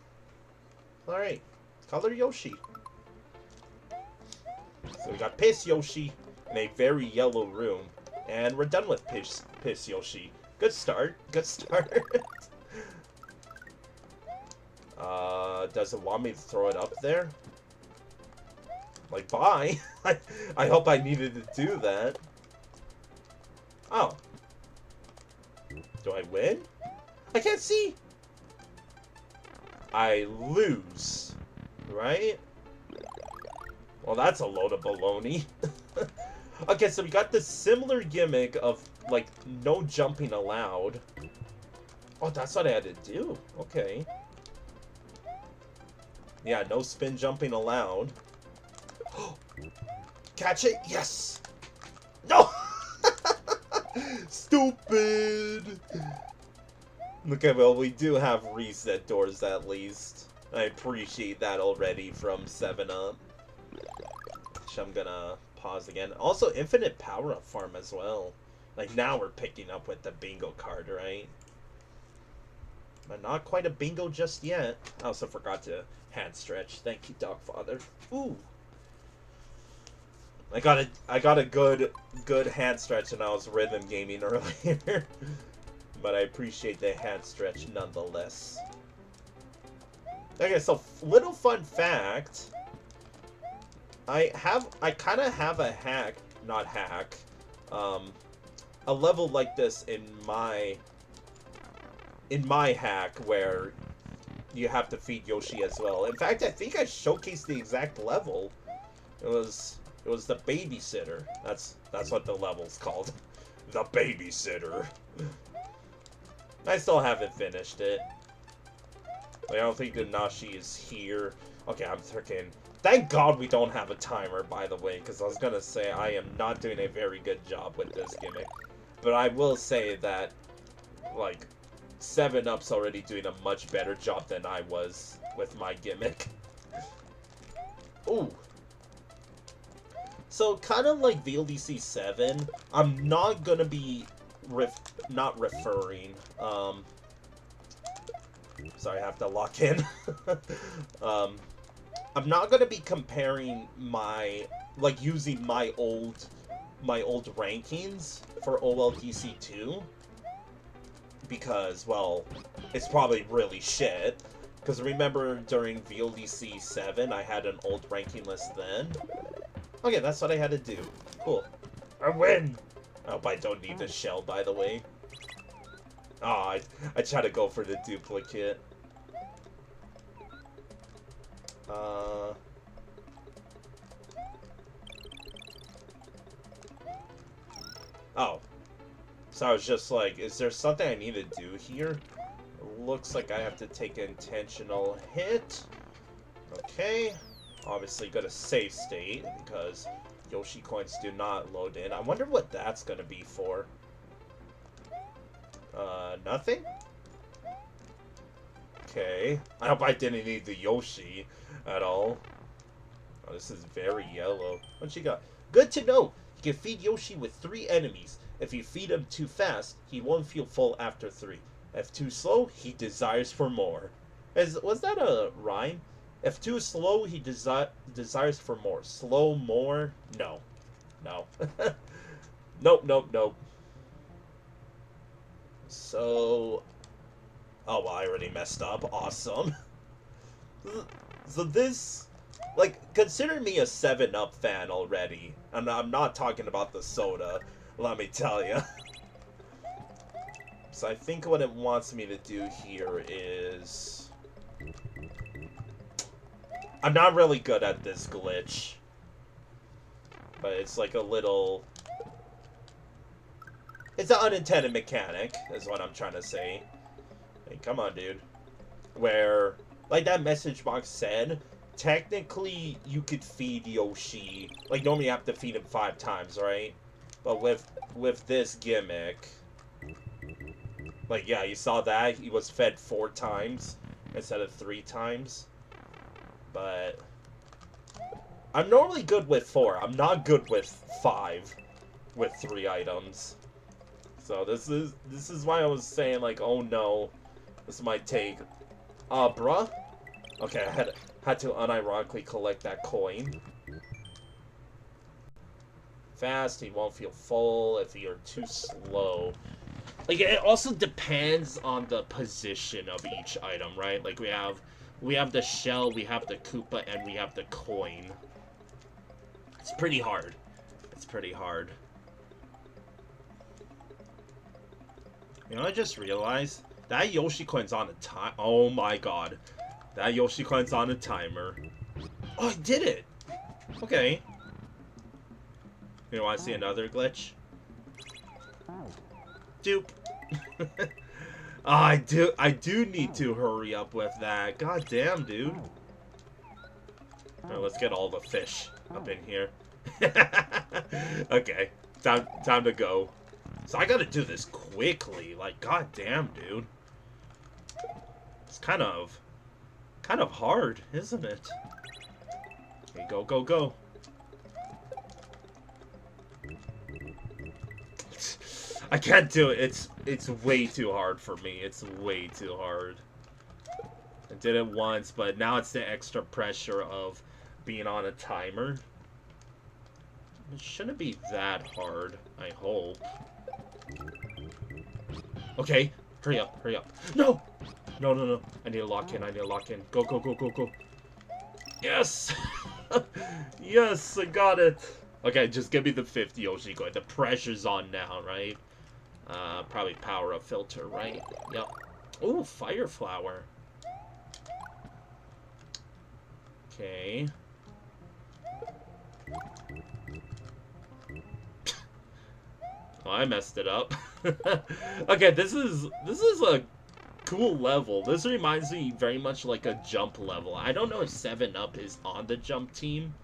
Alright. Color Yoshi. So we got Piss Yoshi in a very yellow room. And we're done with Piss Yoshi. Good start. Good start. Does it want me to throw it up there? Like, bye. I hope I needed to do that. Oh. Do I win? I can't see. I lose. Right? Well, that's a load of baloney. Okay, so we got this similar gimmick of, like, no jumping allowed. Oh, that's what I had to do. Okay. Yeah, no spin jumping allowed. Catch it! Yes! No! Stupid! Okay, well, we do have reset doors at least. I appreciate that already from 7-Up. So I'm gonna pause again. Also, infinite power-up farm as well. Like, now we're picking up with the bingo card, right? But not quite a bingo just yet. I also forgot to hand stretch. Thank you, Dogfather. Ooh! I got a good hand stretch and I was rhythm gaming earlier. But I appreciate the hand stretch nonetheless. Okay, so little fun fact. I kind of have a hack, not hack, a level like this in my hack where you have to feed Yoshi as well. In fact, I think I showcased the exact level. It was the babysitter. That's what the level's called. The babysitter. I still haven't finished it. Like, I don't think the Nashi is here. Okay, I'm freaking... Thank God we don't have a timer, by the way, because I was gonna say I am not doing a very good job with this gimmick. But I will say that, like, 7-Up's already doing a much better job than I was with my gimmick. Ooh. So, kind of like VLDC 7, I'm not gonna be referring, sorry, I have to lock in. I'm not gonna be comparing my, like, using my old rankings for OLDC 2, because, well, it's probably really shit. Because remember, during VLDC 7, I had an old ranking list then. Okay, that's what I had to do. Cool. I win! Oh, but I don't need the shell, by the way. Oh, I try to go for the duplicate. Oh. So I was just like, is there something I need to do here? It looks like I have to take an intentional hit. Okay. Obviously got a save state, because Yoshi coins do not load in. I wonder what that's gonna be for. Nothing? Okay. I hope I didn't need the Yoshi at all. Oh, this is very yellow. What you got? Good to know! You can feed Yoshi with 3 enemies. If you feed him too fast, he won't feel full after 3. If too slow, he desires for more. Was that a rhyme? If too slow, he desires for more. Slow more? No. No. Nope, nope, nope. So... Oh, well, I already messed up. Awesome. So this... Like, consider me a 7-Up fan already. And I'm not talking about the soda, let me tell you. So I think what it wants me to do here is... I'm not really good at this glitch. But it's like a little... It's an unintended mechanic, is what I'm trying to say. Hey, come on, dude. Where, like that message box said, technically you could feed Yoshi. Like, normally you have to feed him 5 times, right? But with this gimmick... Like, yeah, you saw that? He was fed 4 times instead of 3 times. But... I'm normally good with 4. I'm not good with 5 with 3 items. So this is why I was saying, like, oh no, this might take... bruh? Okay, I had to unironically collect that coin. Fast, he won't feel full if you're too slow. Like, it also depends on the position of each item, right? Like, we have the shell, we have the Koopa, and we have the coin. It's pretty hard. It's pretty hard. You know, I just realized that Yoshi coin's on a time. Oh my god. That Yoshi coin's on a timer. Oh, I did it! Okay. You want to see another glitch? Dupe. Oh, I do need to hurry up with that. God damn, dude. Now let's get all the fish up in here. Okay, time to go. So I gotta do this quickly. Like, goddamn, dude. It's kind of hard, isn't it? Okay, go, go, go. I can't do it. It's way too hard for me. It's way too hard. I did it once, but now it's the extra pressure of being on a timer. It shouldn't be that hard, I hope. Okay, hurry up, hurry up. No! No, no, no. I need to lock in, I need to lock in. Go, go, go, go, go. Yes! Yes, I got it. Okay, just give me the 50 Yoshi coin. The pressure's on now, right? Probably power up filter, right? Yep. Ooh, fire flower. Okay. Oh, I messed it up. Okay, this is a cool level. This reminds me very much like a jump level. I don't know if 7-Up is on the jump team,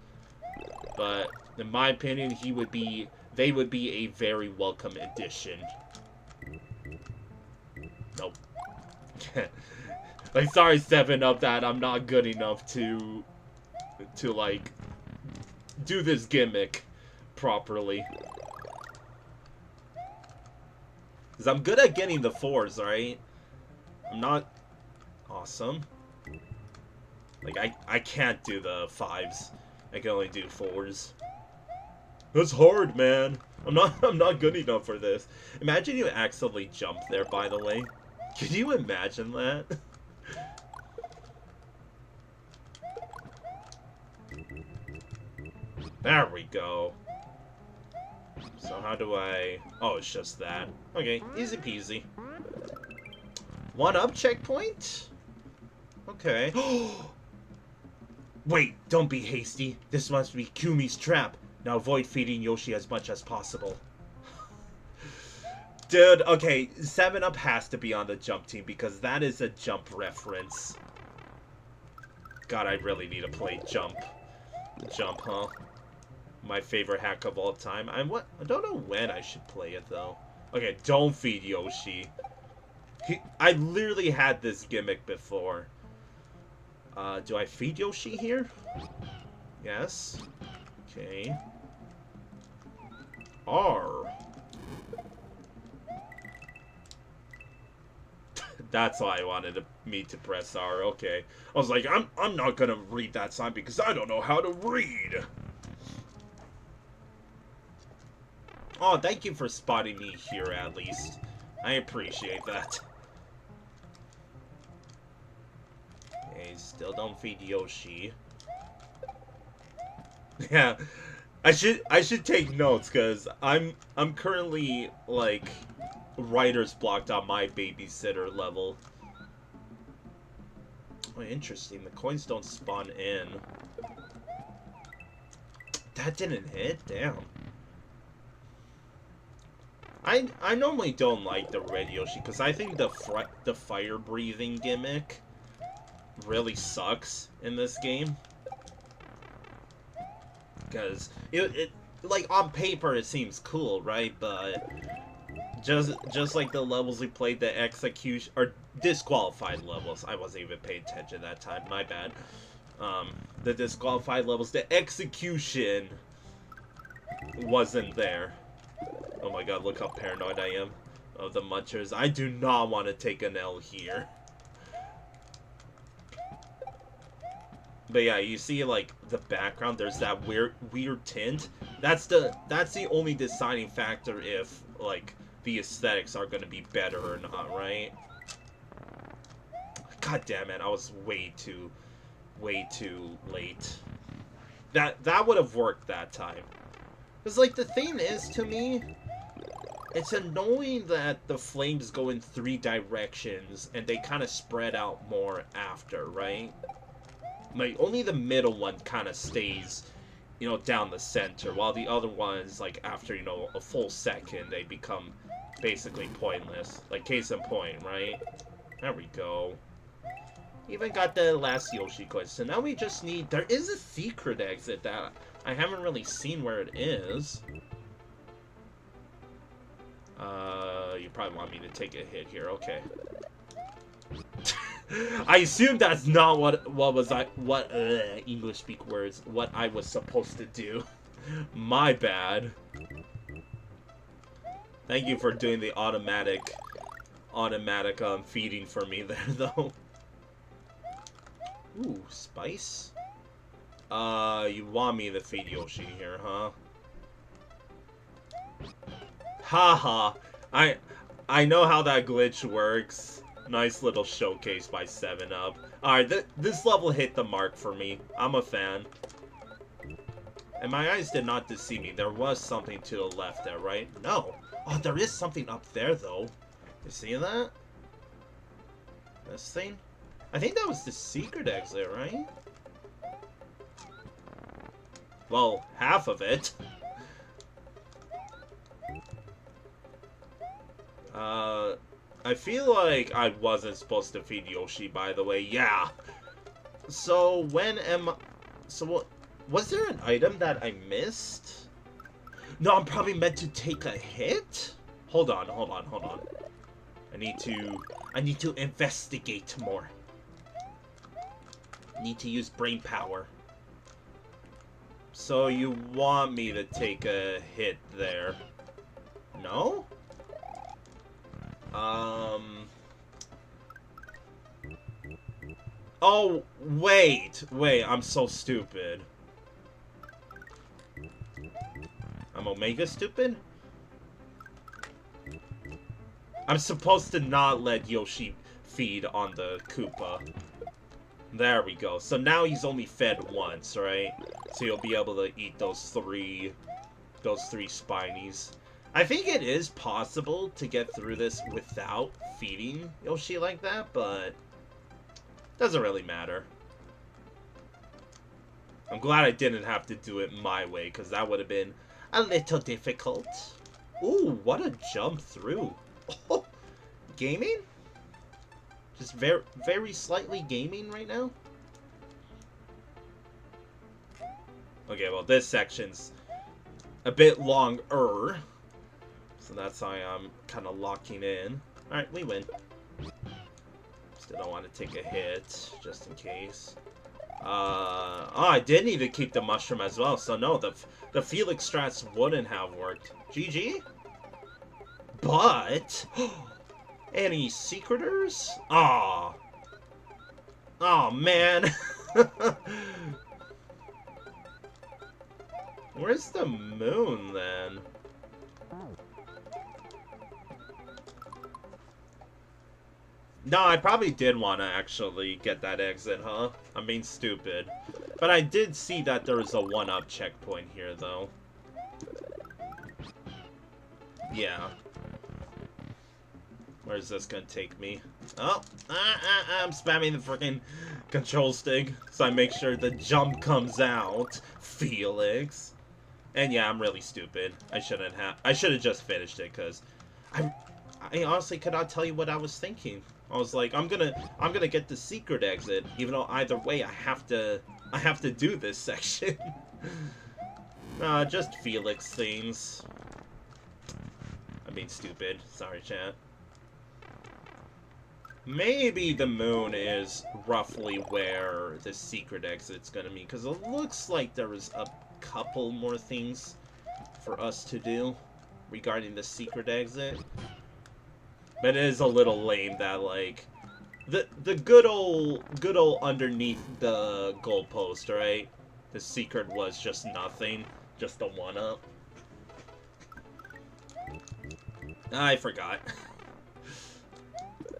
but in my opinion, they would be a very welcome addition. Nope. Like, sorry 7-Up that I'm not good enough to like do this gimmick properly. Cause I'm good at getting the 4s, right? I'm not awesome. Like I can't do the 5s. I can only do 4s. That's hard, man. I'm not good enough for this. Imagine you accidentally jump there, by the way. Can you imagine that? There we go. So how do I... Oh, it's just that. Okay, easy peasy. 1-up checkpoint? Okay. Wait, don't be hasty. This must be Kumi's trap. Now avoid feeding Yoshi as much as possible. Dude, okay, 7-Up has to be on the jump team because that is a jump reference. God, I really need to play jump. Jump, huh? My favorite hack of all time. I don't know when I should play it, though. Okay, don't feed Yoshi. I literally had this gimmick before. Do I feed Yoshi here? Yes. Okay. R. That's why I wanted me to press R. Okay. I was like, I'm not gonna read that sign because I don't know how to read. Oh, thank you for spotting me here, at least. I appreciate that. Okay, still don't feed Yoshi. Yeah, I should take notes because I'm currently like writer's blocked on my babysitter level. Oh, interesting. The coins don't spawn in. That didn't hit. Damn. I normally don't like the red Yoshi because I think the fire breathing gimmick really sucks in this game. Because it like on paper it seems cool, right? But just like the levels we played, the execution or disqualified levels. I wasn't even paying attention that time. My bad. The disqualified levels, the execution wasn't there. Oh my god, look how paranoid I am of the munchers. I do not want to take an L here. But yeah, you see like the background, there's that weird tint. That's the only deciding factor if like the aesthetics are gonna be better or not, right? God damn it, I was way too late. That would have worked that time. Because like the thing is, to me, it's annoying that the flames go in 3 directions and they kind of spread out more after, right? Like, only the middle one kind of stays, you know, down the center, while the other ones, like, after, you know, a full second, they become basically pointless. Like, case in point, right? There we go. Even got the last Yoshi quest. So now we just need... There is a secret exit that I haven't really seen where it is. You probably want me to take a hit here. Okay. I assume that's not what English speak words, what I was supposed to do. My bad. Thank you for doing the automatic feeding for me there, though. Ooh, spice? You want me to feed Yoshi here, huh? Haha. I know how that glitch works. Nice little showcase by 7-Up. Alright, this level hit the mark for me. I'm a fan. And my eyes did not deceive me. There was something to the left there, right? No. Oh, there is something up there, though. You see that? This thing? I think that was the secret exit, right? Well, half of it. I feel like I wasn't supposed to feed Yoshi, by the way. Yeah. So, so, was there an item that I missed? No, I'm probably meant to take a hit? Hold on. I need to investigate more. Need to use brain power. So you want me to take a hit there? No? Oh, wait, I'm so stupid. I'm Omega stupid? I'm supposed to not let Yoshi feed on the Koopa. There we go. So now he's only fed once, right? So you'll be able to eat those three spinies. I think it is possible to get through this without feeding Yoshi like that, but doesn't really matter. I'm glad I didn't have to do it my way, because that would have been a little difficult. Ooh, what a jump through. Oh, gaming? Just very slightly gaming right now? Okay, well, this section's a bit longer. So that's why I'm kind of locking in. Alright, we win. Still don't want to take a hit, just in case. Oh, I did need to keep the mushroom as well, so no, the Felix strats wouldn't have worked. GG? But... any secreters? Aw. Oh, man. Where's the moon, then? No, I probably did want to actually get that exit, huh? I'm being stupid. But I did see that there was a 1-up checkpoint here, though. Yeah. Where's this gonna take me? Oh, I'm spamming the freaking control stick so I make sure the jump comes out. Felix. And yeah, I'm really stupid. I should have just finished it, because I honestly could not tell you what I was thinking. I was like, I'm gonna get the secret exit, even though either way I have to do this section. Just Felix things. I'm being stupid. Sorry, chat. Maybe the moon is roughly where the secret exit's gonna be, because it looks like there was a couple more things for us to do regarding the secret exit. But it is a little lame that, like, the good old underneath the goalpost, right? The secret was just nothing, just a 1-up. I forgot.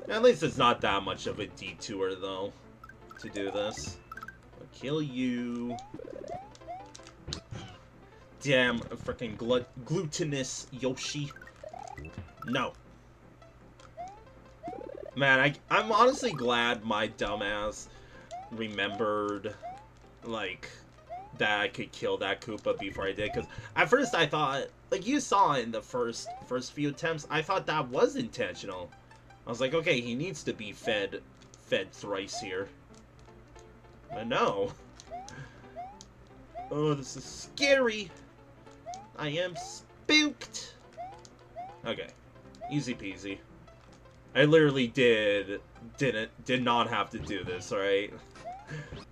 At least it's not that much of a detour, though, to do this. I'll kill you. Damn, freaking glutinous Yoshi. No. Man, I'm honestly glad my dumbass remembered, like, that I could kill that Koopa before I did. Because at first I thought, like you saw in the first few attempts, I thought that was intentional. I was like, okay, he needs to be fed thrice here. I know. Oh, this is scary. I am spooked. Okay. Easy peasy. I literally did not have to do this, alright?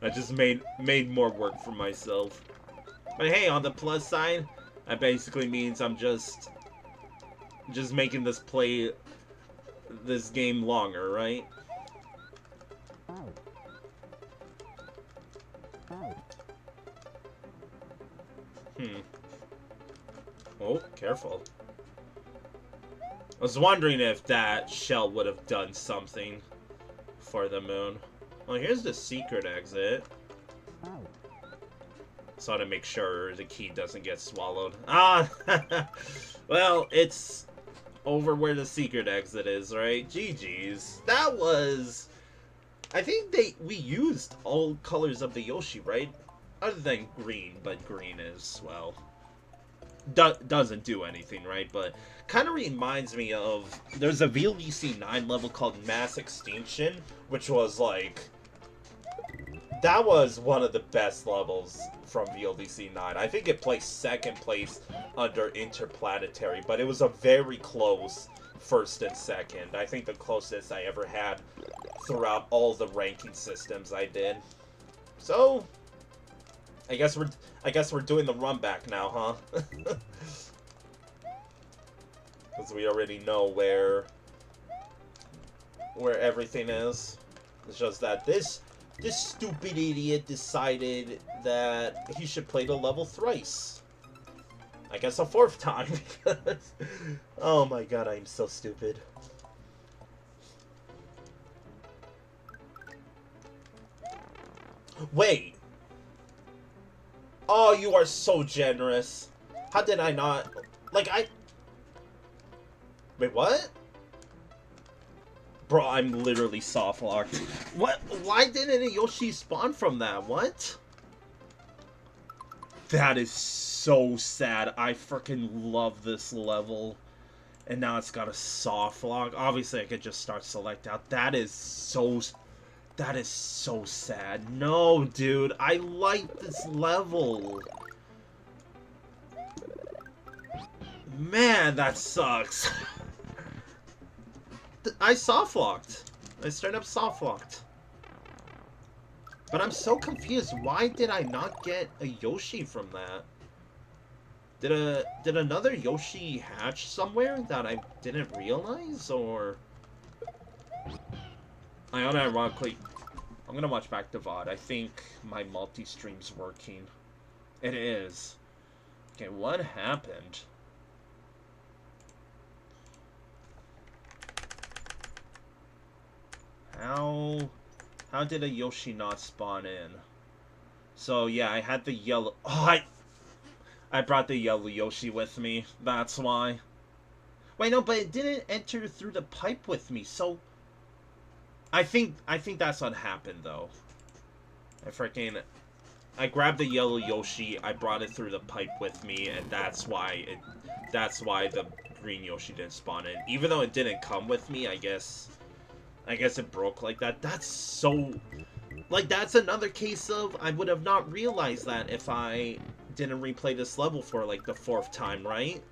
I just made more work for myself. But hey, on the plus side, that basically means I'm just making this game longer, right? Oh, careful. I was wondering if that shell would have done something for the moon. Well, here's the secret exit. So to make sure the key doesn't get swallowed. Ah! Well, it's over where the secret exit is, right? GG's. That was... I think we used all colors of the Yoshi, right? Other than green, but green is, well... doesn't do anything, right? But kind of reminds me of... There's a VLDC 9 level called Mass Extinction, which was like... That was one of the best levels from VLDC 9. I think it placed second place under Interplanetary, but it was a very close first and second. I think the closest I ever had throughout all the ranking systems I did. So, I guess we're doing the run back now, huh? Because we already know where everything is. It's just that this stupid idiot decided that he should play the level thrice. I guess a fourth time, because... Oh my god, I am so stupid. Wait! Oh, you are so generous. How did I not... Like, Wait, what? Bro, I'm literally soft locked. What? Why didn't a Yoshi spawn from that? What? That is so sad. I freaking love this level. And now it's got a soft lock. Obviously, I could just start select out. That is so sad. No, dude. I like this level. Man, that sucks. I soft-locked. I straight up soft-locked. But I'm so confused. Why did I not get a Yoshi from that? Did another Yoshi hatch somewhere that I didn't realize, or... Unironically, I'm gonna watch back the VOD. I think my multi-stream's working. It is. Okay, what happened? How did a Yoshi not spawn in? So yeah, I had the yellow... Oh, I brought the yellow Yoshi with me. That's why. Wait, no, but it didn't enter through the pipe with me, so... I think that's what happened, though. I grabbed the yellow Yoshi, I brought it through the pipe with me, and that's why the green Yoshi didn't spawn in. Even though it didn't come with me, I guess it broke like that. That's so... Like, that's another case of I would have not realized that if I didn't replay this level for, like, the 4th time, right?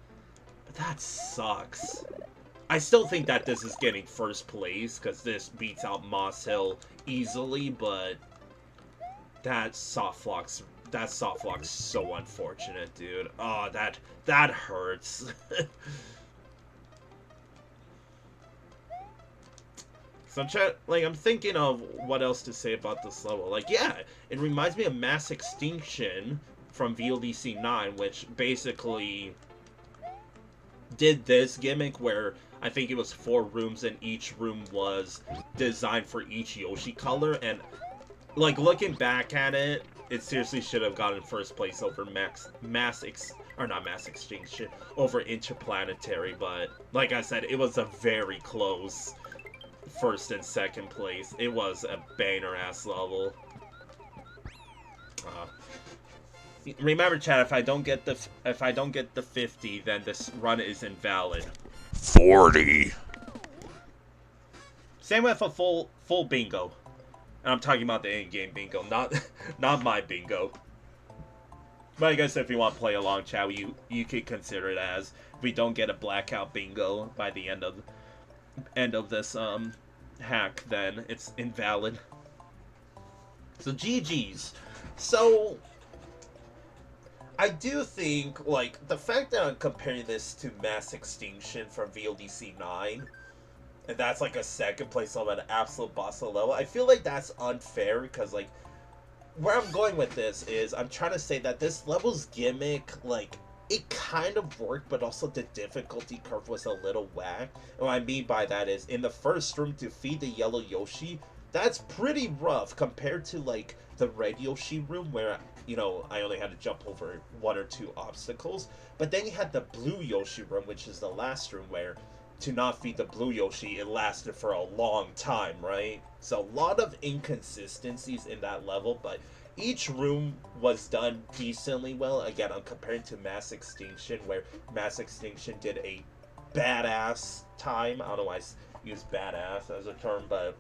But that sucks. I still think that this is getting first place, because this beats out Morsel easily, but that soft lock's so unfortunate, dude. Oh, that hurts. So I'm thinking of what else to say about this level. Like, yeah, it reminds me of Mass Extinction from VLDC 9, which basically did this gimmick where I think it was 4 rooms and each room was designed for each Yoshi color, and like looking back at it, it seriously should have gotten first place over over Interplanetary, but like I said, it was a very close first and second place. It was a banger ass level. Remember, chat, if I don't get the 50, then this run is invalid. 40. Same with a full bingo. And I'm talking about the in-game bingo, not not my bingo. But I guess if you want to play along, chat, you could consider it as if we don't get a blackout bingo by the end of this hack, then it's invalid. So GG's. So I do think, like, the fact that I'm comparing this to Mass Extinction from VLDC 9, and that's like a second place level at an absolute boss level, I feel like that's unfair because, like, where I'm going with this is I'm trying to say that this level's gimmick, like, it kind of worked, but also the difficulty curve was a little whack. And what I mean by that is, in the first room to feed the yellow Yoshi, that's pretty rough compared to, like, the red Yoshi room where, you know, I only had to jump over 1 or 2 obstacles. But then you had the blue Yoshi room, which is the last room, where to not feed the blue Yoshi, it lasted for a long time, right? So a lot of inconsistencies in that level, but each room was done decently well. Again, I'm comparing to Mass Extinction, where Mass Extinction did a badass time. I don't know why I use badass as a term, but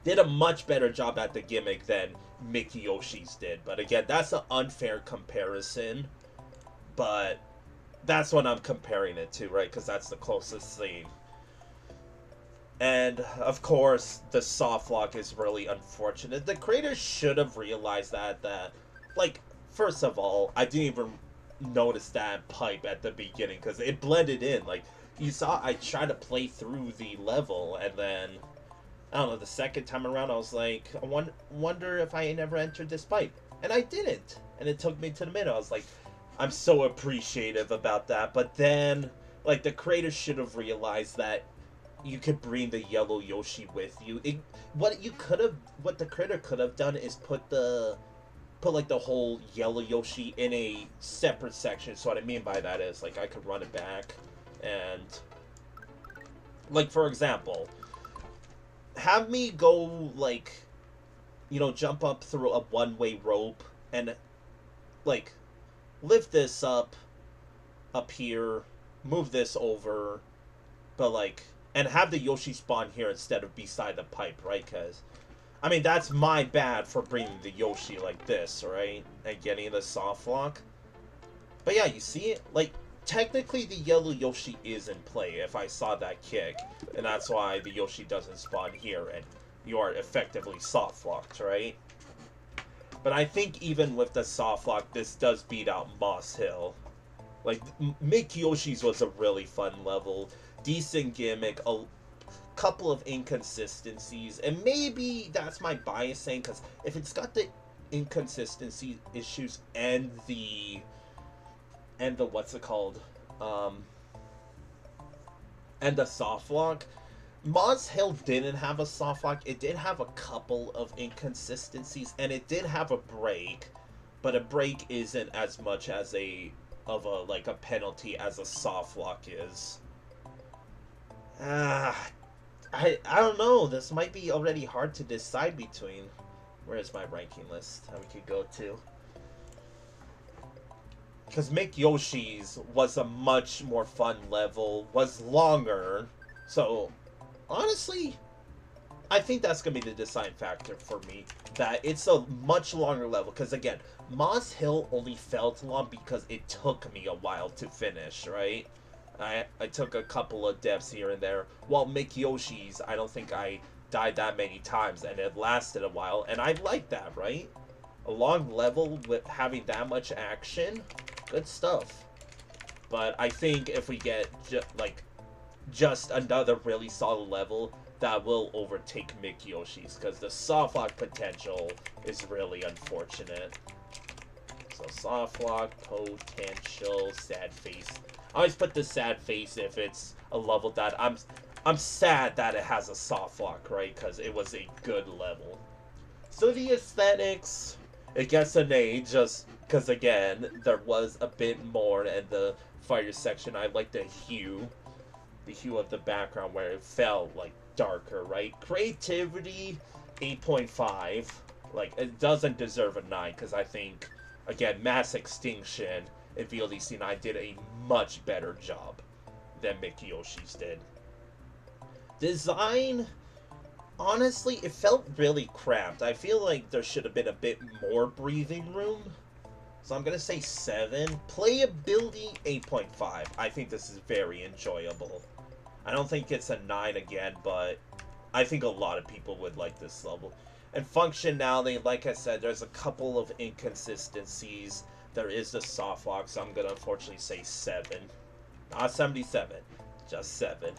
did a much better job at the gimmick than McYoshi's did. But again, that's an unfair comparison, but that's what I'm comparing it to, right? Because that's the closest thing. And, of course, the soft lock is really unfortunate. The creators should have realized that, like, first of all, I didn't even notice that pipe at the beginning, because it blended in. Like, you saw I tried to play through the level, and then, I don't know, the second time around, I was like, I wonder if I never entered this pipe. And I didn't. And it took me to the middle. I was like, I'm so appreciative about that. But then, like, the creators should have realized that you could bring the yellow Yoshi with you. What the creator could have done is put like the whole yellow Yoshi in a separate section. So what I mean by that is, like, I could run it back and, like, for example, have me go, like, you know, jump up through a one-way rope and, like, lift this up here, move this over, but, like, and have the Yoshi spawn here instead of beside the pipe, right? Because, I mean, that's my bad for bringing the Yoshi like this, right? And getting the soft lock. But yeah, you see it? Like, technically the yellow Yoshi is in play if I saw that kick. And that's why the Yoshi doesn't spawn here and you are effectively soft locked, right? But I think even with the soft lock, this does beat out Moss Hill. Like, McYoshi's was a really fun level. Decent gimmick, a couple of inconsistencies, and maybe that's my bias saying, because if it's got the inconsistency issues and the what's it called, and the soft lock, Moss Hill didn't have a soft lock. It did have a couple of inconsistencies, and it did have a break, but a break isn't as much as a penalty as a soft lock is. I don't know. This might be already hard to decide between. Where's my ranking list that we could go to? Because McYoshi's was a much more fun level, was longer. So, honestly, I think that's going to be the deciding factor for me. That it's a much longer level. Because, again, Moss Hill only felt long because it took me a while to finish, right? I took a couple of deaths here and there. While McYoshi's, I don't think I died that many times, and it lasted a while, and I like that, right? A long level with having that much action, good stuff. But I think if we get just another really solid level, that will overtake McYoshi's, because the soft lock potential is really unfortunate. So soft lock potential, sad face. I always put the sad face if it's a level that I'm sad that it has a soft lock, right? Because it was a good level. So the aesthetics, it gets an A just because, again, there was a bit more in the fighter section. I like the hue of the background where it felt like darker, right? Creativity, 8.5. Like, it doesn't deserve a 9 because I think, again, Mass Extinction and VLDC 9 did a much better job than McYoshi's did. Design, Honestly, it felt really cramped. I feel like there should have been a bit more breathing room. So I'm going to say 7. Playability, 8.5. I think this is very enjoyable. I don't think it's a 9 again, but I think a lot of people would like this level. And functionality, like I said, there's a couple of inconsistencies. There is the soft lock, so I'm going to unfortunately say 7. Not 77, just 7.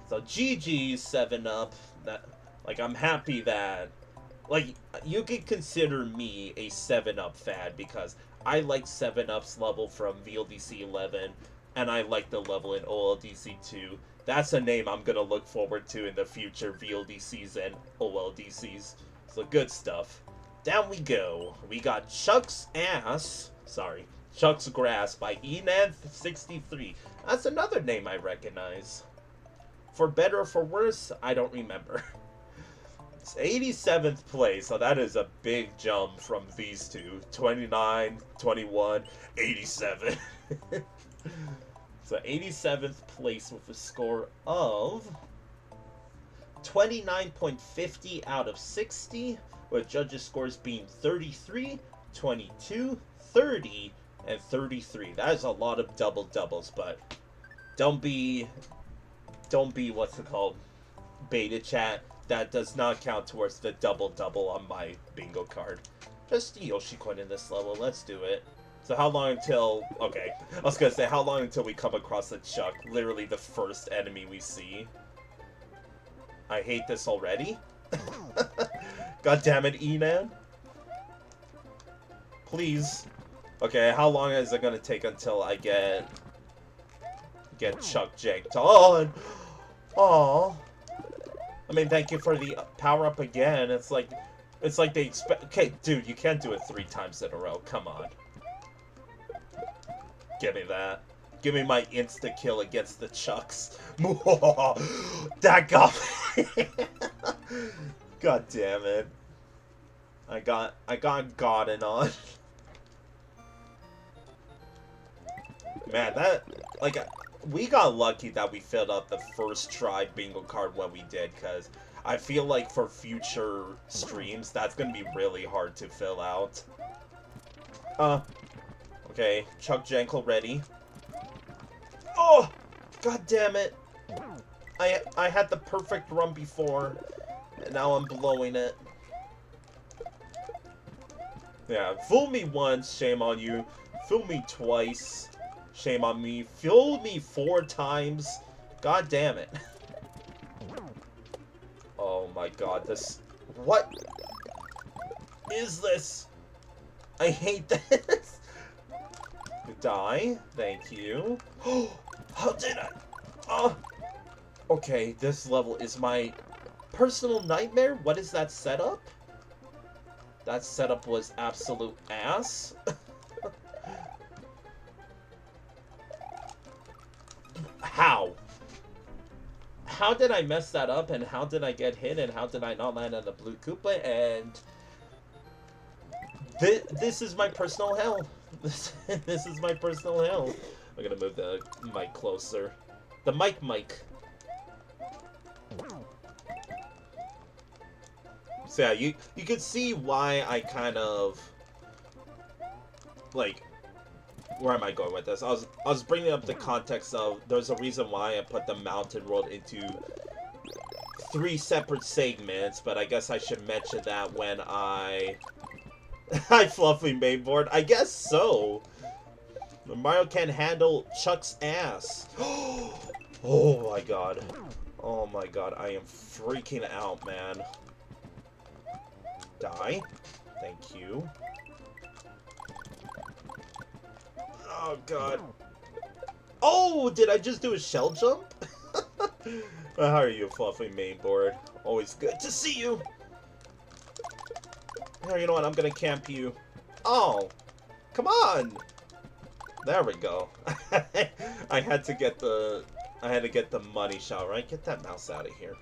So GG's 7-up. Like, I'm happy that... Like, you could consider me a 7-up fan because I like 7-up's level from VLDC 11, and I like the level in OLDC 2. That's a name I'm going to look forward to in the future VLDCs and OLDCs. So good stuff. Down we go. We got Chuck's Grass by Enanth63. That's another name I recognize. For better or for worse, I don't remember. It's 87th place, so that is a big jump from these two. 29, 21, 87. So 87th place with a score of 29.50 out of 60, with judges' scores being 33, 22, 30, and 33. That is a lot of double-doubles, but don't be what's it called? Beta chat. That does not count towards the double-double on my bingo card. Just the Yoshi coin in this level. Let's do it. So how long until... Okay, I was gonna say, how long until we come across a Chuck? Literally the first enemy we see. I hate this already. God damn it, Enan. Please. Okay, how long is it gonna take until I get Chuck janked on? Aww. I mean, thank you for the power-up again. It's like they expect... Okay, dude, you can't do it 3 times in a row. Come on. Give me that. Give me my insta-kill against the Chucks. That got me. God damn it. I got gotten on. Man, that... Like... We got lucky that we filled out the first try bingo card when we did, because I feel like for future streams, that's going to be really hard to fill out. Okay, Chuck Jankel ready. Oh! God damn it! I had the perfect run before, and now I'm blowing it. Yeah, fool me once, shame on you. Fool me twice. Shame on me. Fool me 4 times. God damn it. Oh my god, this... What is this? I hate this. Die. Thank you. How did I... Oh. Okay, this level is my personal nightmare. What is that setup? That setup was absolute ass. How? How did I mess that up, and how did I get hit, and how did I not land on the blue Koopa, and... This is my personal hell. This is my personal hell. I'm gonna move the mic closer. The mic. So yeah, you could see why I kind of... Like... Where am I going with this? I was bringing up the context of there's a reason why I put the Mountain World into 3 separate segments, but I guess I should mention that when I fluffy mainboard. I guess so. Mario can't handle Chuck's ass. Oh my god. Oh my god, I am freaking out, man. Die. Thank you. Oh god. Oh, did I just do a shell jump? How are you, fluffy mainboard? Always good to see you. Oh, you know what? I'm gonna camp you. Oh, come on. There we go. I had to get the money shot, right? Get that mouse out of here.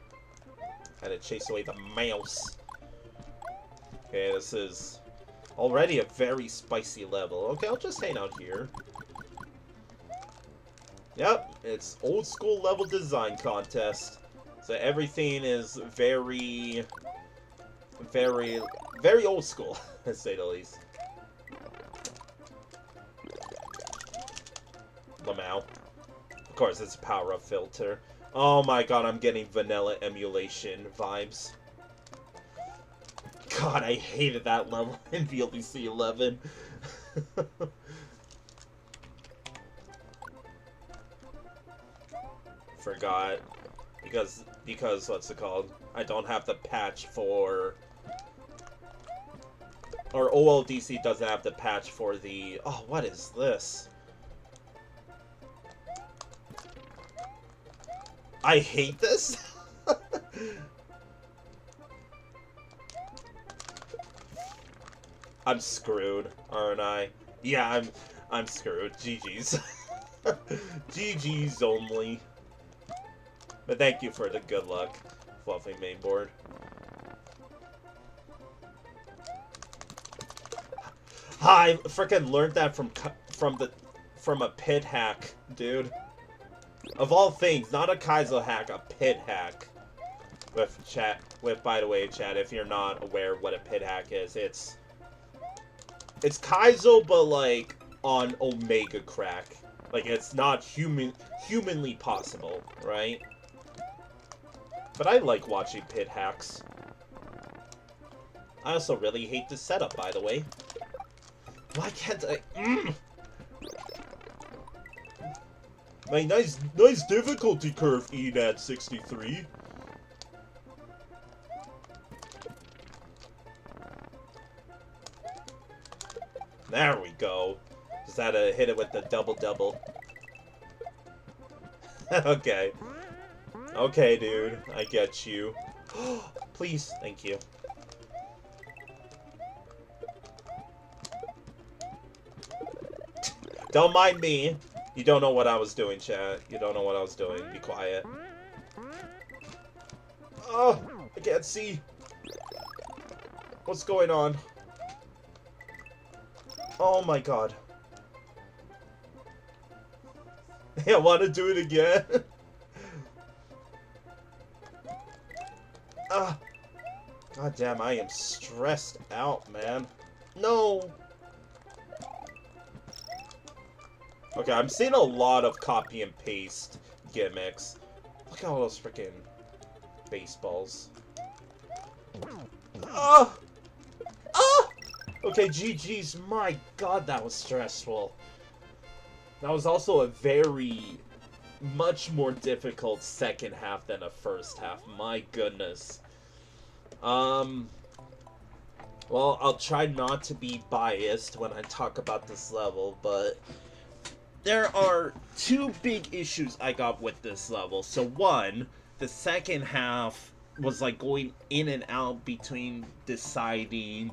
I had to chase away the mouse. Okay, this is already a very spicy level. Okay, I'll just hang out here. Yep, it's old school level design contest. So everything is very, very, very old school, to say the least. Lamau. Of course, it's a power-up filter. Oh my god, I'm getting vanilla emulation vibes. God, I hated that level in VLDC 11. Forgot. Because what's it called? I don't have the patch for... Or OLDC doesn't have the patch for the... Oh, what is this? I hate this. I'm screwed, aren't I? Yeah, I'm screwed. GG's. GG's only. But thank you for the good luck, Fluffy mainboard. I freaking learned that from a pit hack, dude. Of all things, not a Kaizo hack, a pit hack. By the way, chat, if you're not aware what a pit hack is, it's Kaizo, but like on Omega crack. Like it's not humanly possible, right? But I like watching pit hacks. I also really hate this setup, by the way. Why can't I? My nice difficulty curve, ENAD 63. There we go. Just had to hit it with the double. Okay. Okay, dude. I get you. Please. Thank you. Don't mind me. You don't know what I was doing, chat. You don't know what I was doing. Be quiet. Oh, I can't see. What's going on? Oh my god. I want to do it again. God damn, I am stressed out, man. No. Okay, I'm seeing a lot of copy and paste gimmicks. Look at all those freaking baseballs. Ah! Ah! Okay, GG's. My god, that was stressful. That was also a very, much more difficult second half than a first half. My goodness. Well, I'll try not to be biased when I talk about this level, but there are two big issues I got with this level. So one, the second half was like going in and out between deciding...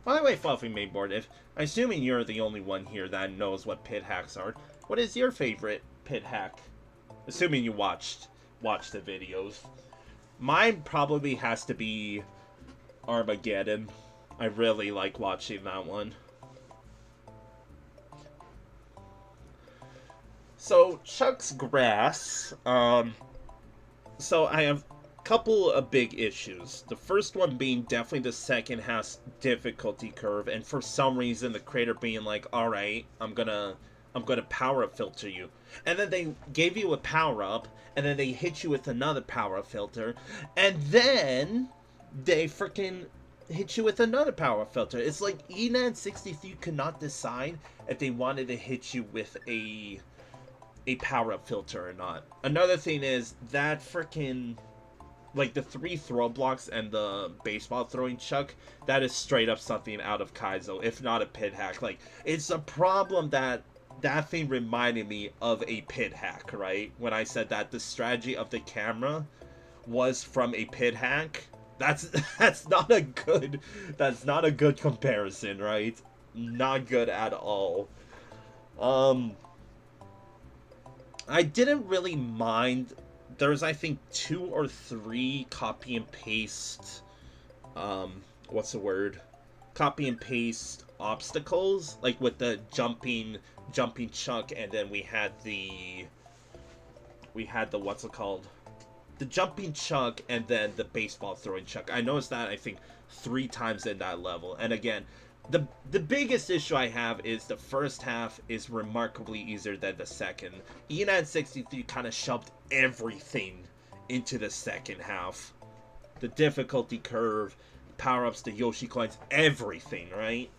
By the way, Fluffy Mainboard, I'm assuming you're the only one here that knows what pit hacks are. What is your favorite pit hack? Assuming you watched the videos. Mine probably has to be Armageddon. I really like watching that one. So, Chuck's Grass. So I have a couple of big issues. The first one being definitely the second half difficulty curve, and for some reason the creator being like, alright, I'm gonna power-up filter you. And then they gave you a power-up, and then they hit you with another power-up filter, and then they freaking hit you with another power-up filter. It's like ENAD 63 could not decide if they wanted to hit you with a power-up filter or not. Another thing is that freaking, like, the 3 throw blocks and the baseball throwing chuck, that is straight up something out of Kaizo, if not a pit hack. Like, it's a problem that thing reminded me of a pit hack, right? When I said that the strategy of the camera was from a pit hack, that's not a good comparison, right? Not good at all. I didn't really mind. There's, I think, 2 or 3 copy and paste, what's the word? Copy and paste obstacles, like with the jumping chuck, and then we had the what's it called? the jumping Chuck and then the baseball throwing Chuck. I noticed that, I think, 3 times in that level. And again, the biggest issue I have is the first half is remarkably easier than the second. Enan 63 kind of shoved everything into the second half. The difficulty curve, power-ups, the Yoshi coins, everything, right?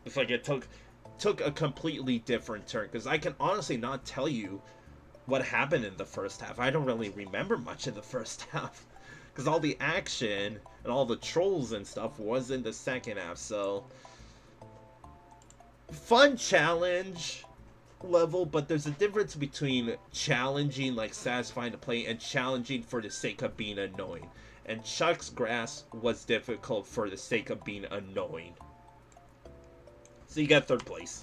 It's like it took a completely different turn, because I can honestly not tell you what happened in the first half. I don't really remember much in the first half, because all the action and all the trolls and stuff was in the second half. So fun challenge level, but there's a difference between challenging, like satisfying to play, and challenging for the sake of being annoying. And Chuck's grass was difficult for the sake of being annoying. So you got 3rd place.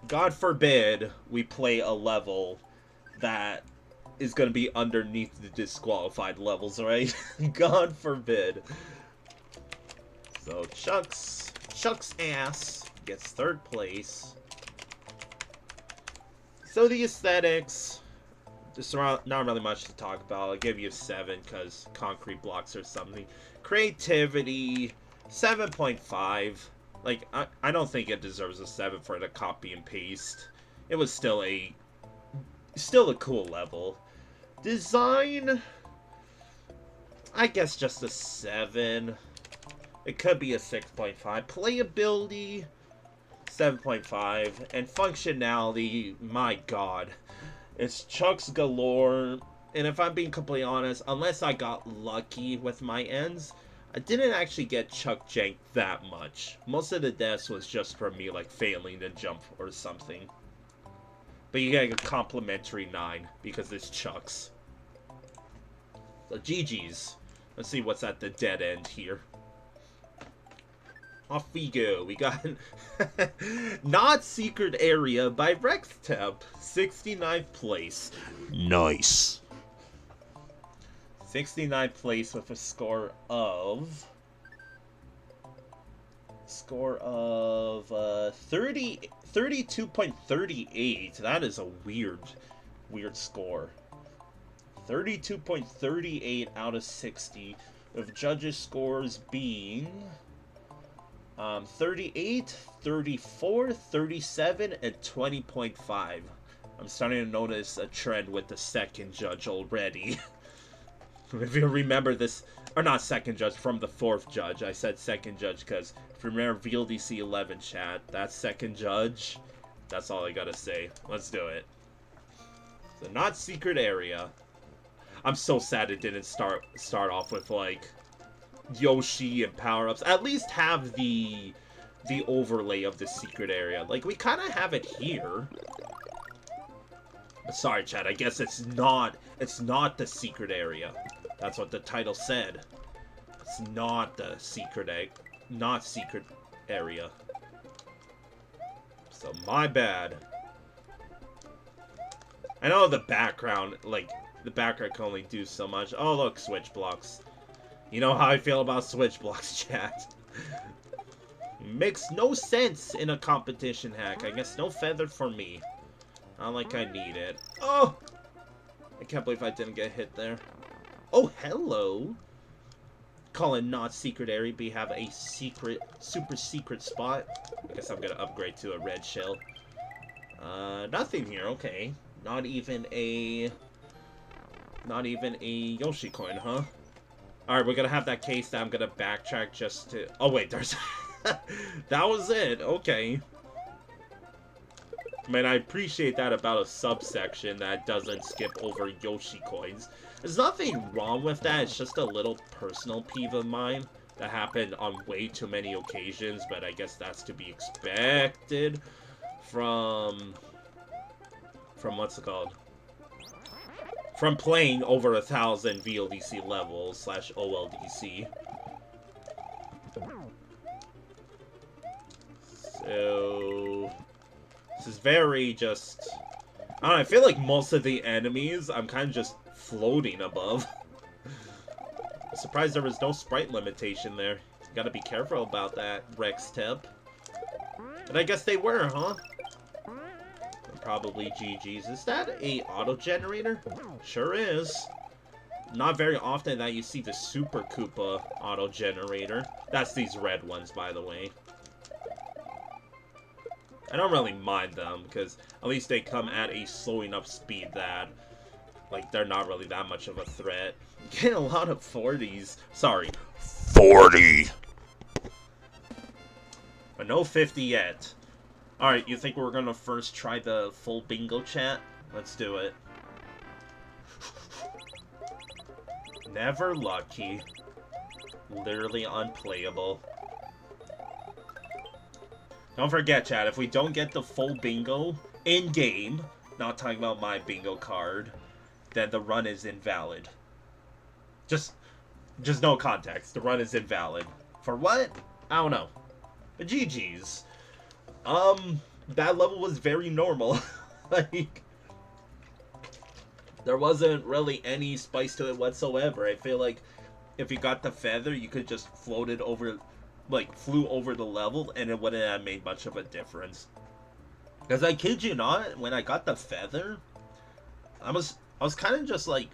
God forbid we play a level that is going to be underneath the disqualified levels, right? God forbid. So Chuck's ass gets 3rd place. So the aesthetics, just not really much to talk about. I'll give you a 7 because concrete blocks or something. Creativity, 7.5. Like, I don't think it deserves a 7 for the copy and paste. It was still a cool level. Design, I guess just a 7. It could be a 6.5. Playability, 7.5. And functionality, my god. It's Chucks galore. And if I'm being completely honest, unless I got lucky with my ends, I didn't actually get Chuck janked that much. Most of the deaths was just from me, like, failing to jump or something. But you get a complimentary 9 because it's Chuck's. So GG's. Let's see what's at the dead end here. Off we go. We got Not Secret Area by Rextep. 69th place. Nice. 69th place with a score of 32.38. That is a weird score. 32.38 out of 60, with judges' scores being 38, 34, 37, and 20.5. I'm starting to notice a trend with the second judge already. If you remember this, or not second judge, from the 4th judge. I said second judge because if you remember VLDC 11 chat, that's second judge. That's all I gotta say. Let's do it. So Not Secret Area. I'm so sad it didn't start off with like Yoshi and power-ups. At least have the overlay of the secret area. Like, we kind of have it here. Sorry, chat. I guess it's not the secret area. That's what the title said. It's not the secret area. So my bad. I know the background, like, the background can only do so much. Oh, look, switch blocks. You know how I feel about switch blocks, chat. Makes no sense in a competition hack. I guess no feather for me. Not like I need it. Oh! I can't believe I didn't get hit there. Oh, hello! Call it not secret area, but you have a secret, super secret spot. I guess I'm gonna upgrade to a red shell. Nothing here, okay. Not even a Yoshi coin, huh? Alright, we're gonna have that case that I'm gonna backtrack just to... Oh, wait, there's... That was it, okay. I mean, I appreciate that about a subsection that doesn't skip over Yoshi coins. There's nothing wrong with that, it's just a little personal peeve of mine that happened on way too many occasions, but I guess that's to be expected from what's it called? From playing over 1,000 VLDC levels / OLDC. So this is very just... I don't know, I feel like most of the enemies I'm kind of just floating above. I'm surprised there was no sprite limitation there. You gotta be careful about that, rextep. But I guess they were, huh? probably GG's. Is that a auto-generator? Sure is. Not very often that you see the Super Koopa auto-generator. That's these red ones, by the way. I don't really mind them, because at least they come at a slow enough speed that, like, they're not really that much of a threat. Get a lot of 40s. Sorry, 40! But no 50 yet. Alright, you think we're gonna first try the full bingo chat? Let's do it. Never lucky. Literally unplayable. Don't forget, chat, if we don't get the full bingo in-game, not talking about my bingo card, then the run is invalid. Just no context. The run is invalid. For what? I don't know. But GG's. That level was very normal. Like, there wasn't really any spice to it whatsoever. I feel like if you got the feather, you could just float it over, like, flew over the level, and it wouldn't have made much of a difference. Because I kid you not, when I got the feather, I was kind of just, like,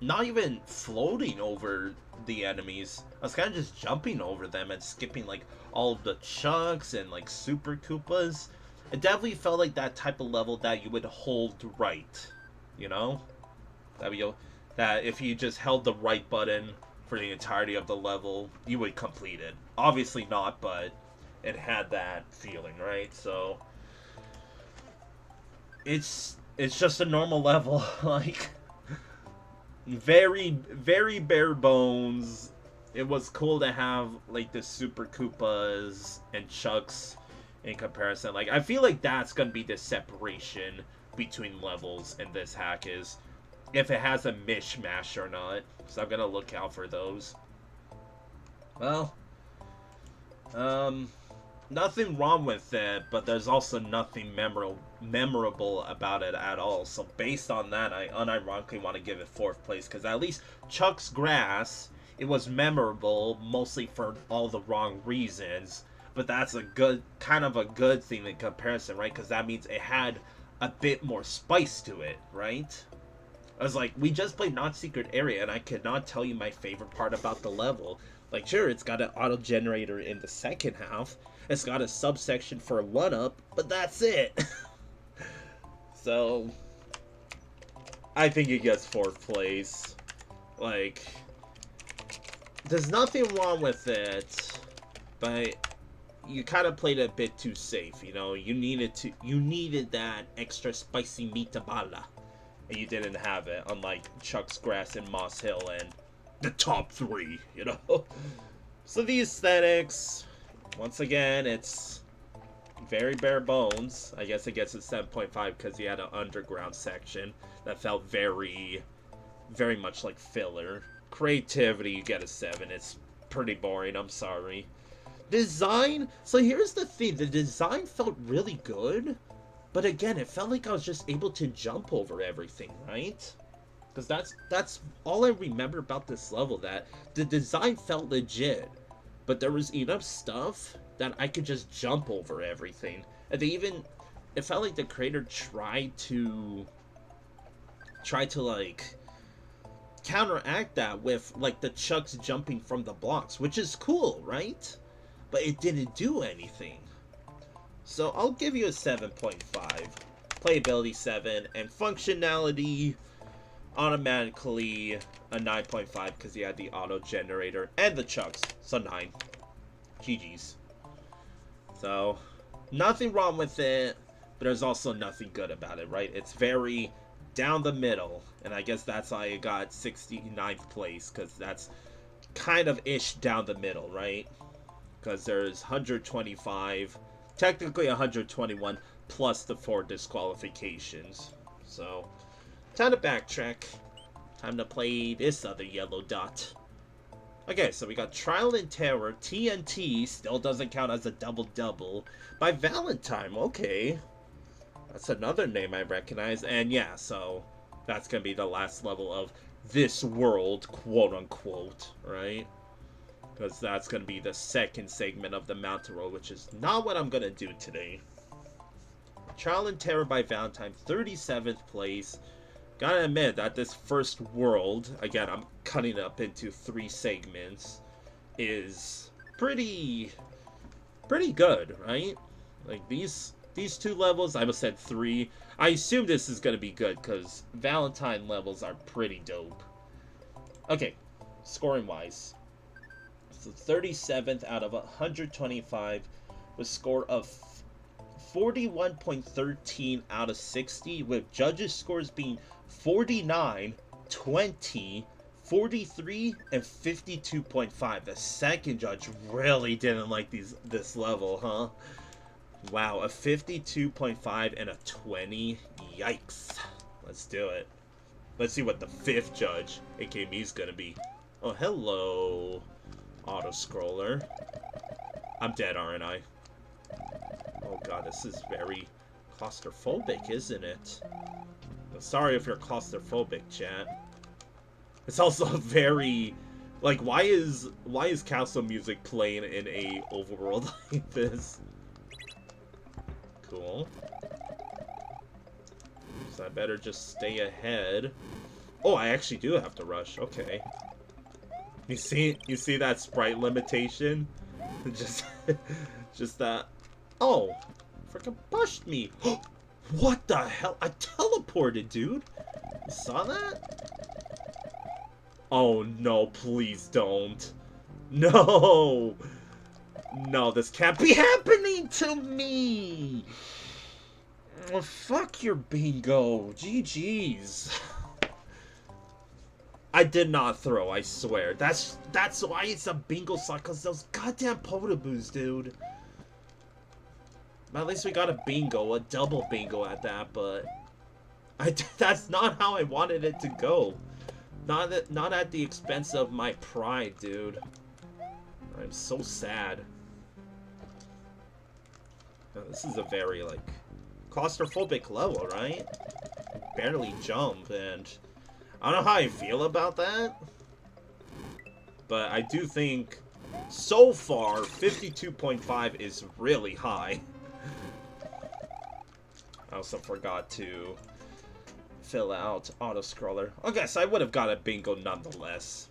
not even floating over the enemies. I was kind of just jumping over them and skipping, like, all of the Chucks and, like, Super Koopas. It definitely felt like that type of level that you would hold right, you know? That if you just held the right button for the entirety of the level, you would complete it. Obviously not, but it had that feeling, right? So it's just a normal level. Like, very, very bare bones. It was cool to have, like, the Super Koopas and Chucks in comparison. Like, I feel like that's gonna be the separation between levels in this hack, is if it has a mishmash or not. So I'm gonna look out for those. Well, nothing wrong with it, but there's also nothing memorable about it at all. So based on that, I unironically want to give it 4th place, because at least Chuck's Grass, it was memorable, mostly for all the wrong reasons. But that's a good, kind of a good thing in comparison, right? Because that means it had a bit more spice to it, right? I was like, we just played Not Secret Area, and I could not tell you my favorite part about the level. Like, sure, it's got an auto-generator in the second half. It's got a subsection for a 1-up, but that's it. So, I think it gets 4th place. Like, there's nothing wrong with it, but you kind of played it a bit too safe, you know? You needed that extra spicy meatabala. And you didn't have it, unlike Chuck's Grass and Moss Hill and the top 3, you know? So the aesthetics, once again, it's very bare bones. I guess it gets a 7.5 because you had an underground section that felt very, very much like filler. Creativity, you get a 7. It's pretty boring, I'm sorry. Design, so here's the thing, the design felt really good. But again, it felt like I was just able to jump over everything, right? Because that's all I remember about this level, that the design felt legit. But there was enough stuff that I could just jump over everything. And it felt like the creator tried to like, counteract that with, like, the Chucks jumping from the blocks, which is cool, right? But it didn't do anything. So I'll give you a 7.5. Playability 7, and functionality automatically a 9.5 because you had the auto generator and the Chucks. So 9. GG's. So nothing wrong with it, but there's also nothing good about it, right? It's very down the middle, and I guess that's why I got 69th place, because that's kind of ish down the middle, right? Because there's 125. Technically 121 plus the 4 disqualifications. So, time to backtrack. Time to play this other yellow dot. Okay, so we got Trial and Terror. TNT still doesn't count as a double-double. By Valentine, okay. That's another name I recognize. And yeah, so that's going to be the last level of this world, quote-unquote, right? Because that's going to be the second segment of the Mountain Road, which is not what I'm going to do today. Trial and Terror by Valentine, 37th place. Gotta admit that this first world, again, I'm cutting it up into 3 segments, is pretty good, right? Like, these 2 levels, I almost said 3. I assume this is gonna be good, because Valentine levels are pretty dope. Okay, scoring-wise. So 37th out of 125, with a score of 41.13 out of 60, with judges' scores being 49, 20, 43, and 52.5. The second judge really didn't like this level, huh? Wow, a 52.5 and a 20. Yikes. Let's do it. Let's see what the 5th judge, aka me, is gonna be. Oh, hello, auto-scroller. I'm dead, aren't I? Oh god, this is very claustrophobic, isn't it? I'm sorry if you're claustrophobic, chat. It's also very... Like, why is castle music playing in a overworld like this? Cool. So I better just stay ahead. Oh, I actually do have to rush. Okay. You see that sprite limitation? just that. Oh, freaking pushed me. What the hell? I teleported, dude. You saw that? Oh no, please don't. No. No, this can't be happening to me. Oh, fuck your bingo. GG's. I did not throw, I swear. That's why it's a bingo slot, because those goddamn potaboos, dude. At least we got a bingo, a double bingo at that, but... that's not how I wanted it to go. Not at the expense of my pride, dude. I'm so sad. Now, this is a very, like, claustrophobic level, right? Barely jump, and... I don't know how I feel about that. But I do think, so far, 52.5 is really high. I also forgot to fill out auto-scroller. I guess I would have got a bingo nonetheless.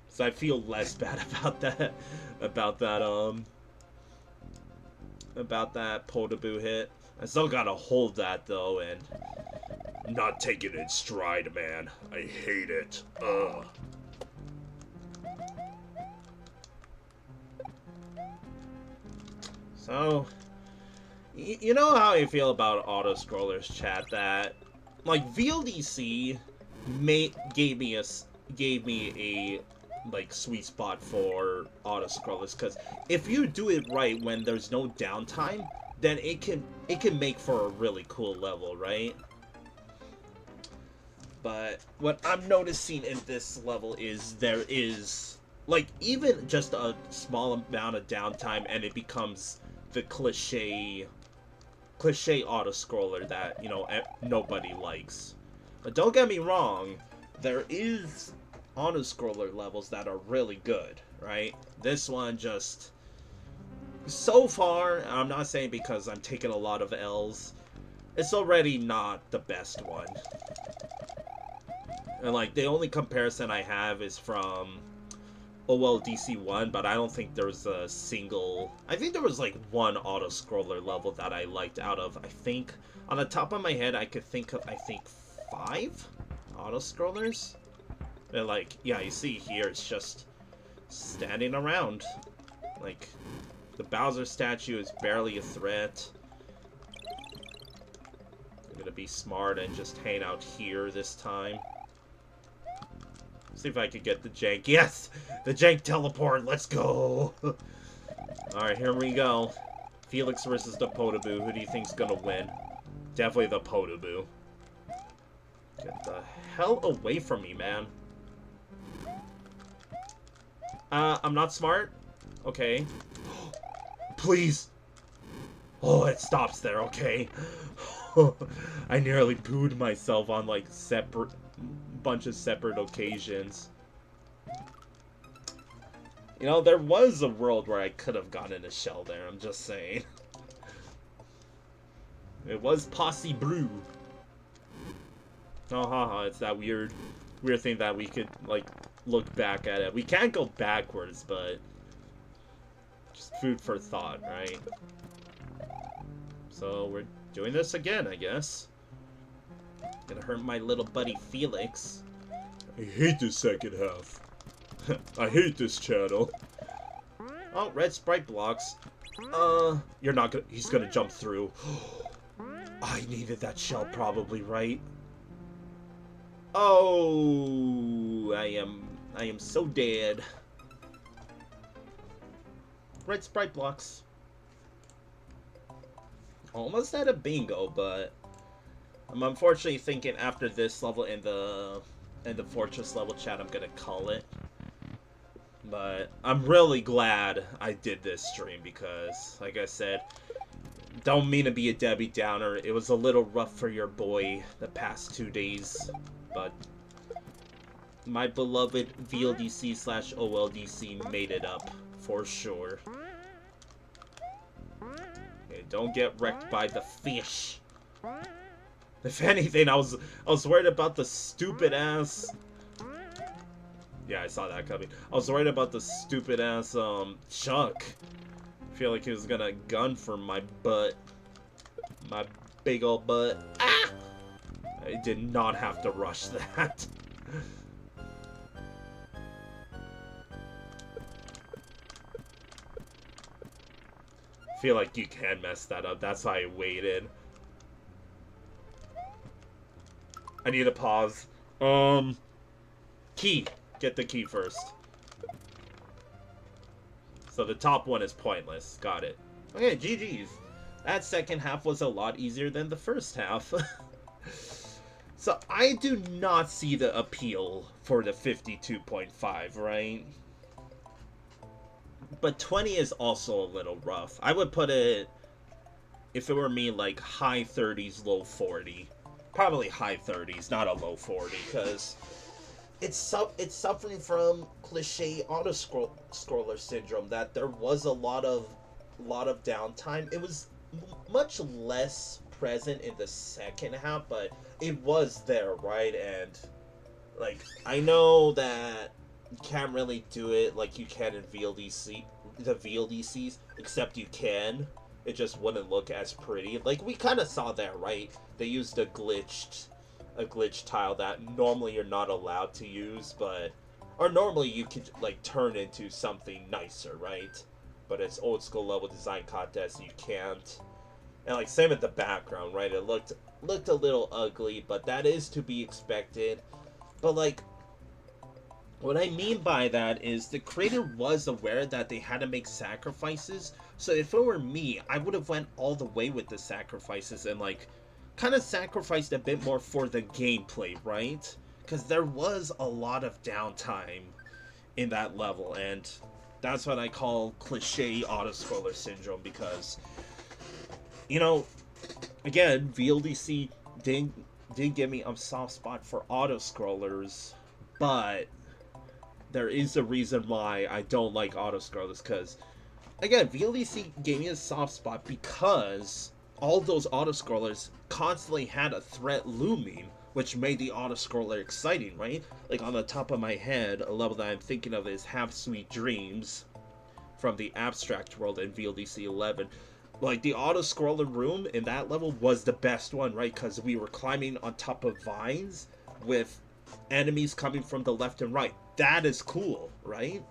So I feel less bad about that. About that potaboo hit. I still gotta hold that though, and not take it in stride, man. I hate it. Ugh. So, you know how I feel about auto-scrollers, chat, that, like, VLDC gave me a like, sweet spot for auto-scrollers, because if you do it right when there's no downtime, then it can make for a really cool level, right? But what I'm noticing in this level is there is, like, even just a small amount of downtime and it becomes the cliche auto-scroller that, you know, nobody likes. But don't get me wrong, there is auto-scroller levels that are really good, right? This one just... So far, I'm not saying because I'm taking a lot of L's, it's already not the best one. And, like, the only comparison I have is from VLDC 1, but I don't think there's a single... I think there was, like, one auto-scroller level that I liked out of, I think... On the top of my head, I could think of, I think, 5 auto-scrollers? And, like, yeah, you see here, it's just standing around. Like, the Bowser statue is barely a threat. I'm gonna be smart and just hang out here this time. See if I can get the jank. Yes! The jank teleport! Let's go! Alright, here we go. Felix versus the potaboo. Who do you think's gonna win? Definitely the potaboo. Get the hell away from me, man. I'm not smart? Okay. Please! Oh, it stops there, okay. I nearly pooed myself on, like, bunch of separate occasions. You know, there was a world where I could have gotten a shell there, I'm just saying. It was Posse Brew. Oh, haha, it's that weird thing that we could, like, look back at it. We can't go backwards, but just food for thought, right? So we're doing this again, I guess. Gonna hurt my little buddy Felix. I hate this second half. I hate this channel. Oh, red sprite blocks. You're not gonna... He's gonna jump through. I needed that shell probably, right? Oh, I am so dead. Red sprite blocks. Almost had a bingo, but I'm unfortunately thinking after this level in the fortress level chat, I'm gonna call it. But I'm really glad I did this stream because, like I said, don't mean to be a Debbie Downer. It was a little rough for your boy the past 2 days, but my beloved VLDC/OLDC made it up for sure. Okay, don't get wrecked by the fish. If anything, I was worried about the stupid ass. Yeah, I saw that coming. I was worried about the stupid ass Chuck. I feel like he was gonna gun for my butt. My big old butt. Ah! I did not have to rush that. I feel like you can mess that up. That's why I waited. I need to pause. Key. Get the key first. So the top one is pointless. Got it. Okay, GG's. That second half was a lot easier than the first half. So I do not see the appeal for the 52.5, right? But 20 is also a little rough. I would put it, if it were me, like high 30s, low 40. Probably high 30s, not a low 40, because it's suffering from cliche auto-scroller syndrome, that there was a lot of downtime. It was much less present in the second half, but it was there, right? And, like, I know that you can't really do it like you can in VLDC, the VLDCs, except you can. It just wouldn't look as pretty. Like, we kind of saw that, right? They used a glitch tile that normally you're not allowed to use, but, or normally you could, like, turn into something nicer, right? But it's old school level design contest, you can't. And, like, same with the background, right? It looked a little ugly, but that is to be expected. But, like, what I mean by that is the creator was aware that they had to make sacrifices. So if it were me, I would have went all the way with the sacrifices and, like, kind of sacrificed a bit more for the gameplay, right? Because there was a lot of downtime in that level, and that's what I call cliche auto-scroller syndrome, because, you know, again, VLDC did give me a soft spot for auto-scrollers, but there is a reason why I don't like auto-scrollers, because, again, VLDC gave me a soft spot because all those auto-scrollers constantly had a threat looming, which made the auto-scroller exciting, right? Like, on the top of my head, a level that I'm thinking of is Have Sweet Dreams from the Abstract World in VLDC 11. Like, the auto-scroller room in that level was the best one, right? Because we were climbing on top of vines with enemies coming from the left and right. That is cool, right?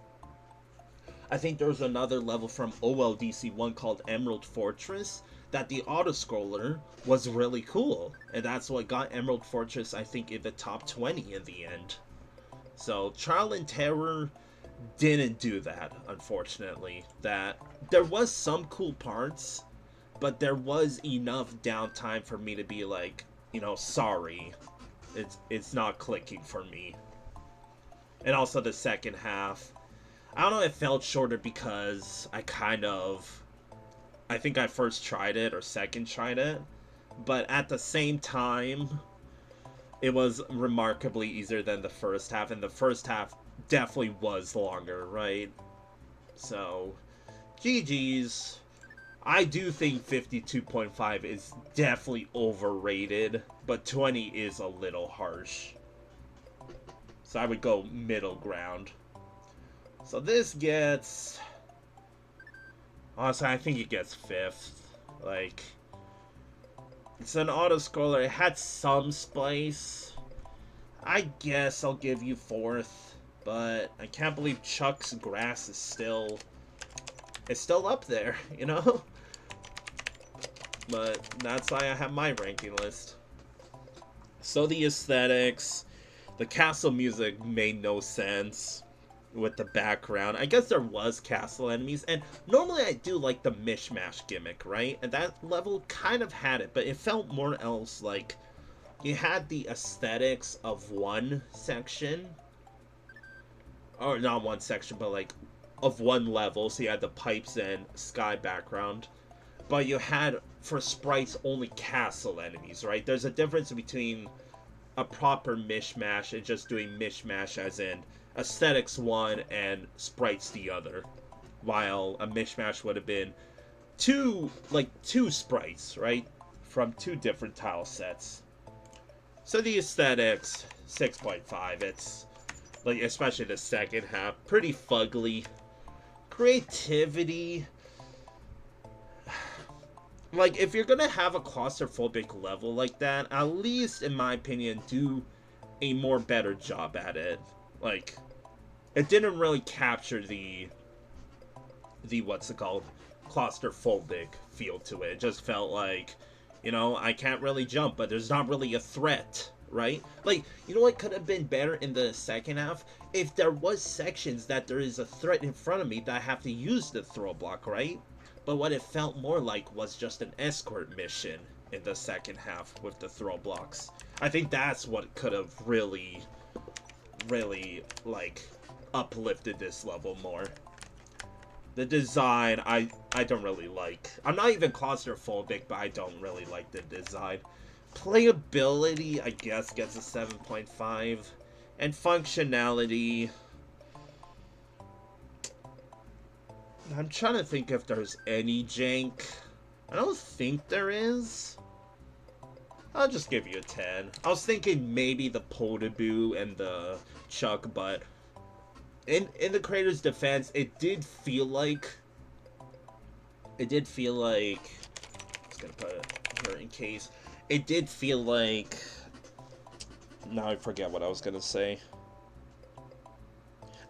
I think there was another level from OLDC 1 called Emerald Fortress that the auto-scroller was really cool. And that's what got Emerald Fortress, I think, in the top 20 in the end. So, Trial and Terror didn't do that, unfortunately. That there was some cool parts, but there was enough downtime for me to be like, you know, sorry, it's not clicking for me. And also the second half, I don't know, it felt shorter because I think I first tried it or second tried it, but at the same time, it was remarkably easier than the first half, and the first half definitely was longer, right? So, GG's. I do think 52.5 is definitely overrated, but 20 is a little harsh. So I would go middle ground. So this gets... Honestly, I think it gets 5th. Like, it's an auto-scroller. It had some spice. I guess I'll give you 4th. But I can't believe Chuck's Grass is still... It's still up there, you know? But that's why I have my ranking list. So the aesthetics, the castle music made no sense with the background. I guess there was castle enemies, and normally I do like the mishmash gimmick, right? And that level kind of had it, but it felt more else like you had the aesthetics of one section, or not one section, but like of one level. So you had the pipes and sky background, but you had for sprites only castle enemies, right? There's a difference between a proper mishmash and just doing mishmash as in aesthetics one and sprites the other, while a mishmash would have been two sprites, right, from 2 different tile sets. So the aesthetics 6.5. It's like, especially the second half, pretty fugly. Creativity, like, if you're gonna have a claustrophobic level like that, at least, in my opinion, do a more better job at it. Like, it didn't really capture the what's it called, claustrophobic feel to it. It just felt like, you know, I can't really jump, but there's not really a threat, right? Like, you know what could have been better in the second half? If there was sections that there is a threat in front of me that I have to use the throw block, right? But what it felt more like was just an escort mission in the second half with the throw blocks. I think that's what could have really, like, uplifted this level more. The design, I don't really like. I'm not even claustrophobic, but I don't really like the design. Playability, I guess, gets a 7.5. And functionality... I'm trying to think if there's any jank. I don't think there is. I'll just give you a 10. I was thinking maybe the Potaboo and the Chuck, but in the creator's defense, it did feel like... I was gonna put it here in case. It did feel like... Now I forget what I was gonna say.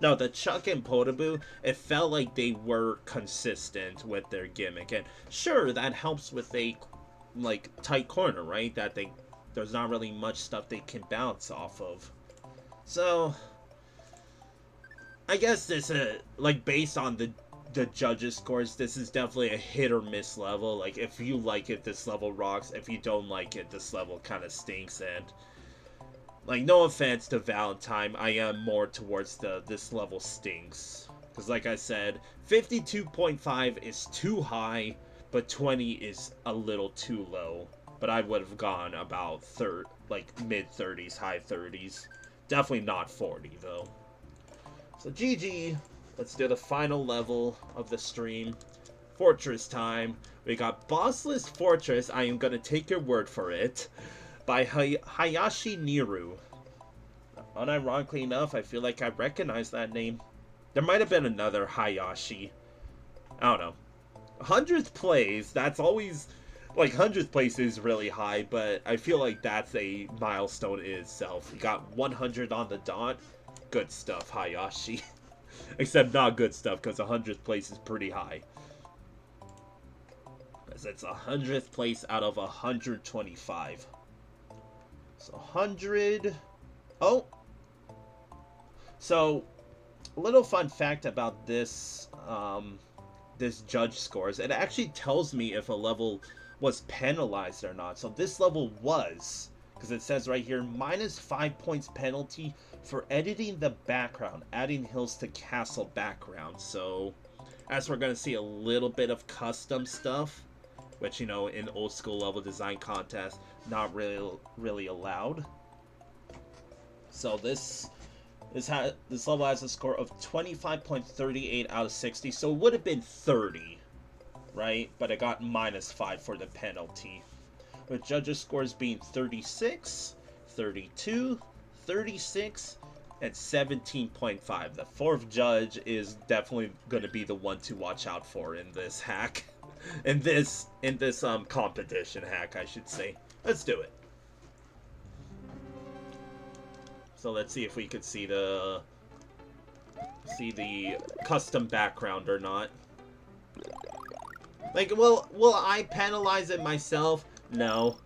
No, the Chuck and Potaboo, it felt like they were consistent with their gimmick. And sure, that helps with a, like, tight corner, right? That there's not really much stuff they can bounce off of. So, I guess this, like, based on the judges' scores, this is definitely a hit or miss level. Like, if you like it, this level rocks. If you don't like it, this level kind of stinks. And, like, no offense to Valentine, I am more towards this level stinks. Because, like I said, 52.5 is too high, but 20 is a little too low. But I would have gone about mid-30s, high 30s. Definitely not 40, though. So, GG. Let's do the final level of the stream. Fortress time. We got Bossless Fortress. I am going to take your word for it. By Hayashi Neru. Unironically enough, I feel like I recognize that name. There might have been another Hayashi. I don't know. 100th place, that's always... Like, 100th place is really high, but I feel like that's a milestone in itself. You got 100 on the dot. Good stuff, Hayashi. Except not good stuff, because 100th place is pretty high. Because it's 100th place out of 125. So 100. Oh. So, a little fun fact about this this judge scores. It actually tells me if a level was penalized or not. So this level was, because it says right here, -5 points penalty for editing the background, adding hills to castle background. So, as we're going to see a little bit of custom stuff, which, you know, in old school level design contests, not really allowed. So this level has a score of 25.38 out of 60, so it would have been 30. right? But I got -5 for the penalty. With judges' scores being 36, 32, 36, and 17.5. The fourth judge is definitely going to be the one to watch out for in this hack. in this competition hack, I should say. Let's do it. So let's see if we could see the custom background or not. Like, will I penalize it myself? No.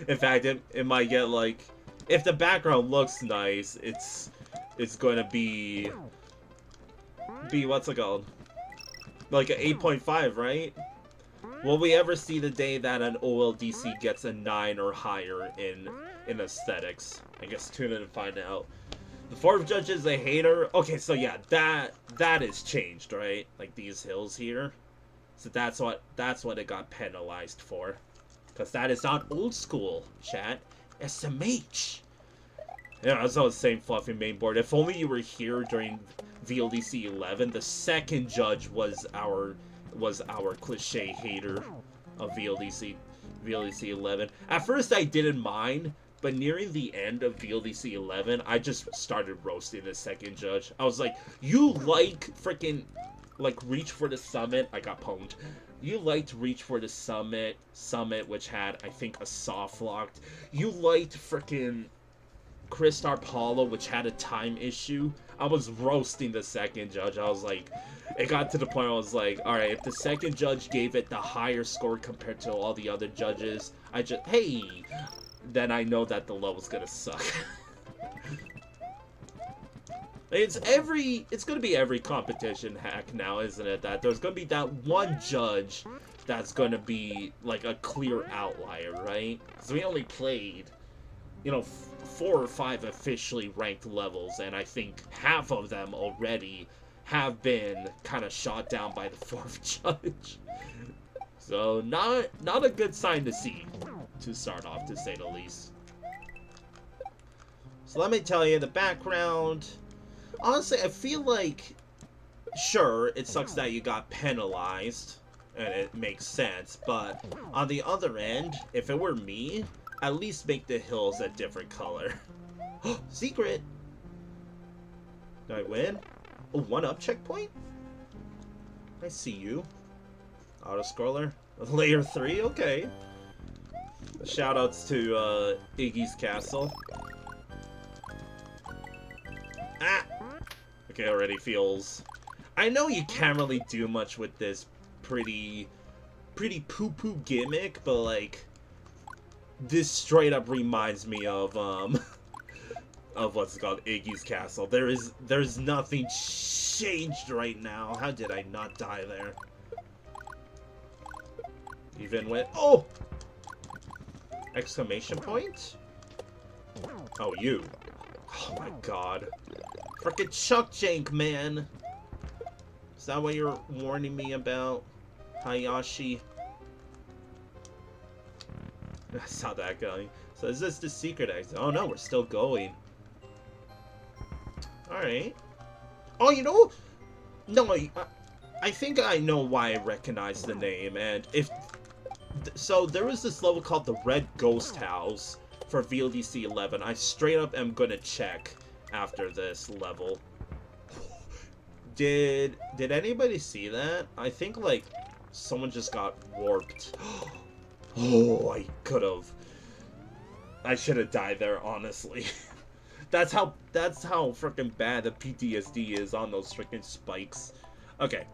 In fact, it might get, like, if the background looks nice, it's going to be what's it called? Like an 8.5, right? Will we ever see the day that an OLDC gets a 9 or higher in aesthetics? I guess tune in and find out. The fourth judge is a hater. Okay, so yeah, that is changed, right? Like these hills here. So that's what it got penalized for. Because that is not old school, chat. SMH. Yeah, it's all the same fluffy mainboard. If only you were here during VLDC 11. The second judge was our cliche hater of VLDC 11. At first I didn't mind, but nearing the end of VLDC 11, I just started roasting the second judge. I was like, you like freaking like Reach for the Summit? I got pwned. You liked Reach for the Summit, which had, I think, a soft locked. You liked freaking Crystar Paulo, which had a time issue. I was roasting the second judge. I was like, it got to the point where I was like, alright, if the second judge gave it the higher score compared to all the other judges, then I know that the level's gonna suck. It's gonna be every competition hack now, isn't it? That there's gonna be that one judge that's gonna be like a clear outlier, right? So we only played, 4 or 5 officially ranked levels, and I think half of them already have been kind of shot down by the fourth judge. So not a good sign to see to start off, to say the least. So let me tell you the background. Honestly, I feel like, sure, it sucks that you got penalized, and it makes sense, but on the other end, if it were me, at least make the hills a different color. Secret! Did I win? Oh, 1-up checkpoint? I see you. Auto-scroller. Layer 3? Okay. Shoutouts to Iggy's Castle. Ah! Okay, already feels... I know you can't really do much with this pretty poo-poo gimmick, but like... This straight up reminds me of what's it called, Iggy's Castle. There's nothing changed right now. How did I not die there? Even with... Oh! Exclamation point? Oh, you. Oh my god. Frickin' Chuck Jank, man! Is that what you're warning me about? Hayashi? I saw that guy. So is this the secret exit? Oh no, we're still going. Alright. Oh, you know... No, I think I know why I recognize the name, and if... So there was this level called the Red Ghost House for VLDC 11. I straight up am gonna check after this level. Did anybody see that? I think, like, someone just got warped. Oh, I could've. I should've died there, honestly. That's how freaking bad the PTSD is on those freaking spikes. Okay.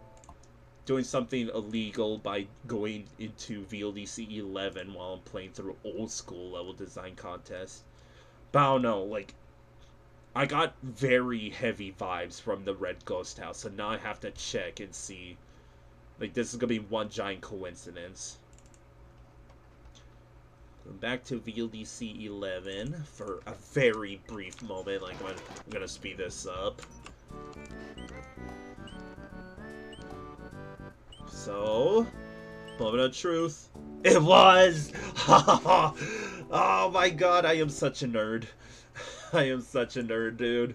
Doing something illegal by going into VLDC 11 while I'm playing through old school level design contest. But I don't know, like, I got very heavy vibes from the Red Ghost House, so now I have to check and see. Like, this is gonna be one giant coincidence. Back to VLDC 11 for a very brief moment. Like, I'm gonna speed this up. So, moment of truth. It was! Oh my god, I am such a nerd. I am such a nerd, dude.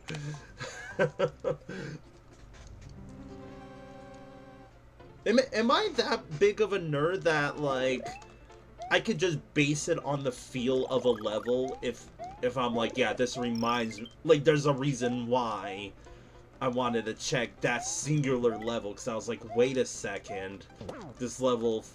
Am I that big of a nerd that, like, I could just base it on the feel of a level if I'm like, yeah, this reminds... Like, there's a reason why I wanted to check that singular level, because I was like, wait a second. This level's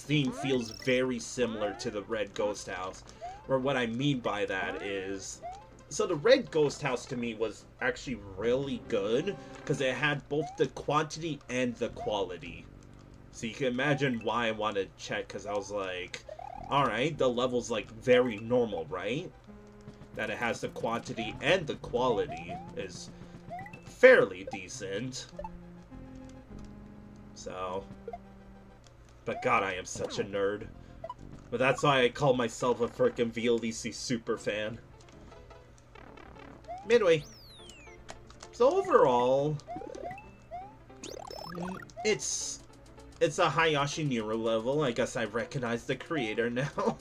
theme feels very similar to the Red Ghost House. Or what I mean by that is... So the Red Ghost House to me was actually really good, because it had both the quantity and the quality. So you can imagine why I wanted to check, because I was like, alright, the level's like very normal, right? That it has the quantity and the quality is fairly decent. So, but god, I am such a nerd. But that's why I call myself a frickin' VLDC super fan. Midway. So overall, it's a Hayashi Neru level. I guess I recognize the creator now.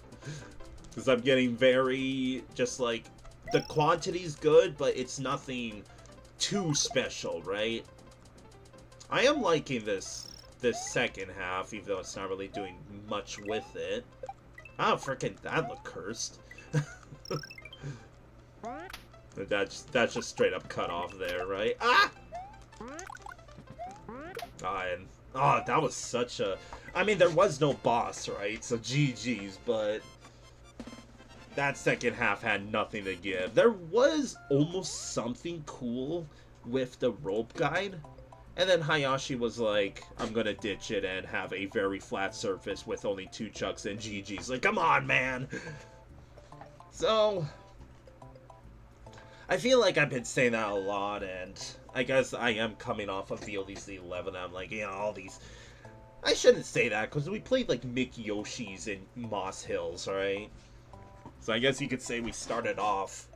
Because I'm getting very, just like, the quantity's good, but it's nothing too special, right? I am liking this second half, even though it's not really doing much with it. Oh, frickin' that looked cursed. That's just straight up cut off there, right? Ah! And oh, that was such a... I mean, there was no boss, right? So GG's, but that second half had nothing to give. There was almost something cool with the rope guide. And then Hayashi was like, I'm gonna ditch it and have a very flat surface with only 2 chucks and GG's. Like, come on, man! So, I feel like I've been saying that a lot, and I guess I am coming off of VLDC 11. I'm like, you know, all these... I shouldn't say that, because we played, like, McYoshi's in Moss Hills, right? So I guess you could say we started off...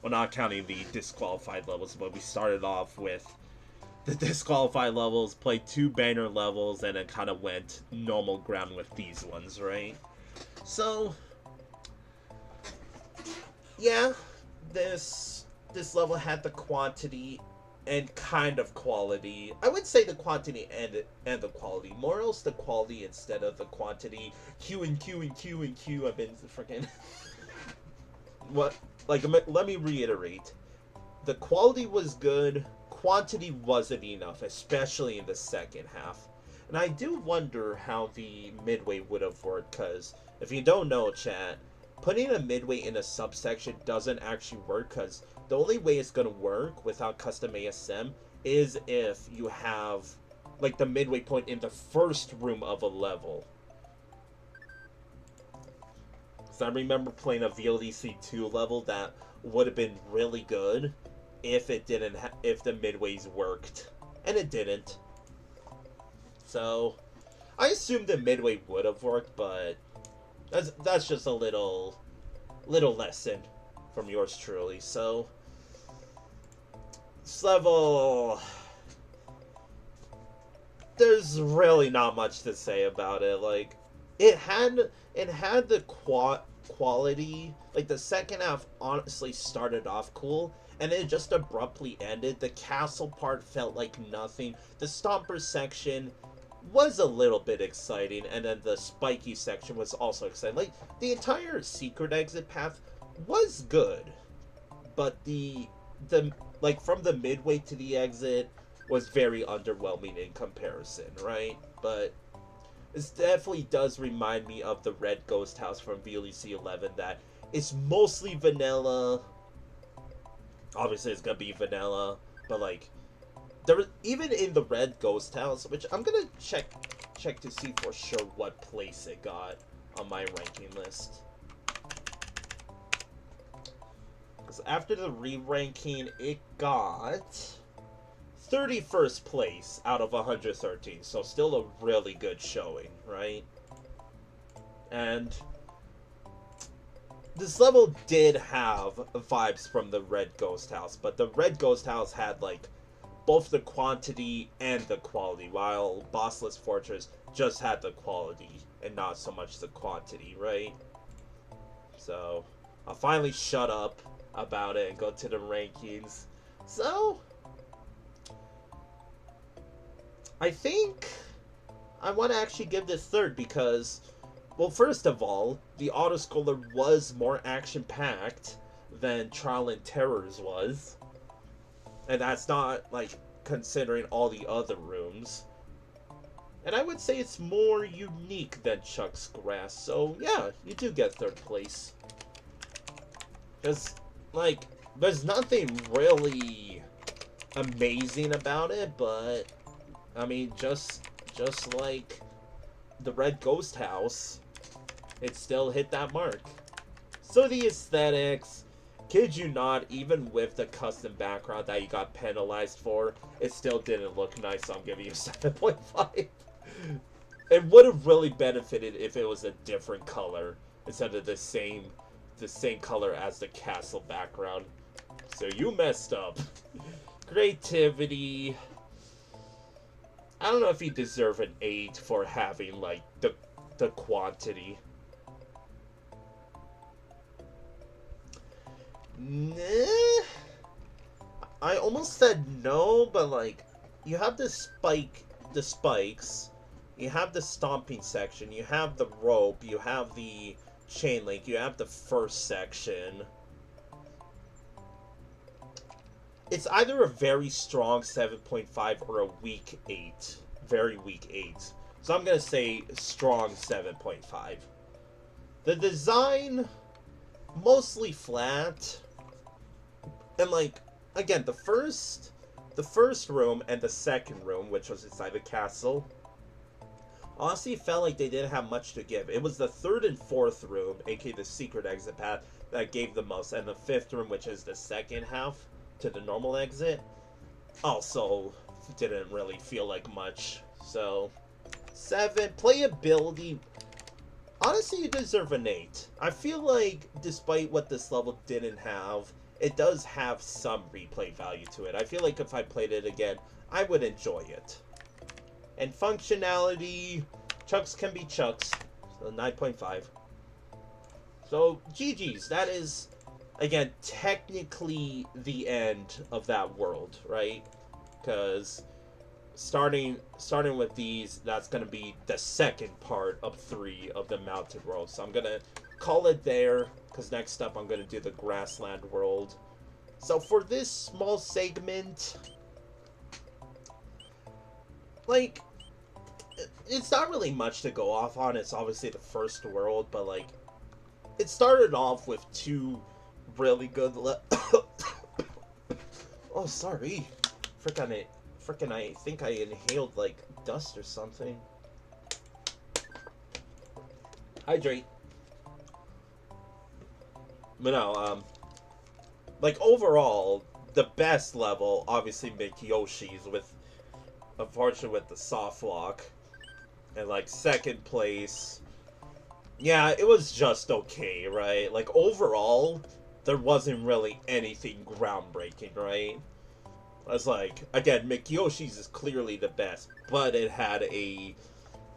Well, not counting the disqualified levels, but we started off with the disqualified levels, played 2 banner levels, and then kind of went normal ground with these ones, right? So... yeah, this level had the quantity and kind of quality. I would say the quantity and the quality. More else the quality instead of the quantity. Q and Q and Q and Q. I've been freaking... What? Like, let me reiterate. The quality was good. Quantity wasn't enough, especially in the second half. And I do wonder how the midway would have worked, because if you don't know, chat, putting a midway in a subsection doesn't actually work, because the only way it's going to work without custom ASM is if you have, like, the midway point in the first room of a level. So I remember playing a VLDC 2 level that would have been really good if it didn't, if the midways worked. And it didn't. So, I assumed the midway would have worked, but that's just a little lesson from yours truly. So, this level, there's really not much to say about it. Like, it had the quality. Like, the second half honestly started off cool, and it just abruptly ended. The castle part felt like nothing. The stomper section was a little bit exciting, and then the spiky section was also exciting. Like, the entire secret exit path was good, but the like, from the midway to the exit was very underwhelming in comparison, right? But this definitely does remind me of the Red Ghost House from VLDC 11, that it's mostly vanilla. Obviously it's gonna be vanilla, but like, there was, even in the Red Ghost House, which I'm gonna check to see for sure what place it got on my ranking list. Because after the re-ranking, it got 31st place out of 113, so still a really good showing, right? And this level did have vibes from the Red Ghost House, but the Red Ghost House had, like, both the quantity and the quality, while Bossless Fortress just had the quality and not so much the quantity, right? So, I'll finally shut up about it and go to the rankings. So, I think I want to actually give this third because, well, first of all, the autoscroller was more action-packed than Trial and Terror's was. And that's not, like, considering all the other rooms. And I would say it's more unique than Chuck's Grass. So, yeah, you do get third place. Because, like, there's nothing really amazing about it, but, I mean, just like the Red Ghost House, it still hit that mark. So the aesthetics, kid you not, even with the custom background that you got penalized for, it still didn't look nice, so I'm giving you 7.5. It would have really benefited if it was a different color instead of the same color as the castle background. So you messed up. Creativity, I don't know if you deserve an 8 for having, like, the quantity. Nah. I almost said no, but, like, you have the spikes, you have the stomping section, you have the rope, you have the chain link, you have the first section. It's either a very strong 7.5 or a weak 8. Very weak 8. So I'm going to say strong 7.5. The design, mostly flat. And, like, again, the first room and the second room, which was inside the castle, honestly felt like they didn't have much to give. It was the third and fourth room, aka the secret exit path, that gave the most. And the fifth room, which is the second half to the normal exit, also didn't really feel like much. So 7. Playability, honestly, you deserve an 8. I feel like despite what this level didn't have, it does have some replay value to it. I feel like if I played it again, I would enjoy it. And functionality, Chucks can be Chucks, so 9.5. So GG's, that is, again, technically the end of that world, right? Because starting with these, that's going to be the second part of 3 of the mountain world. So I'm going to call it there, because next up I'm going to do the grassland world. So for this small segment, like, it's not really much to go off on. It's obviously the first world, but, like, it started off with 2 really good oh, sorry. Frickin' I think I inhaled, like, dust or something. Hydrate. But no, like, overall, the best level, obviously, McYoshi's, with, unfortunately, with the soft lock. And, like, second place, yeah, it was just okay, right? Like, overall, there wasn't really anything groundbreaking, right? It's like, again, McYoshi's is clearly the best, but it had a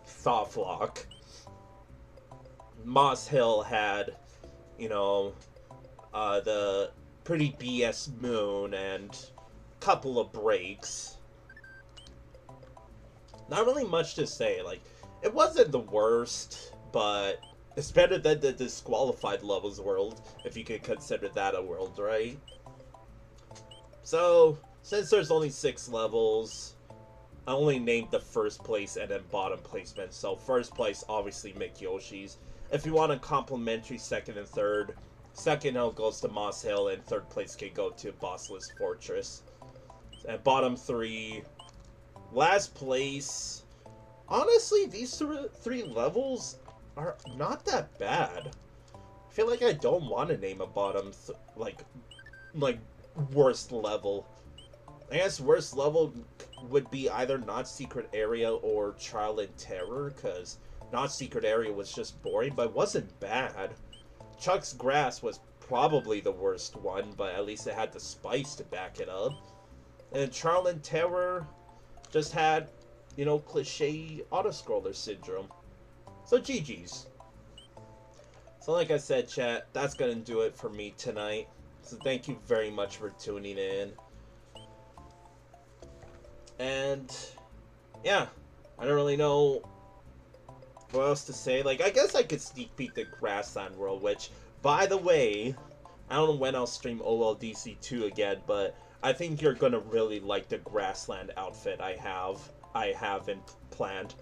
soft lock. Moss Hill had, you know, the pretty BS moon and couple of breaks. Not really much to say. Like, it wasn't the worst, but it's better than the Disqualified Levels world, if you could consider that a world, right? So, since there's only 6 levels, I only named the first place and then bottom placement. So, first place, obviously, McYoshi's. If you want a complimentary second and third, second hill goes to Moss Hill, and third place can go to Bossless Fortress. And bottom 3, last place, honestly, these 3 levels are not that bad. I feel like I don't want to name a bottom, like worst level. I guess worst level would be either Not Secret Area or Trial and Terror, because Not Secret Area was just boring, but it wasn't bad. Chuck's Grass was probably the worst one, but at least it had the spice to back it up. And Trial and Terror just had, you know, cliche autoscroller syndrome. So GG's. So like I said, chat, that's gonna do it for me tonight. So thank you very much for tuning in. And yeah, I don't really know what else to say? Like, I guess I could sneak peek the Grassland World, which, by the way, I don't know when I'll stream OLDC 2 again, but I think you're gonna really like the Grassland outfit I have in planned.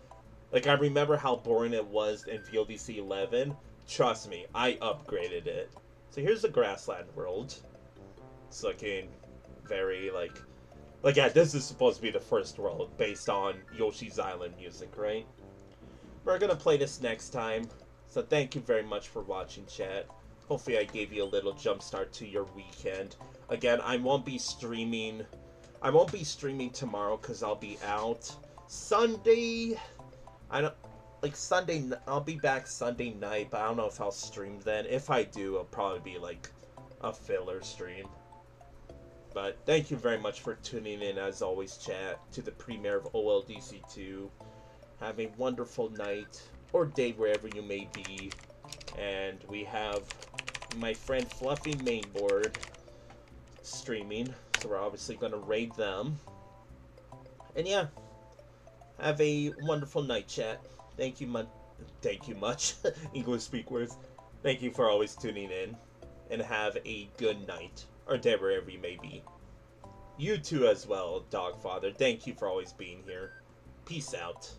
Like, I remember how boring it was in VLDC 11. Trust me, I upgraded it. So here's the Grassland World. It's looking very, like, yeah, this is supposed to be the first world based on Yoshi's Island music, right? We're gonna play this next time. So thank you very much for watching, chat. Hopefully I gave you a little jump start to your weekend. Again, I won't be streaming tomorrow because I'll be out. Sunday, I'll be back Sunday night, but I don't know if I'll stream then. If I do, it'll probably be like a filler stream. But thank you very much for tuning in, as always, chat, to the premiere of OLDC 2. Have a wonderful night or day wherever you may be. And we have my friend Fluffy Mainboard streaming, so we're obviously going to raid them. And yeah, have a wonderful night, chat. Thank you much. English speak words. Thank you for always tuning in, and have a good night or day wherever you may be. You too as well, Dogfather. Thank you for always being here. Peace out.